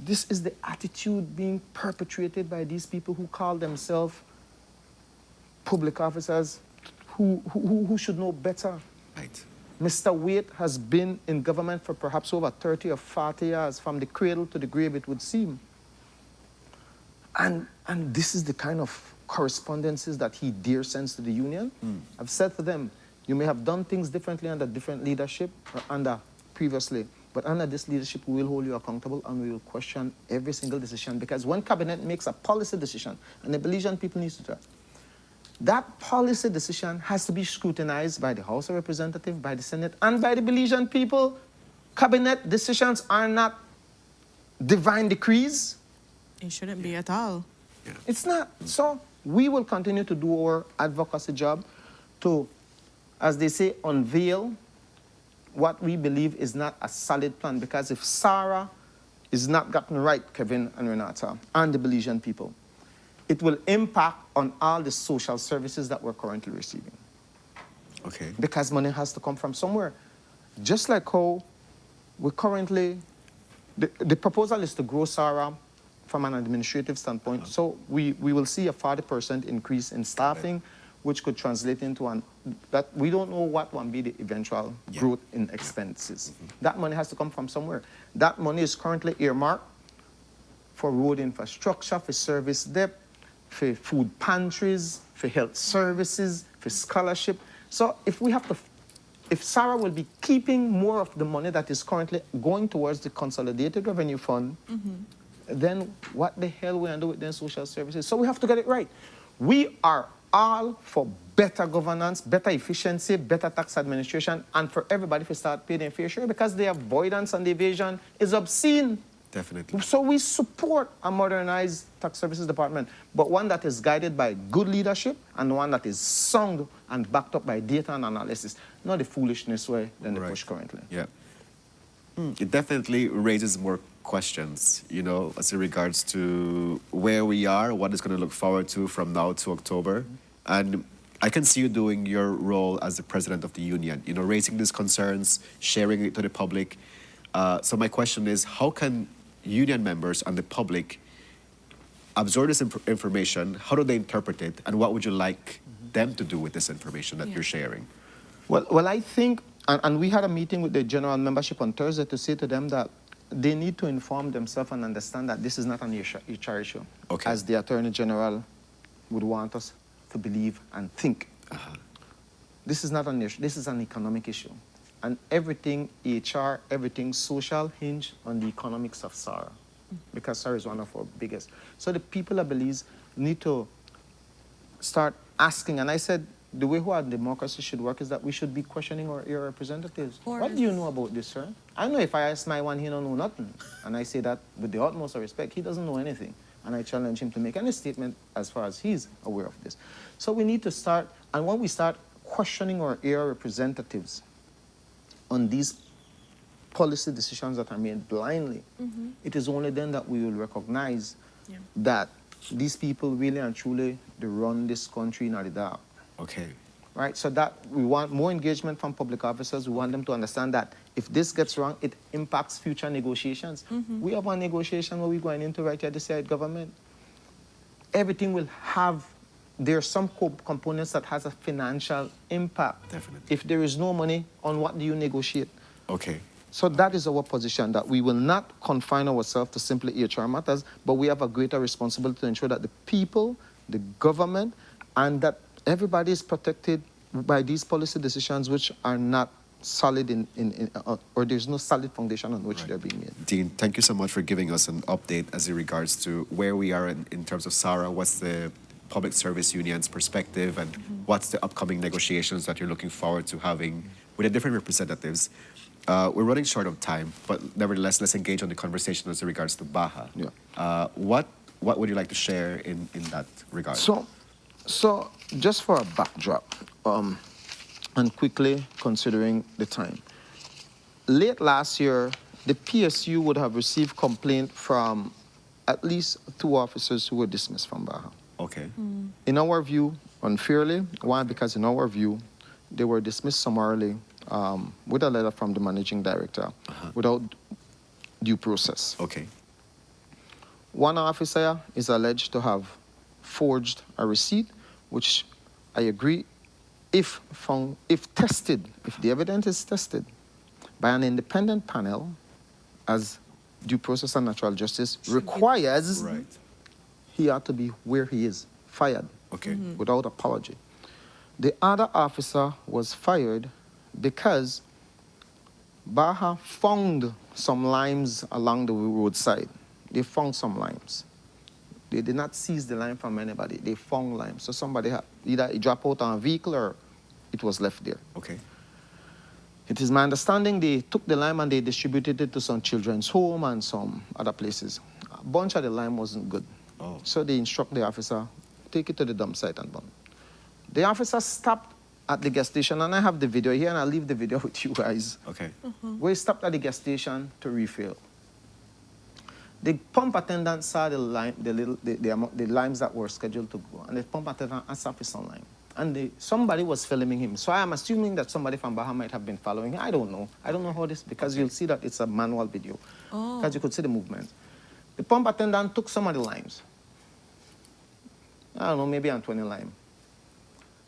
[SPEAKER 19] this is the attitude being perpetrated by these people who call themselves public officers who should know better.
[SPEAKER 2] Right.
[SPEAKER 19] Mr. Waite has been in government for perhaps over 30 or 40 years, from the cradle to the grave, it would seem. And this is the kind of correspondences that he dare sends to the union. I've said to them, you may have done things differently under different leadership or under previously, but under this leadership, we will hold you accountable and we will question every single decision, because when cabinet makes a policy decision, and the Belizean people need to do that policy decision has to be scrutinized by the House of Representatives, by the Senate, and by the Belizean people. Cabinet decisions are not divine decrees.
[SPEAKER 5] It shouldn't be at all.
[SPEAKER 19] It's not. So we will continue to do our advocacy job to, as they say, unveil what we believe is not a solid plan. Because if Sarah is not gotten right, Kevin and Renata, and the Belizean people, it will impact on all the social services that we're currently receiving.
[SPEAKER 2] Okay.
[SPEAKER 19] Because money has to come from somewhere. Just like how we currently, the proposal is to grow Sarah from an administrative standpoint. So we will see a 40% increase in staffing, which could translate into that we don't know what will be the eventual growth in expenses. That money has to come from somewhere. That money is currently earmarked for road infrastructure, for service depth, for food pantries, for health services, for scholarship. So if Sarah will be keeping more of the money that is currently going towards the Consolidated Revenue Fund, then what the hell we do with the social services? So we have to get it right. We are all for better governance, better efficiency, better tax administration, and for everybody to start paying their fair share, because the avoidance and the evasion is obscene.
[SPEAKER 2] Definitely.
[SPEAKER 19] So we support a modernized tax services department, but one that is guided by good leadership and one that is sound and backed up by data and analysis, not the foolishness way than the push currently.
[SPEAKER 2] Yeah. It definitely raises more questions, you know, as in regards to where we are, what is going to look forward to from now to October. And I can see you doing your role as the president of the union, you know, raising these concerns, sharing it to the public. So my question is, how can union members and the public absorb this information? How do they interpret it? And what would you like them to do with this information that you're sharing?
[SPEAKER 19] Well, I think, and we had a meeting with the general membership on Thursday to say to them that they need to inform themselves and understand that this is not an HR issue, as the Attorney General would want us to believe and think. This is not an issue, this is an economic issue. And everything HR, everything social hinge on the economics of SARA, because SARA is one of our biggest. So the people of Belize need to start asking, and I said, the way our democracy should work is that we should be questioning our representatives. What do you know about this, sir? I know if I ask my one, he don't know nothing. And I say that with the utmost of respect, he doesn't know anything. And I challenge him to make any statement as far as he's aware of this. So we need to start, and when we start questioning our representatives on these policy decisions that are made blindly, it is only then that we will recognize that these people really and truly, they run this country in the dark.
[SPEAKER 2] Okay.
[SPEAKER 19] Right, so that we want more engagement from public officers. We want them to understand that if this gets wrong, it impacts future negotiations. We have one negotiation where we're going into right here, the side government. Everything will have, there are some components that has a financial impact.
[SPEAKER 2] Definitely.
[SPEAKER 19] If there is no money, on what do you negotiate?
[SPEAKER 2] Okay.
[SPEAKER 19] So that is our position, that we will not confine ourselves to simply HR matters, but we have a greater responsibility to ensure that the people, the government, and that everybody is protected by these policy decisions which are not solid or there's no solid foundation on which they're being made.
[SPEAKER 2] Dean, thank you so much for giving us an update as in regards to where we are in terms of SARA, what's the Public Service Union's perspective, and what's the upcoming negotiations that you're looking forward to having with the different representatives. We're running short of time, but nevertheless, let's engage on the conversation as in regards to Baja. What what would you like to share in that regard?
[SPEAKER 19] So just for a backdrop, and quickly considering the time, late last year, the PSU would have received complaint from at least 2 officers who were dismissed from Baja.
[SPEAKER 2] Okay.
[SPEAKER 19] In our view, unfairly. Why? Because in our view, they were dismissed summarily with a letter from the managing director without due process.
[SPEAKER 2] Okay.
[SPEAKER 19] One officer is alleged to have forged a receipt, which I agree, if tested, if the evidence is tested by an independent panel, as due process and natural justice requires,
[SPEAKER 2] right,
[SPEAKER 19] he ought to be where he is, fired,
[SPEAKER 2] okay,
[SPEAKER 19] without apology. The other officer was fired because Baja found some limes along the roadside. They found some limes. They did not seize the lime from anybody. They found lime. So somebody had either it dropped out on a vehicle or it was left there.
[SPEAKER 2] Okay.
[SPEAKER 19] It is my understanding they took the lime and they distributed it to some children's home and some other places. A bunch of the lime wasn't good.
[SPEAKER 2] Oh.
[SPEAKER 19] So they instruct the officer, take it to the dump site and burn. The officer stopped at the gas station, and I have the video here, and I'll leave the video with you guys.
[SPEAKER 2] Okay.
[SPEAKER 19] Where he stopped at the gas station to refill. The pump attendant saw the lime, the limes that were scheduled to go, and the pump attendant asked for some lime. And somebody was filming him. So I'm assuming that somebody from Baja might have been following him. I don't know. I don't know how this, because you'll see that it's a manual video. Because you could see the movement. The pump attendant took some of the limes. I don't know, maybe on 20 lime.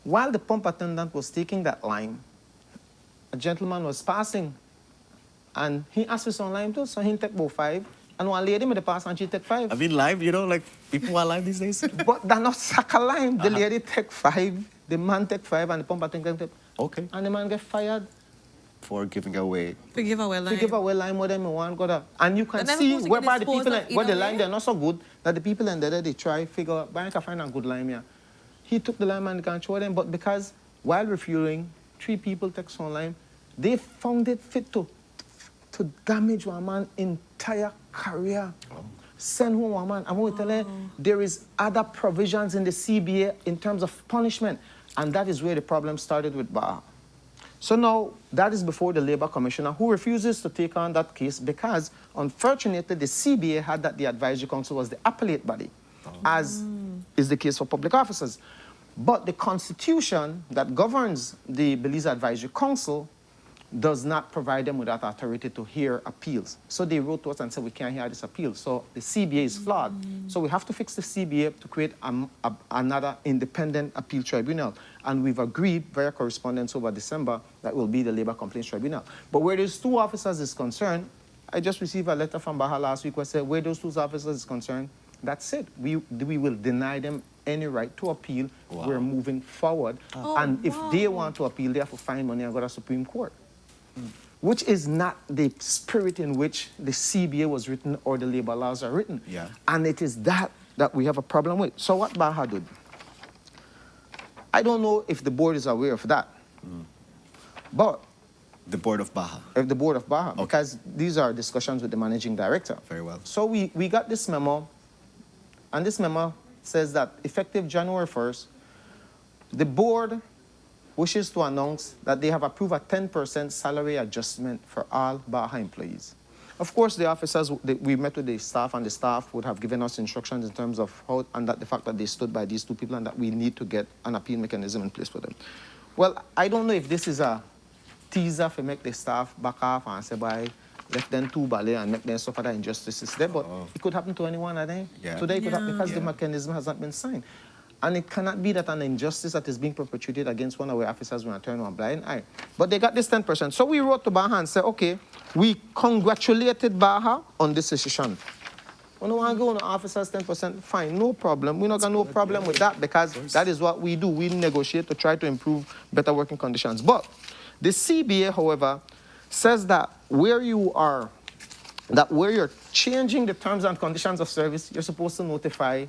[SPEAKER 19] While the pump attendant was taking that lime, a gentleman was passing. And he asked for some lime too, so he took about 5. And one lady made the pass and she took 5.
[SPEAKER 2] I mean, live, you know, like people want live these days.
[SPEAKER 19] But they're not sack of lime. The lady took 5, the man took 5, and the pump attendant took.
[SPEAKER 2] Okay.
[SPEAKER 19] And the man get fired.
[SPEAKER 2] For giving away.
[SPEAKER 5] To give away lime.
[SPEAKER 19] To give away lime more than me want. And you can
[SPEAKER 5] But
[SPEAKER 19] see
[SPEAKER 5] then
[SPEAKER 19] whereby the
[SPEAKER 5] dispose
[SPEAKER 19] people,
[SPEAKER 5] of
[SPEAKER 19] where the
[SPEAKER 5] either
[SPEAKER 19] lime
[SPEAKER 5] way.
[SPEAKER 19] they're not so good, that the people in there, they try figure out, but I can find a good lime here. He took the lime and can't show them, but because while refueling, 3 people took some lime, they found it fit to damage one man's entire career. Send home one man. I want to tell you, there is other provisions in the CBA in terms of punishment, and that is where the problem started with Baja. So now, that is before the Labor Commissioner, who refuses to take on that case because, unfortunately, the CBA had that the Advisory Council was the appellate body, as is the case for public officers. But the Constitution that governs the Belize Advisory Council does not provide them with that authority to hear appeals. So they wrote to us and said, we can't hear this appeal. So the CBA is flawed. So we have to fix the CBA to create another independent appeal tribunal. And we've agreed via correspondence over December that will be the Labor Complaints Tribunal. But where those 2 officers is concerned, I just received a letter from Baja last week where said where those 2 officers is concerned, that's it. We will deny them any right to appeal.
[SPEAKER 2] Wow.
[SPEAKER 19] We're moving forward. And if they want to appeal, they have to find money and go to the Supreme Court. Which is not the spirit in which the CBA was written or the labor laws are written.
[SPEAKER 2] Yeah.
[SPEAKER 19] And it is that we have a problem with. So what Baja did, I don't know if the board is aware of that. But
[SPEAKER 2] the board of Baja.
[SPEAKER 19] The board of Baja, because these are discussions with the managing director.
[SPEAKER 2] Very well.
[SPEAKER 19] So we got this memo, and this memo says that effective January 1st, the board wishes to announce that they have approved a 10% salary adjustment for all Baja employees. Of course, the officers, we met with the staff, and the staff would have given us instructions in terms of how, and that the fact that they stood by these 2 people and that we need to get an appeal mechanism in place for them. Well, I don't know if this is a teaser to make the staff back off and say, bye, left them 2 ballet and make them suffer the injustices there, but it could happen to anyone, I think.
[SPEAKER 2] Yeah.
[SPEAKER 19] Today it could happen because the mechanism has not been signed. And it cannot be that an injustice that is being perpetrated against one of our officers will turn one blind eye. But they got this 10%. So we wrote to Baja and said, okay, we congratulated Baja on this decision. We don't want to go on the officers 10%, fine, no problem. We're not got no problem with that because that is what we do. We negotiate to try to improve better working conditions. But the CBA, however, says that where you're changing the terms and conditions of service, you're supposed to notify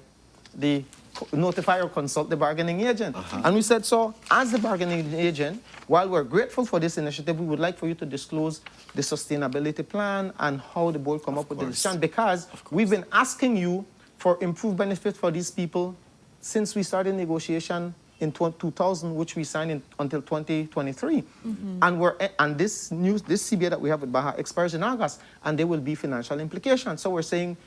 [SPEAKER 19] or consult the bargaining agent. And we said, so as the bargaining agent, while we're grateful for this initiative, we would like for you to disclose the sustainability plan and how the board come up with the decision, because we've been asking you for improved benefits for these people since we started negotiation in 2000, which we signed until 2023. And this CBA that we have with Baja expires in August, and there will be financial implications. So we're saying,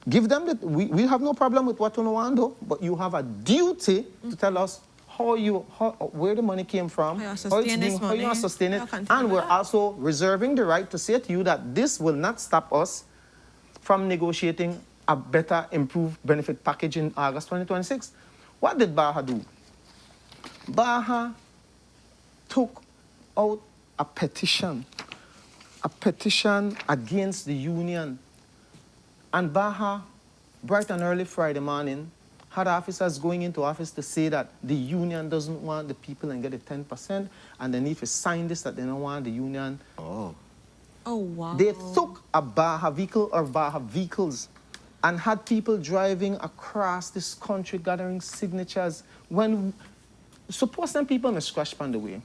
[SPEAKER 19] give them we have no problem with what you want to do, but you have a duty to tell us where the money came from, how you are sustaining it, and we're also reserving the right to say to you that this will not stop us from negotiating a better, improved benefit package in August 2026. What did Baja do? Baja took out a petition against the union. And Baja, bright and early Friday morning, had officers going into office to say that the union doesn't want the people and get the 10%, and then if you sign this, that they don't want the union.
[SPEAKER 5] Oh, wow.
[SPEAKER 19] They took a Baja vehicle or Baja vehicles and had people driving across this country gathering signatures. Suppose them people may scratch on the way.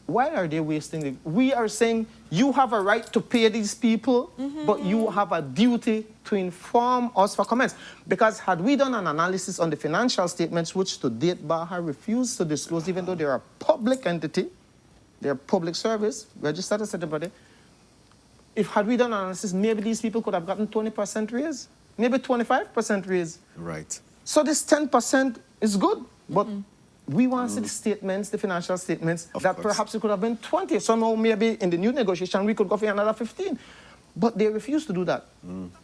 [SPEAKER 19] Why are they wasting it? We are saying you have a right to pay these people, but you have a duty to inform us for comments. Because had we done an analysis on the financial statements, which to date Baja refused to disclose, even though they're a public entity, they're a public service, registered as everybody. Had we done an analysis, maybe these people could have gotten 20% raise, maybe 25% raise.
[SPEAKER 2] Right.
[SPEAKER 19] So this 10% is good, but we want to see the statements, the financial statements, that perhaps it could have been 20. So now maybe in the new negotiation, we could go for another 15. But they refuse to do that.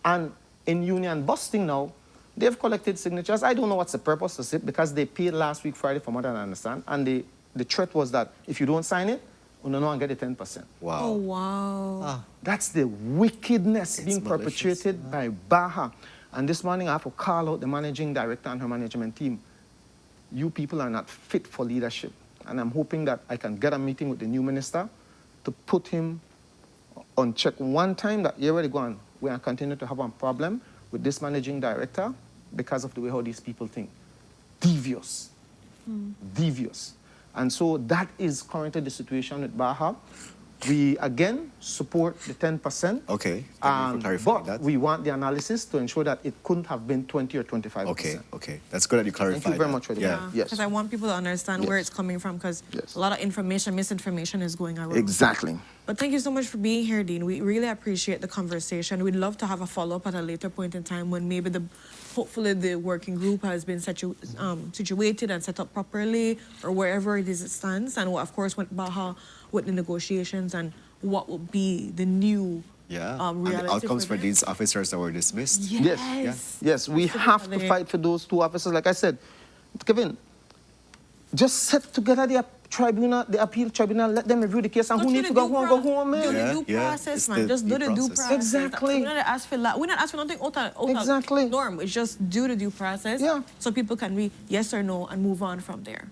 [SPEAKER 19] And in union busting now, they've collected signatures. I don't know what's the purpose of it, because they paid last week Friday, from what I understand. And the threat was that if you don't sign it, you don't get the 10%.
[SPEAKER 2] Wow.
[SPEAKER 5] Oh, wow.
[SPEAKER 19] That's the wickedness being perpetrated by Baja. And this morning I have to call out the managing director and her management team. You people are not fit for leadership. And I'm hoping that I can get a meeting with the new minister to put him on check one time that you're already gone. We are continuing to have a problem with this managing director because of the way how these people think. Devious. Devious. And so that is currently the situation with Baja. We, again, support the 10%.
[SPEAKER 2] Okay, thank you for clarifying that.
[SPEAKER 19] We want the analysis to ensure that it couldn't have been 20 or 25%.
[SPEAKER 2] Okay. That's good that you clarified.
[SPEAKER 19] Thank you very much for that.
[SPEAKER 2] Yeah.
[SPEAKER 19] Yes.
[SPEAKER 5] Because I want people to understand where it's coming from, because a lot of misinformation is going around.
[SPEAKER 19] Exactly.
[SPEAKER 5] But thank you so much for being here, Dean. We really appreciate the conversation. We'd love to have a follow-up at a later point in time when maybe hopefully the working group has been situated and set up properly, or wherever it is it stands, and of course with Baja, with the negotiations, and what will be the new
[SPEAKER 2] and the outcomes for these officers that were dismissed.
[SPEAKER 19] Yes, we have to fight for those two officers. Like I said, Kevin, just set together the tribunal, the appeal tribunal, let them review the case, and who needs to go home, man.
[SPEAKER 5] Do the due process, man. Just do the due process.
[SPEAKER 19] Exactly.
[SPEAKER 5] We're not asking for nothing out of norm. It's just do the due process, so people can be yes or no and move on from there.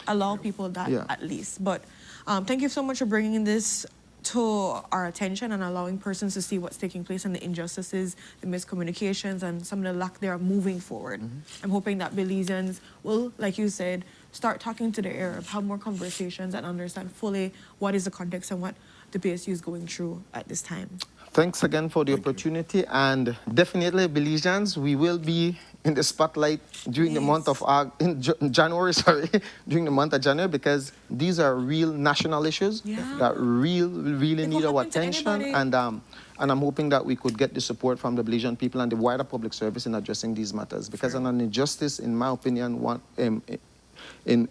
[SPEAKER 5] Allow people that at least. But thank you so much for bringing this to our attention and allowing persons to see what's taking place and the injustices, the miscommunications, and some of the lack there moving forward. I'm hoping that Belizeans will, like you said, start talking to the Arab, have more conversations, and understand fully what is the context and what the BSU is going through at this time.
[SPEAKER 19] Thanks again for the opportunity, and definitely, Belizeans, we will be in the spotlight during the month of January, during the month of January, because these are real national issues that really need our attention, and I'm hoping that we could get the support from the Belizean people and the wider public service in addressing these matters, because an injustice, in my opinion, an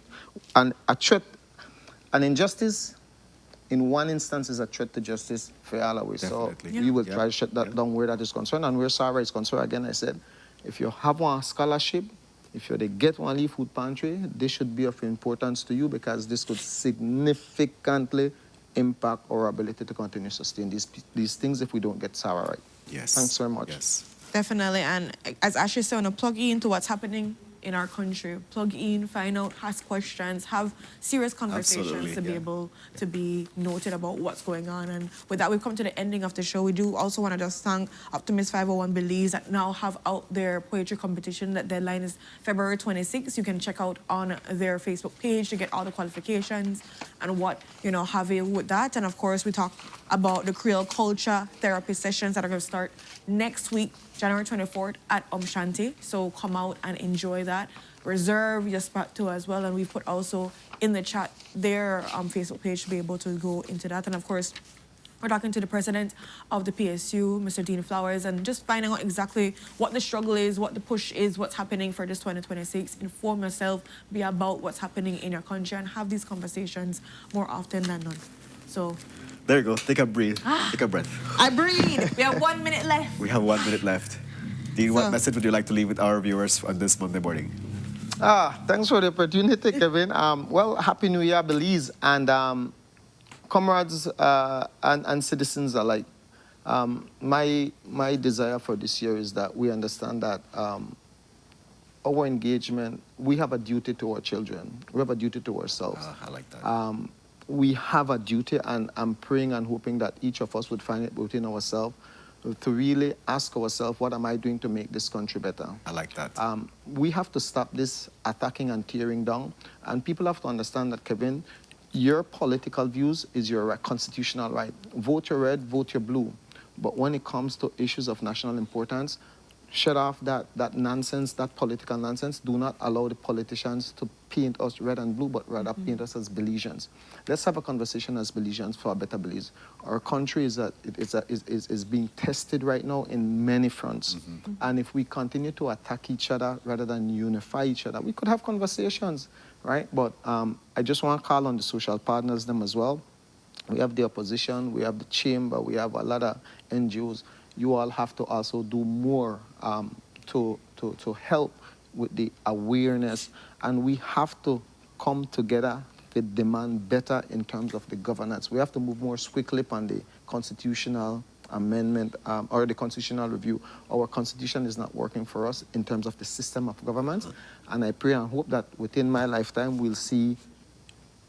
[SPEAKER 19] injustice in one instance is a threat to justice for all of us. So we will try to shut that down where that is concerned. And where Sarah is concerned, again, I said, if you have one scholarship, if you get one leave food pantry, this should be of importance to you, because this could significantly impact our ability to continue to sustain these things if we don't get Sarah right.
[SPEAKER 2] Yes.
[SPEAKER 19] Thanks very much.
[SPEAKER 2] Yes.
[SPEAKER 5] Definitely. And as Ashley said, I want to plug into what's happening in our country. Plug in, find out, ask questions, have serious conversations
[SPEAKER 2] Absolutely,
[SPEAKER 5] to be
[SPEAKER 2] yeah.
[SPEAKER 5] able to be noted about what's going on. And with that, we've come to the ending of the show. We do also want to just thank Optimist 501 Belize that now have out their poetry competition. That deadline is February 26th. You can check out on their Facebook page to get all the qualifications and what, have you with that. And of course, we talk about the Creole culture therapy sessions that are going to start next week, January 24th at Shanti. So come out and enjoy that. Reserve your spot too as well. And we've put also in the chat their Facebook page to be able to go into that. And of course, we're talking to the president of the PSU, Mr. Dean Flowers, and just finding out exactly what the struggle is, what the push is, what's happening for this 2026. Inform yourself, be about what's happening in your country, and have these conversations more often than not. So
[SPEAKER 2] There you go. Take a breath. Take a breath.
[SPEAKER 5] I breathe. We have 1 minute left.
[SPEAKER 2] We have 1 minute left. Dean, what message would you like to leave with our viewers on this Monday morning?
[SPEAKER 19] Thanks for the opportunity, Kevin. Well, Happy New Year, Belize, and comrades and citizens alike. My desire for this year is that we understand that our engagement, we have a duty to our children. We have a duty to ourselves.
[SPEAKER 2] I like that.
[SPEAKER 19] We have a duty, and I'm praying and hoping that each of us would find it within ourselves to really ask ourselves, what am I doing to make this country better?
[SPEAKER 2] I like that.
[SPEAKER 19] We have to stop this attacking and tearing down. And people have to understand that, Kevin, your political views is your constitutional right. Vote your red, vote your blue. But when it comes to issues of national importance, shut off that nonsense, that political nonsense. Do not allow the politicians to paint us red and blue, but rather paint us as Belizeans. Let's have a conversation as Belizeans for a better Belize. Our country is being tested right now in many fronts. And if we continue to attack each other rather than unify each other, we could have conversations, right? But I just want to call on the social partners, them as well. We have the opposition, we have the chamber, we have a lot of NGOs. You all have to also do more to help with the awareness, and we have to come together to demand better in terms of the governance. We have to move more swiftly on the constitutional amendment or the constitutional review. Our constitution is not working for us in terms of the system of government, and I pray and hope that within my lifetime we'll see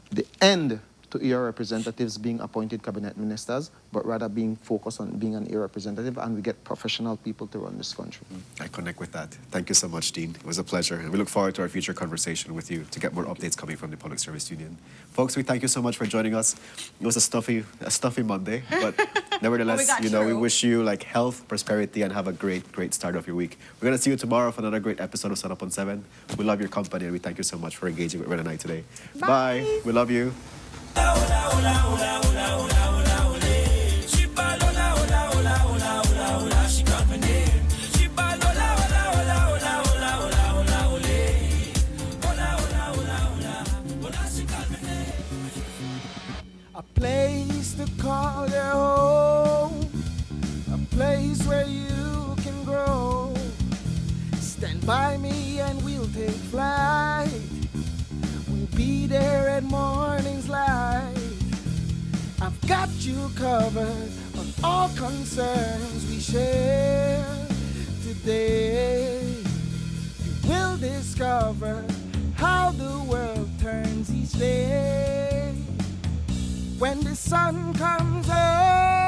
[SPEAKER 19] the end to ER representatives being appointed cabinet ministers, but rather being focused on being an ER representative, and we get professional people to run this country.
[SPEAKER 2] I connect with that. Thank you so much, Dean. It was a pleasure. And we look forward to our future conversation with you to get more updates coming from the Public Service Union. Folks, we thank you so much for joining us. It was a stuffy Monday, but nevertheless, we wish you health, prosperity, and have a great start of your week. We're going to see you tomorrow for another great episode of Sunup on 7. We love your company, and we thank you so much for engaging with Red and I today. Bye. We love you.
[SPEAKER 4] A place to call your home, a place where you can grow. Stand by me and we'll take flight. We'll be there at morning's light. I've got you covered on all concerns we share today. You will discover how the world turns each day. When the sun comes up